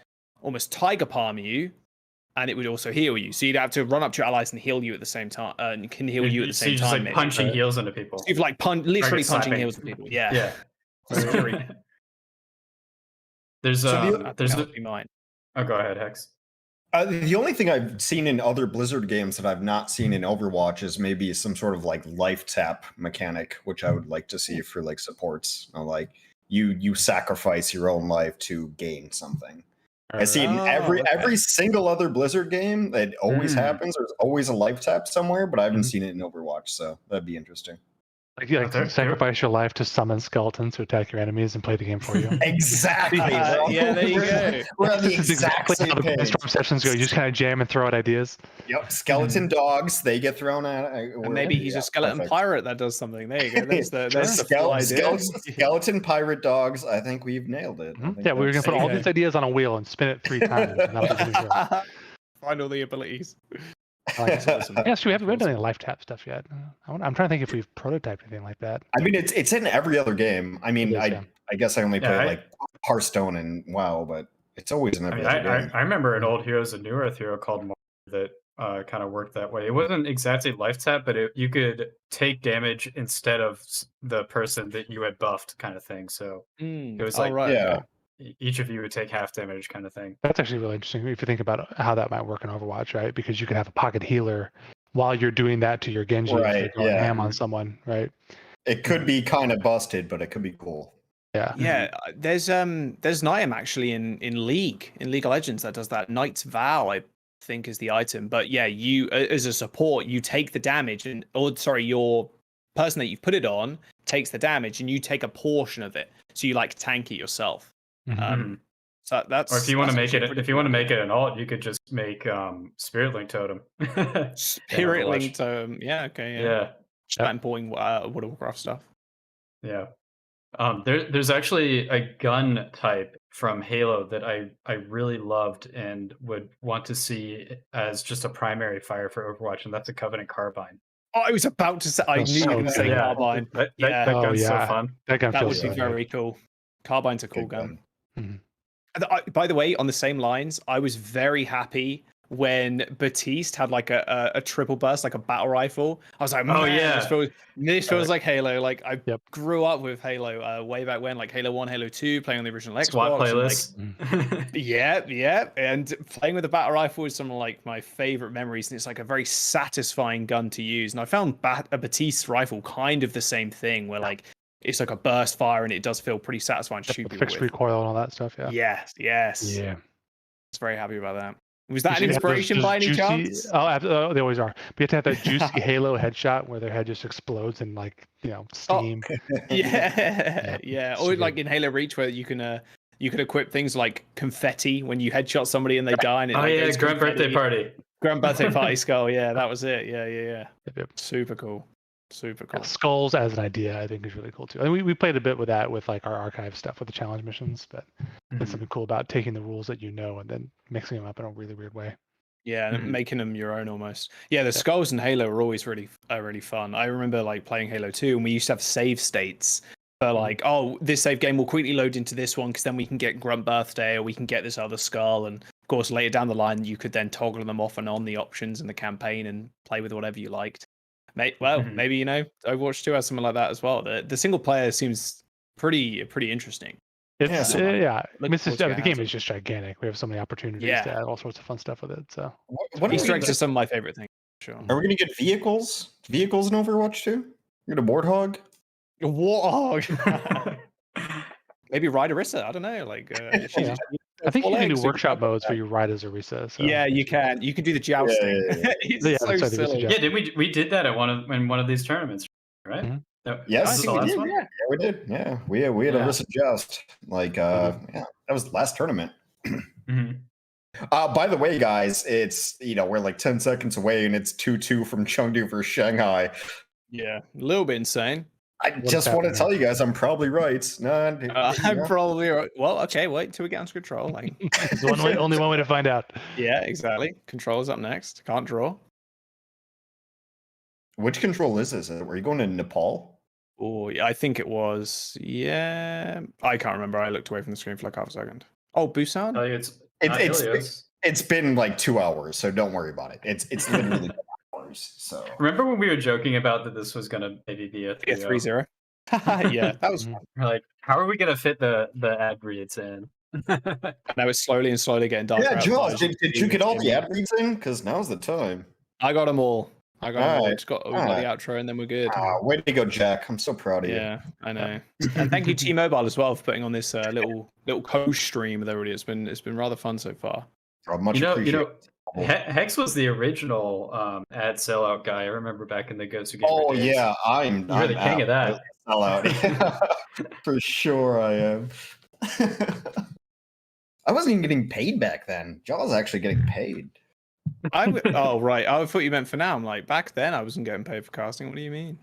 almost Tiger Palm you, and it would also heal you? So you'd have to run up to your allies and heal you at the same time, and can heal you at the same time. Just like punching heals into people. So you've like literally punching heals into people. Yeah. Scary. There's mine. Oh, go ahead, Hex. The only thing I've seen in other Blizzard games that I've not seen in Overwatch is maybe some sort of like life tap mechanic, which I would like to see for like supports. Like you sacrifice your own life to gain something. I see it in every single other Blizzard game. It always happens. There's always a life tap somewhere, but I haven't seen it in Overwatch, so that'd be interesting. Like sacrifice your life to summon skeletons to attack your enemies and play the game for you. Exactly. Yeah, there you go. We're on the This is exactly how the brainstorm sessions go. You just kind of jam and throw out ideas. Yep. Skeleton dogs, they get thrown out. And maybe he's a skeleton pirate that does something. There you go. There's the full idea. Skeleton pirate dogs. I think we've nailed it. Yeah, we're going to put all these ideas on a wheel and spin it 3 times. Find all the abilities. Yes, we haven't done any life tap stuff yet. I'm trying to think if we've prototyped anything like that. I mean, it's in every other game. I mean, I guess I only play like Hearthstone and WoW, but it's always in every other game. I remember an old Heroes of New Earth hero called Mar that kind of worked that way. It wasn't exactly life tap, but you could take damage instead of the person that you had buffed, kind of thing. So it was like, each of you would take half damage, kind of thing. That's actually really interesting if you think about how that might work in Overwatch, right? Because you could have a pocket healer while you're doing that to your Genji, right? Going ham on someone, right? It could be kind of busted, but it could be cool. Yeah. There's an item actually in League of Legends that does that. Knight's Vow, I think, is the item. But yeah, you as a support, you take the damage, your person that you've put it on takes the damage, and you take a portion of it. So you like tank it yourself. So that's. Or if you want to make it an alt, you could just make Spirit Link Totem. Spirit Link Totem. Yeah. Okay. Yeah. Just importing World of Warcraft stuff. Yeah. There's actually a gun type from Halo that I really loved and would want to see as just a primary fire for Overwatch, and that's a Covenant Carbine. Oh, I was about to say. I knew you were going to say Carbine. That gun's so fun. That gun That would feels be so very good. cool. Carbine's a cool gun. Mhm. By the way, on the same lines, I was very happy when Batiste had like a triple burst, like a battle rifle. I was like, man, this feels like Halo. Like I grew up with Halo way back when, like Halo 1, Halo 2, playing on the original Xbox. Squad playlist. Yeah. And playing with the battle rifle is some of like my favorite memories. And it's like a very satisfying gun to use. And I found a Batiste rifle kind of the same thing, where like it's like a burst fire and it does feel pretty satisfying to shoot people fixed recoil and all that stuff. Yes. Yeah. I was very happy about that. Was that an inspiration by any chance? Oh, they always are. But you have to have that juicy Halo headshot where their head just explodes in like steam. Yeah. Or like in Halo Reach, where you can equip things like confetti when you headshot somebody and they die. And Grand birthday party. Grand birthday party skull. Yeah, that was it. Yeah. Yep. Super cool. Skulls as an idea, I think, is really cool too. And we played a bit with that with like our archive stuff with the challenge missions, but there's something cool about taking the rules that and then mixing them up in a really weird way. Yeah, and making them your own almost. Yeah, the skulls in Halo are always really fun. I remember like playing Halo 2, and we used to have save states for like, oh, this save game will quickly load into this one because then we can get Grunt Birthday or we can get this other skull. And of course, later down the line, you could then toggle them off and on the options in the campaign and play with whatever you liked. Maybe Overwatch 2 has something like that as well. The single player seems pretty interesting. The game is just gigantic. We have so many opportunities to add all sorts of fun stuff with it. So Easter eggs are some of my favorite things. Sure. Are we gonna get vehicles? Vehicles in Overwatch 2? We're gonna Warthog? A Warthog. Maybe ride Orisa. I don't know. Like I think you can do workshop modes where you ride as Orisa. So. Yeah, you can. You can do the jousting. It's so silly. Yeah, we did that in one of these tournaments, right? Mm-hmm. Yes, we did. Yeah, we did. Yeah, we had Orisa joust. Like, that was the last tournament. By the way, guys, it's we're like 10 seconds away, and it's 2-2 from Chengdu versus Shanghai. Yeah, a little bit insane. I just want to tell you guys, I'm probably right. I'm probably right. Well, okay, wait until we get onto control. Like, only one way to find out. Yeah, exactly. Control's up next. Can't draw. Which control is this? Were you going to Nepal? Oh, yeah, I think it was. Yeah, I can't remember. I looked away from the screen for like half a second. Oh, Busan. It's been like 2 hours, so don't worry about it. It's literally. So remember when we were joking about that this was gonna maybe be a 3-0? Yeah, that was fun. We're like, how are we gonna fit the ad reads in? And I was slowly getting darker. Yeah, Josh, did you get all the ad reads in? Because now's the time. I got them all. Just got the outro, and then we're good. Way to go, Jack! I'm so proud of you. Yeah, I know. And thank you, T-Mobile, as well, for putting on this little co-stream with everybody. It's been rather fun so far. Much appreciated. Hex was the original ad sellout guy. I remember back in the Go-To Gamer days. Yeah, I'm the king of that. Sellout. For sure I am. I wasn't even getting paid back then. Jaw's actually getting paid. Oh, right. I thought you meant for now. I'm like, back then I wasn't getting paid for casting. What do you mean?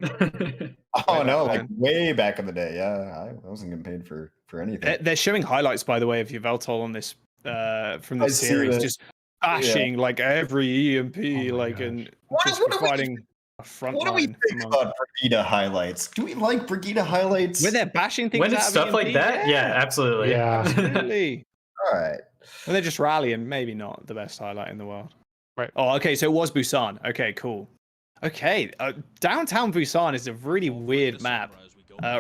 Like way back in the day. Yeah, I wasn't getting paid for anything. They're showing highlights, by the way, of Yveltal on this from the series. Just bashing like every EMP, and just providing a front line. What do we think about Brigida highlights? Do we like Brigida highlights? When they're bashing things when it's stuff like that? Yeah, absolutely. Yeah. Absolutely. All right. When they're just rallying, maybe not the best highlight in the world. Right. Oh, okay, so it was Busan. Okay, cool. Okay, downtown Busan is a really weird map.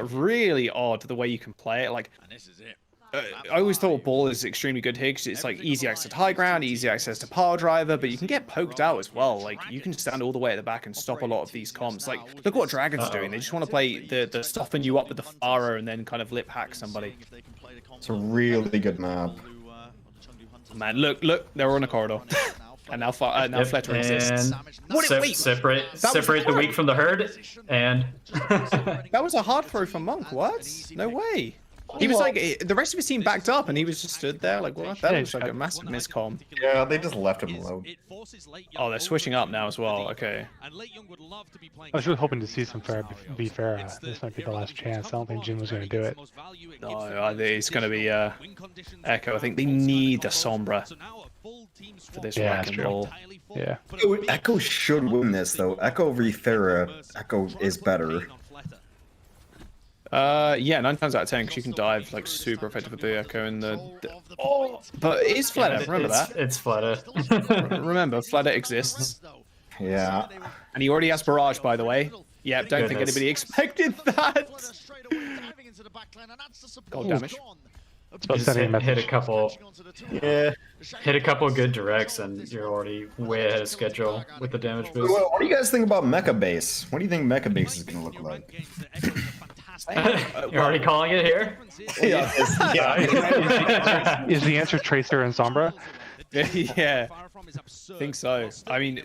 Really odd the way you can play it. Like, and this is it. I always thought Ball is extremely good here because it's like easy access to high ground, easy access to power driver, but you can get poked out as well. Like, you can stand all the way at the back and stop a lot of these comps. Like, look what Dragon's doing. They just want to play the soften you up with the Faro and then kind of lip hack somebody. It's a really good map. Man, look, they're on a corridor. And now Fletcher exists. Separate the weak from the herd, and that was a hard throw for Monk. What? No way. He was like, the rest of his team backed up, and he was just stood there like, what? That looks like a massive miscomm. Yeah, they just left him alone. Oh, they're switching up now as well. Okay. I was really hoping to see some be Farah. This might be the last chance. I don't think Jin was going to do it. No, I think it's going to be Echo. I think they need the Sombra for this wrecking ball. Yeah. Echo should win this though. Echo v Farah. Echo is better. Yeah, 9 times out of 10, because you can dive like super effective with the Echo and the oh, but it is Fleta. Remember that? It's Fleta. Remember, Fleta exists. Yeah. And he already has Barrage, by the way. Yep, don't think anybody expected that. God damage. Hit a couple. Yeah. Hit a couple good directs, and you're already way ahead of schedule with the damage boost. Well, what do you guys think about Mecha Base? What do you think Mecha Base is going to look like? You're already calling it here? Yeah. Is the answer Tracer and Sombra? Yeah, I think so. I mean,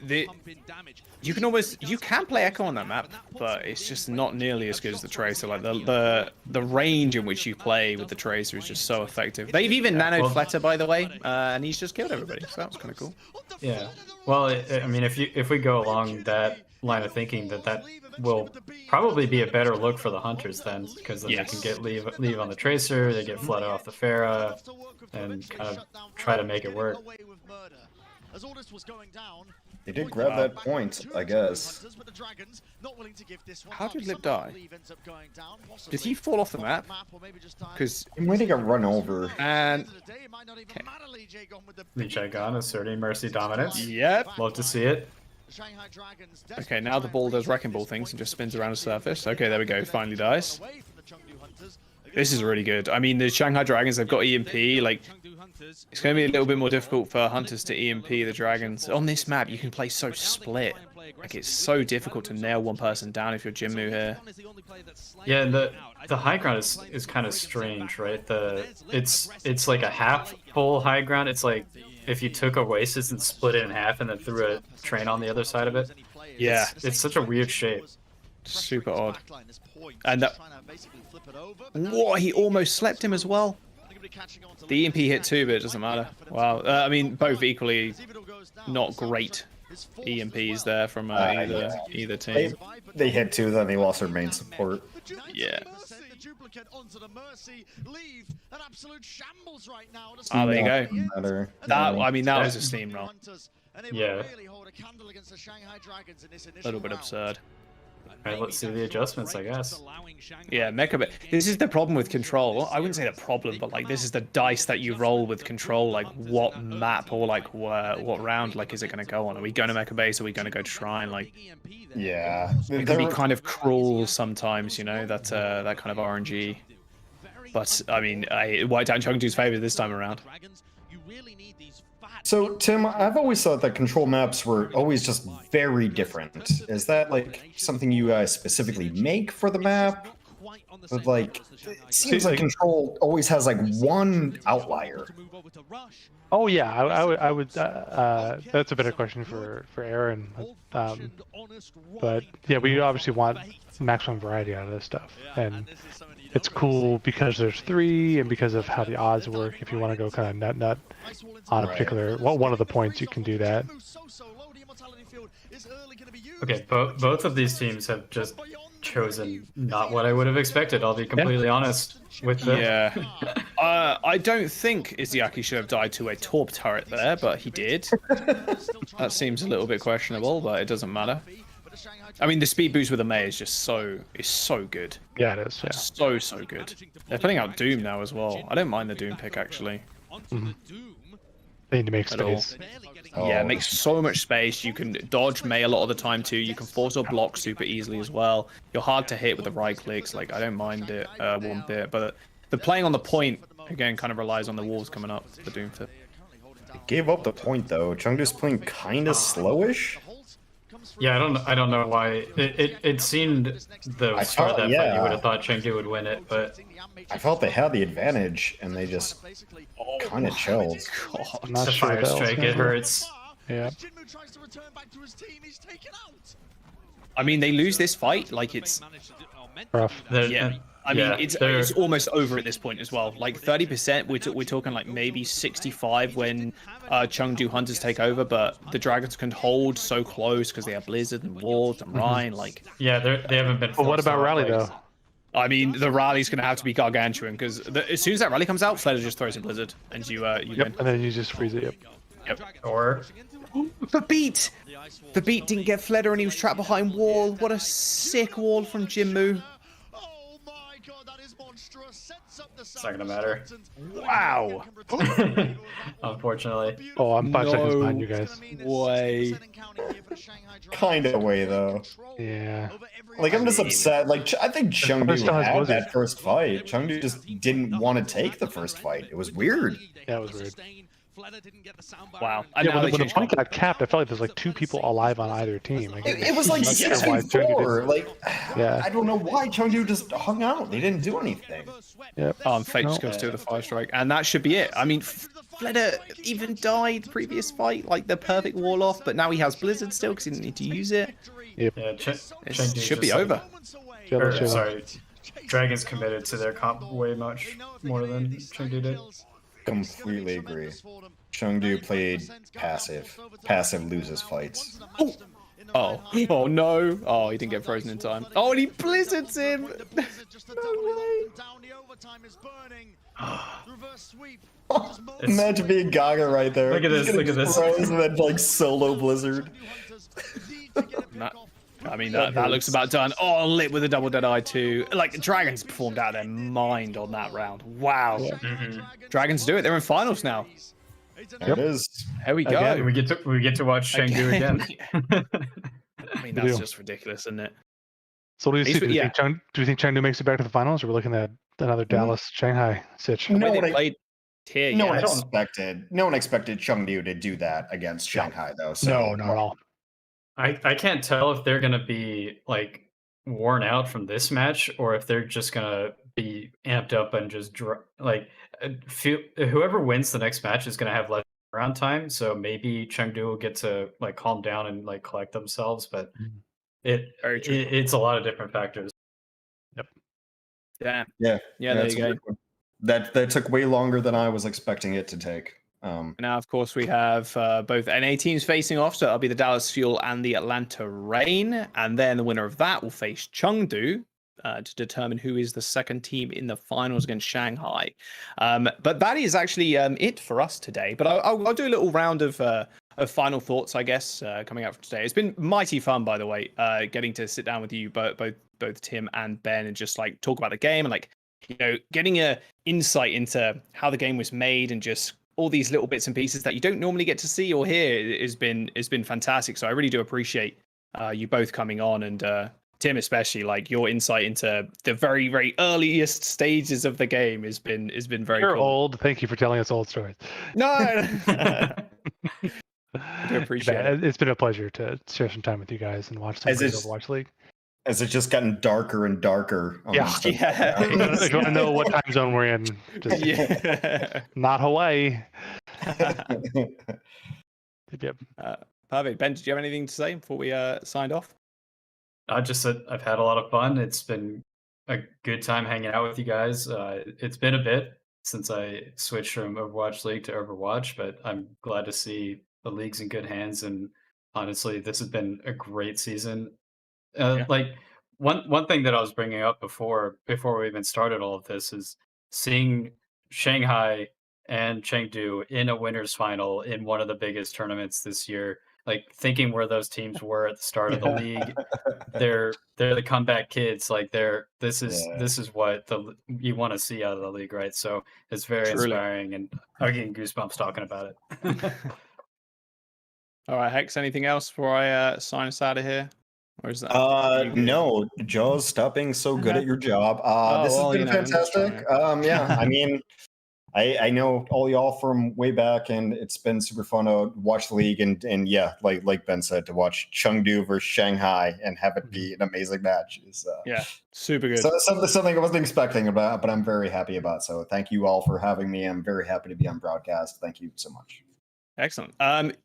you can play Echo on that map, but it's just not nearly as good as the Tracer. Like the range in which you play with the Tracer is just so effective. They've even nanoed Fleta, by the way, and he's just killed everybody. So that was kind of cool. Yeah. Well, I mean, if we go along that line of thinking, that will probably be a better look for the Hunters then, because then they can get leave on the Tracer, they get Fleta off the Farah, and kind of try to make it work. They did grab that point, I guess. How did Lip die? Did he fall off the map? Because he might have got run over. And Lichaigan asserting Mercy dominance. Yep. Love to see it. Okay, now the ball does wrecking ball things and just spins around the surface. Okay, there we go. Finally dies. This is really good. I mean, the Shanghai Dragons, they've got EMP. Like, it's going to be a little bit more difficult for Hunters to EMP the Dragons. On this map, you can play so split. Like, it's so difficult to nail one person down if you're Jinmu here. Yeah, and the high ground is kind of strange, right? It's like a half full high ground. It's like if you took Oasis and split it in half and then threw a train on the other side of it. Yeah, it's such a weird shape. Super odd. And that... Whoa, he almost slept him as well. The EMP hit too, but it doesn't matter. Wow. I mean, both equally not great EMPs there from either team. They hit two, then they lost their main support. Yeah. Oh, there you go. That, I mean, that was a steamroll. Yeah. A little bit absurd. Alright, let's see the adjustments, I guess. Yeah, Mecha. This is the problem with Control. I wouldn't say the problem, but like this is the dice that you roll with Control. Like what map or like what round like is it going to go on? Are we going to Mecha Base? Are we going to go to Shrine? Like, yeah, it can be kind of cruel sometimes, you know, that that kind of RNG. But I mean, White Down Chengdu's favor this time around. So, Tim, I've always thought that Control maps were always just very different. Is that, like, something you guys specifically make for the map? But, like, it seems like Control always has, like, one outlier. Oh, yeah, I would that's a better question for Aaron. But, yeah, we obviously want maximum variety out of this stuff. And it's cool because there's 3 and because of how the odds work. If you want to go kind of nut on a particular one of the points, you can do that. Okay, both of these teams have just chosen not what I would have expected. I'll be completely honest with them. Yeah. I don't think Izayaki should have died to a Torp turret there, but he did. That seems a little bit questionable, but it doesn't matter. I mean, the speed boost with the Mei is just so good. Yeah, it is. Yeah. So good. They're putting out Doom now as well. I don't mind the Doom pick actually. Mm-hmm. They need to make space. Yeah, it makes so much space. You can dodge Mei a lot of the time too. You can force or block super easily as well. You're hard to hit with the right clicks. Like, I don't mind it one bit. But the playing on the point, again, kind of relies on the walls coming up for Doom fit. They gave up the point though. Chengdu's playing kind of slowish. Yeah, I don't know why. It seemed the start of that fight you would have thought Chengdu would win it, but I felt they had the advantage and they just kind of chilled. I'm not the sure fire strike, it hurts. Yeah. I mean, they lose this fight like it's rough. Yeah. I mean, it's almost over at this point as well. Like 30%, we're talking like maybe 65 when Chengdu Hunters take over, but the Dragons can hold so close because they have Blizzard and Ward and Ryan. Like, yeah, they haven't been. But what about Rally though? I mean, the rally's going to have to be gargantuan because as soon as that rally comes out, Fleder just throws a Blizzard and you Yep, and then you just freeze it. Yep. Or the beat didn't get Fleder and he was trapped behind wall. What a sick wall from Jinmu. it's not gonna matter. Wow. Unfortunately. Oh, I'm 5 seconds behind you guys. Way. Kind of way though. Yeah. Like I'm just upset. Like I think Chengdu had that first fight. Chengdu just didn't want to take the first fight. It was weird. Yeah, it was weird. Wow. Yeah, when the point got capped, I felt like there's like 2 people alive on either team. Like, it was like 6v4. Like, yeah. I don't know why Chengdu just hung out. They didn't do anything. Yep. Fake just goes to the fire strike, and that should be it. I mean, Fleder even died previous fight, like the perfect wall off, but now he has Blizzard still because he didn't need to use it. Yep. Yeah, it should be over. Sorry, Dragons committed to their comp way much more than Chengdu did. Completely agree. Chengdu played passive. Passive loses fights. Oh no. Oh, he didn't get frozen in time. Oh, and he blizzards him. No way. Imagine being Gaga right there. Look at this. Look at this. And then like solo blizzard. I mean, that looks about done. Oh, lit with a double dead eye too. Like, Dragons performed out of their mind on that round. Wow. Dragons do it. They're in finals now. There it is. Here we go. Again, we get to watch Chengdu again. I mean, that's just ridiculous, isn't it? So what do you see? Do you think Chengdu makes it back to the finals, or we're looking at another Dallas Shanghai sitch? No one expected Chengdu to do that against Shanghai though. So no, not at all. I can't tell if they're gonna be like worn out from this match or if they're just gonna be amped up and just whoever wins the next match is gonna have less around time. So maybe Chengdu will get to like calm down and like collect themselves, but it's a lot of different factors. Yep. Yeah. Yeah. There you go. That took way longer than I was expecting it to take. Now, of course, we have both NA teams facing off, so that'll be the Dallas Fuel and the Atlanta Reign, and then the winner of that will face Chengdu to determine who is the second team in the finals against Shanghai. But that is actually it for us today. But I'll do a little round of final thoughts, I guess, coming out from today. It's been mighty fun, by the way, getting to sit down with you, both Tim and Ben, and just like talk about the game and like, you know, getting a insight into how the game was made and just all these little bits and pieces that you don't normally get to see or hear has been fantastic. So I really do appreciate you both coming on, and Tim especially, like your insight into the very, very earliest stages of the game has been very You're cool. old. Thank you for telling us old stories. No. I do appreciate it. It's been a pleasure to share some time with you guys and watch some Overwatch League. As it's just gotten darker and darker. If you want to know what time zone we're in, just not Hawaii. Yep. Perfect. Ben, did you have anything to say before we signed off? Just that I've had a lot of fun. It's been a good time hanging out with you guys. It's been a bit since I switched from Overwatch League to Overwatch, but I'm glad to see the league's in good hands. And honestly, this has been a great season. Like one thing that I was bringing up before we even started all of this is seeing Shanghai and Chengdu in a winners final in one of the biggest tournaments this year. Like thinking where those teams were at the start of the league, they're the comeback kids. Like this is what you want to see out of the league, right? So it's very inspiring, and I'm getting goosebumps talking about it. All right, Hex. Anything else before I sign us out of here? Or is that no, Jaws, stop being so good at your job. This has been fantastic. Yeah, I mean, I know all y'all from way back, and it's been super fun to watch the league, and yeah, like Ben said, to watch Chengdu versus Shanghai and have it be an amazing match is super good. So something I wasn't expecting about, but I'm very happy about. So thank you all for having me. I'm very happy to be on broadcast. Thank you so much. Excellent.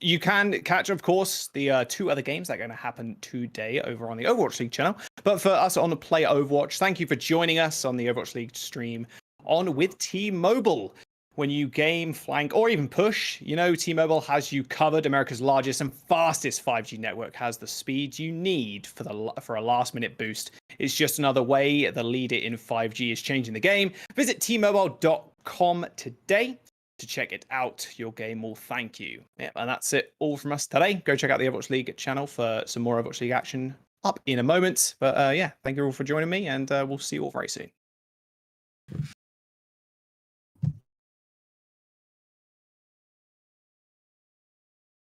You can catch, of course, the 2 other games that are going to happen today over on the Overwatch League channel. But for us on the Play Overwatch, thank you for joining us on the Overwatch League stream on with T-Mobile. When you game, flank, or even push, you know T-Mobile has you covered. America's largest and fastest 5G network has the speed you need for a last-minute boost. It's just another way the leader in 5G is changing the game. Visit T-Mobile.com today to check it out. Your game will thank you. Yeah, and that's it all from us today. Go check out the Overwatch League channel for some more Overwatch League action up in a moment. But yeah, thank you all for joining me, and we'll see you all very soon.